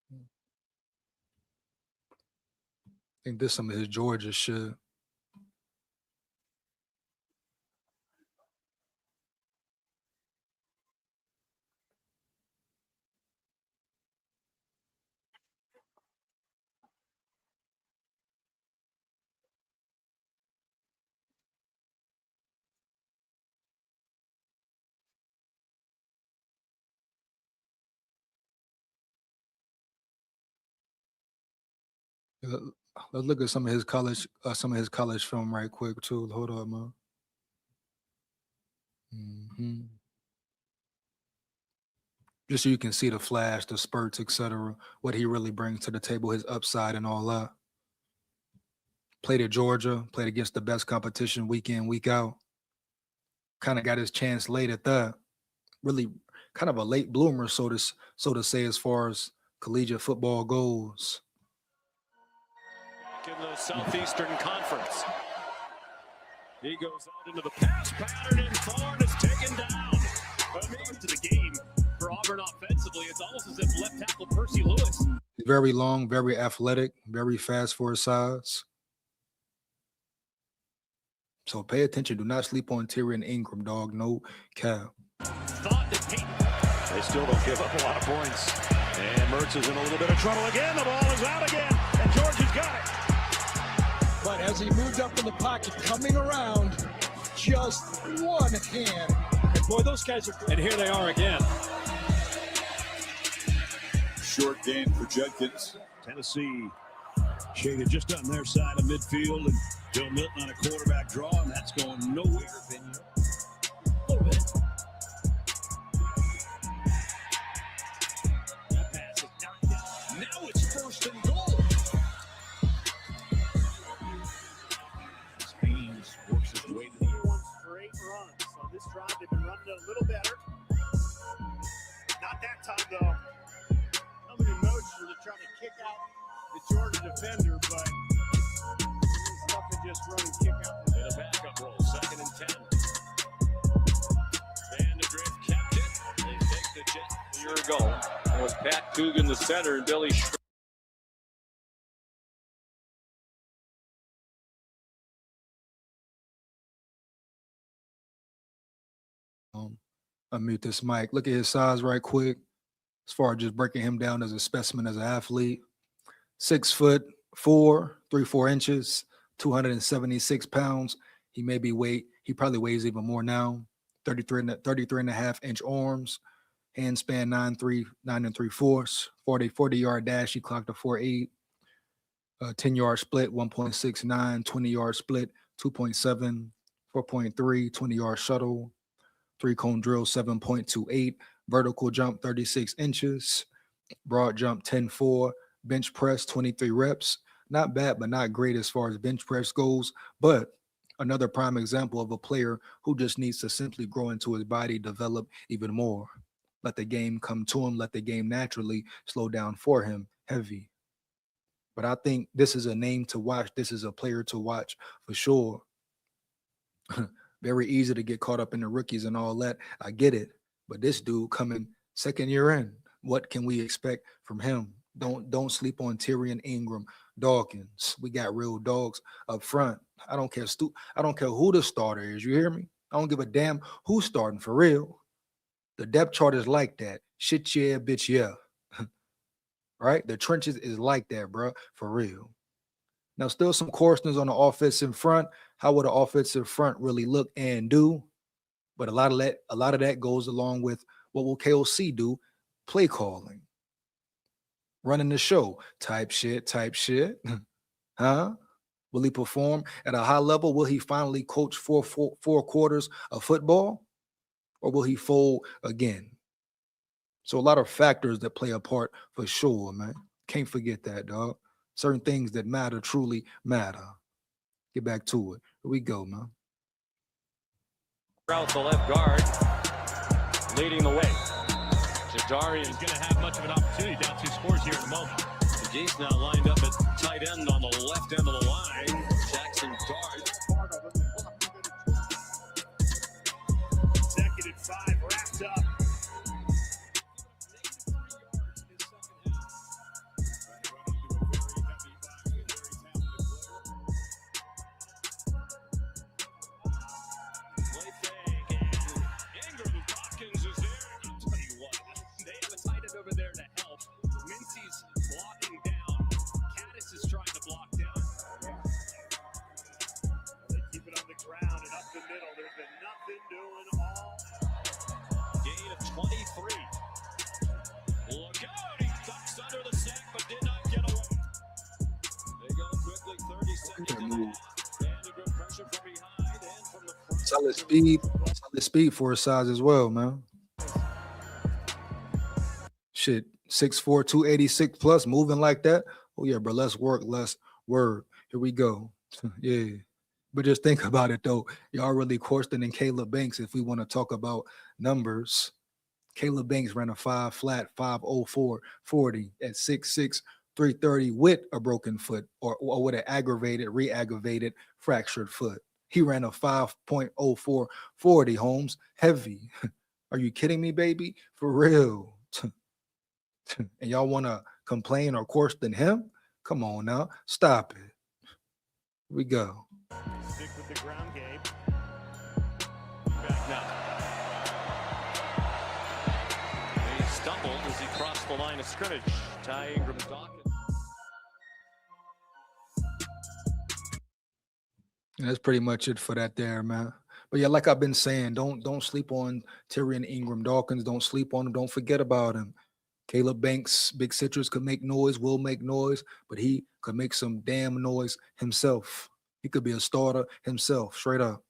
I think this is some of his Georgia shit. Let's look at some of his college film right quick too. Hold on, man. Just so you can see the flash, the spurts, etc. What he really brings to the table, his upside and all that. Played at Georgia, played against the best competition week in, week out. Kind of got his chance late at that. Really kind of a late bloomer, so to say, as far as collegiate football goes. In the Southeastern Conference. He goes out into the pass pattern and Thorne is taken down. But to the game for Auburn offensively, it's almost as if left tackle Percy Lewis. Very long, very athletic, very fast for his size. So pay attention. Do not sleep on Tyrion Ingram, dog. No cap. They still don't give up a lot of points. And Mertz is in a little bit of trouble again. The ball is out again. And Georgia's got it. But as he moved up in the pocket, coming around, just one hand. And boy, those guys are good. And here they are again. Short gain for Judkins. Tennessee shaded just on their side of midfield. And Joe Milton on a quarterback draw. And that's going nowhere. A little bit. That pass is knocked down. Now it's 1st and goal. Works his way to the one straight run. So this drive they've been running a little better. Not that time though. Coming in motion to try to kick out the Georgia defender, but stuff to just run and kick out. In a backup roll, 2nd and 10. Vandegrift kept it. They take the jet a year ago. It was Pat Coogan, the center, and Billy Unmute this mic. Look at his size right quick. As far as just breaking him down as a specimen, as an athlete. 6'4", 3-4 inches, 276 pounds. He probably weighs even more now. 33 and a half inch arms, hand span 9 3/4, 40-yard dash. He clocked a 4.8. 10-yard split 1.69, 20-yard split 2.7, 4.3, 20-yard shuttle, 3-cone drill 7.28, vertical jump 36 inches, broad jump 10.4, bench press 23 reps. Not bad, but not great as far as bench press goes, but another prime example of a player who just needs to simply grow into his body, develop even more. Let the game come to him, let the game naturally slow down for him. Heavy. But I think this is a name to watch. This is a player to watch for sure. Very easy to get caught up in the rookies and all that. I get it. But this dude coming second year in, what can we expect from him? Don't sleep on Tyrion Ingram, Dawkins. We got real dogs up front. I don't care who the starter is. You hear me? I don't give a damn who's starting for real. The depth chart is like that. Shit, yeah, bitch, yeah. Right? The trenches is like that, bro, for real. Now, still some coarseness on the offensive front. How would the offensive front really look and do? But a lot of that goes along with what will KOC do? Play calling, running the show, type shit. Huh? Will he perform at a high level? Will he finally coach four quarters of football? Or will he fold again? So a lot of factors that play a part for sure, man. Can't forget that, dog. Certain things that matter truly matter. Get back to it. Here we go, man. Out the left guard, leading the way. Jadarian is going to have much of an opportunity. Down 2 scores here in a moment. Jace now lined up at tight end on the left end of the line. Jackson Dart. Consecutive 5 wrapped up. Over there to help. Mincy's blocking down. Caddis is trying to block down. They keep it on the ground and up the middle. There's been nothing doing all. Gain of 23. Look out! He ducks under the sack but did not get away. They go quickly, 30 seconds. And a good pressure from behind and from the front. Solid speed for his size as well, man. Shit, 6'4", 286 plus, moving like that. Oh yeah, bro, let's work, let's word. Here we go. Yeah. But just think about it though. Y'all really Corsten and Caleb Banks if we want to talk about numbers. Caleb Banks ran a 5 flat 5.04 40 at 6'6", 330 with a broken foot or with an re-aggravated fractured foot. He ran a 5.04 40, Holmes. Heavy. Are you kidding me, baby? For real. And y'all want to complain or course than him? Come on now. Stop it. Here we go. Stick with the ground game. Back now. He stumbled as he crossed the line of scrimmage. Ty Ingram Dawkins. And that's pretty much it for that there, man. But yeah, like I've been saying, don't sleep on Tyrion Ingram Dawkins. Don't sleep on him. Don't forget about him. Caleb Banks, Big Citrus could make noise, will make noise, but he could make some damn noise himself. He could be a starter himself, straight up.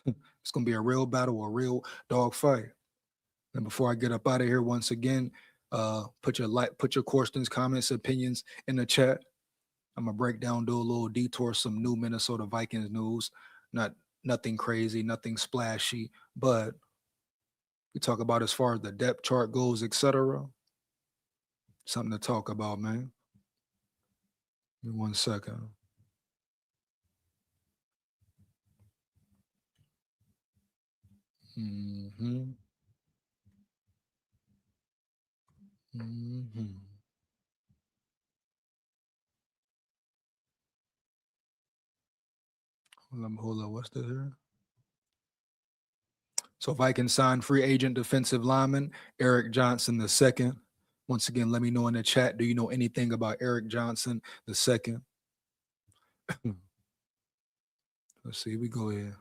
It's going to be a real battle, a real dog fight. And before I get up out of here, once again, put your questions, comments, opinions in the chat. I'm going to break down, do a little detour, some new Minnesota Vikings news. Nothing crazy, nothing splashy, but we talk about as far as the depth chart goes, etc. Something to talk about, man. Give me 1 second. Hold on. What's this here? So Vikings signed free agent defensive lineman Eric Johnson II. Once again, let me know in the chat. Do you know anything about Eric Johnson II? Let's see. We go here.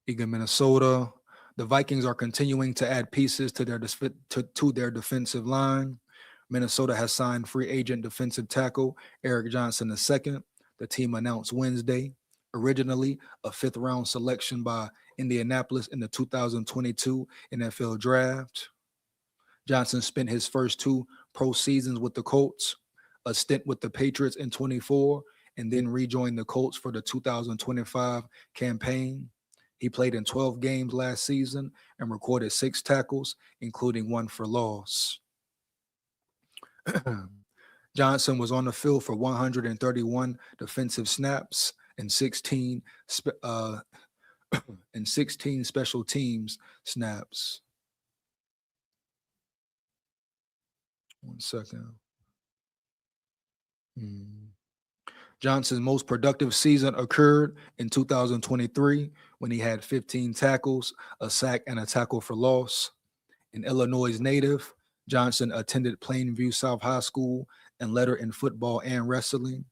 Ingram, Minnesota. The Vikings are continuing to add pieces to their defensive line. Minnesota has signed free agent defensive tackle Eric Johnson II. The team announced Wednesday. Originally a 5th-round selection by Indianapolis in the 2022 NFL Draft. Johnson spent his first 2 pro seasons with the Colts, a stint with the Patriots in 24, and then rejoined the Colts for the 2025 campaign. He played in 12 games last season and recorded 6 tackles, including 1 for loss. Johnson was on the field for 131 defensive snaps and 16 special teams snaps. One second. Johnson's most productive season occurred in 2023 when he had 15 tackles, a sack, and a tackle for loss. An Illinois native, Johnson attended Plainview South High School and lettered in football and wrestling.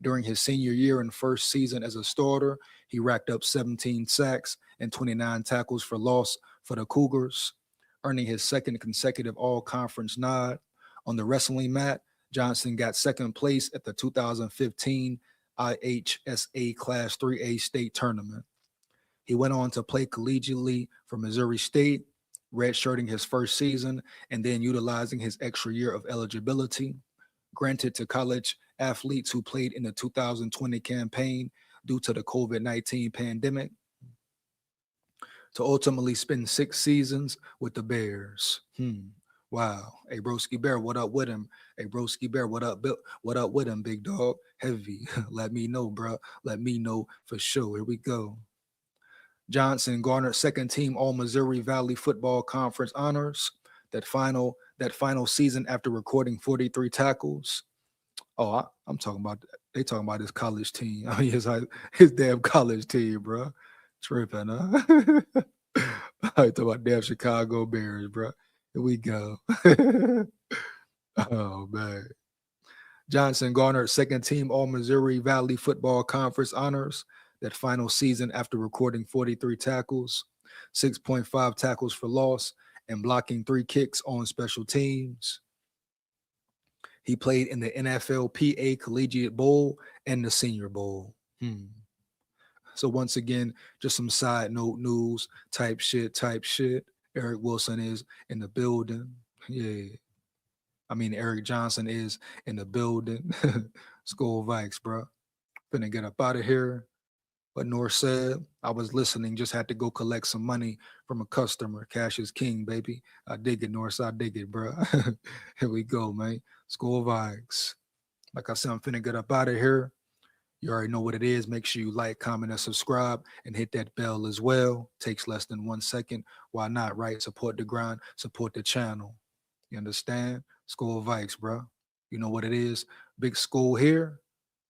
During his senior year and first season as a starter, he racked up 17 sacks and 29 tackles for loss for the Cougars, earning his 2nd consecutive all-conference nod. On the wrestling mat, Johnson got 2nd place at the 2015 IHSA Class 3A state tournament. He went on to play collegiately for Missouri State, redshirting his first season and then utilizing his extra year of eligibility, granted to college athletes who played in the 2020 campaign due to the COVID-19 pandemic, to ultimately spend 6 seasons with the Bears. Wow. Hey, Broski Bear, what up with him? Hey, Broski Bear, what up with him, big dog? Heavy. Let me know, bro. Let me know for sure. Here we go. Johnson garnered 2nd team All-Missouri Valley Football Conference honors that final season after recording 43 tackles. Oh, I'm talking about, they talking about his college team. I mean, his damn college team, bro. Tripping, huh? I talk about damn Chicago Bears, bro. Here we go. Oh, man. Johnson garnered 2nd team All-Missouri Valley Football Conference honors that final season after recording 43 tackles, 6.5 tackles for loss, and blocking 3 kicks on special teams. He played in the NFLPA Collegiate Bowl and the Senior Bowl. So once again, just some side note news type shit. Eric Wilson is in the building. Yeah. I mean, Eric Johnson is in the building. SKOL Vikes, bro. Finna get up out of here. But North said, I was listening, just had to go collect some money from a customer. Cash is king, baby. I dig it, North. I dig it, bro. Here we go, man. SKOL Vikes. Like I said, I'm finna get up out of here. You already know what it is. Make sure you like, comment, and subscribe, and hit that bell as well. Takes less than 1 second. Why not, right? Support the grind, support the channel. You understand? SKOL Vikes, bro. You know what it is. Big SKOL here.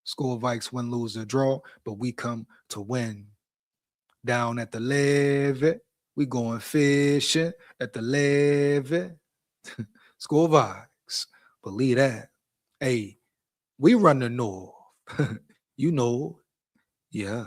SKOL Vikes win, lose, or draw, but we come to win. Down at the levee, we going fishing at the levee. SKOL Vikes. Believe that. Hey, we run the north. You know, yeah.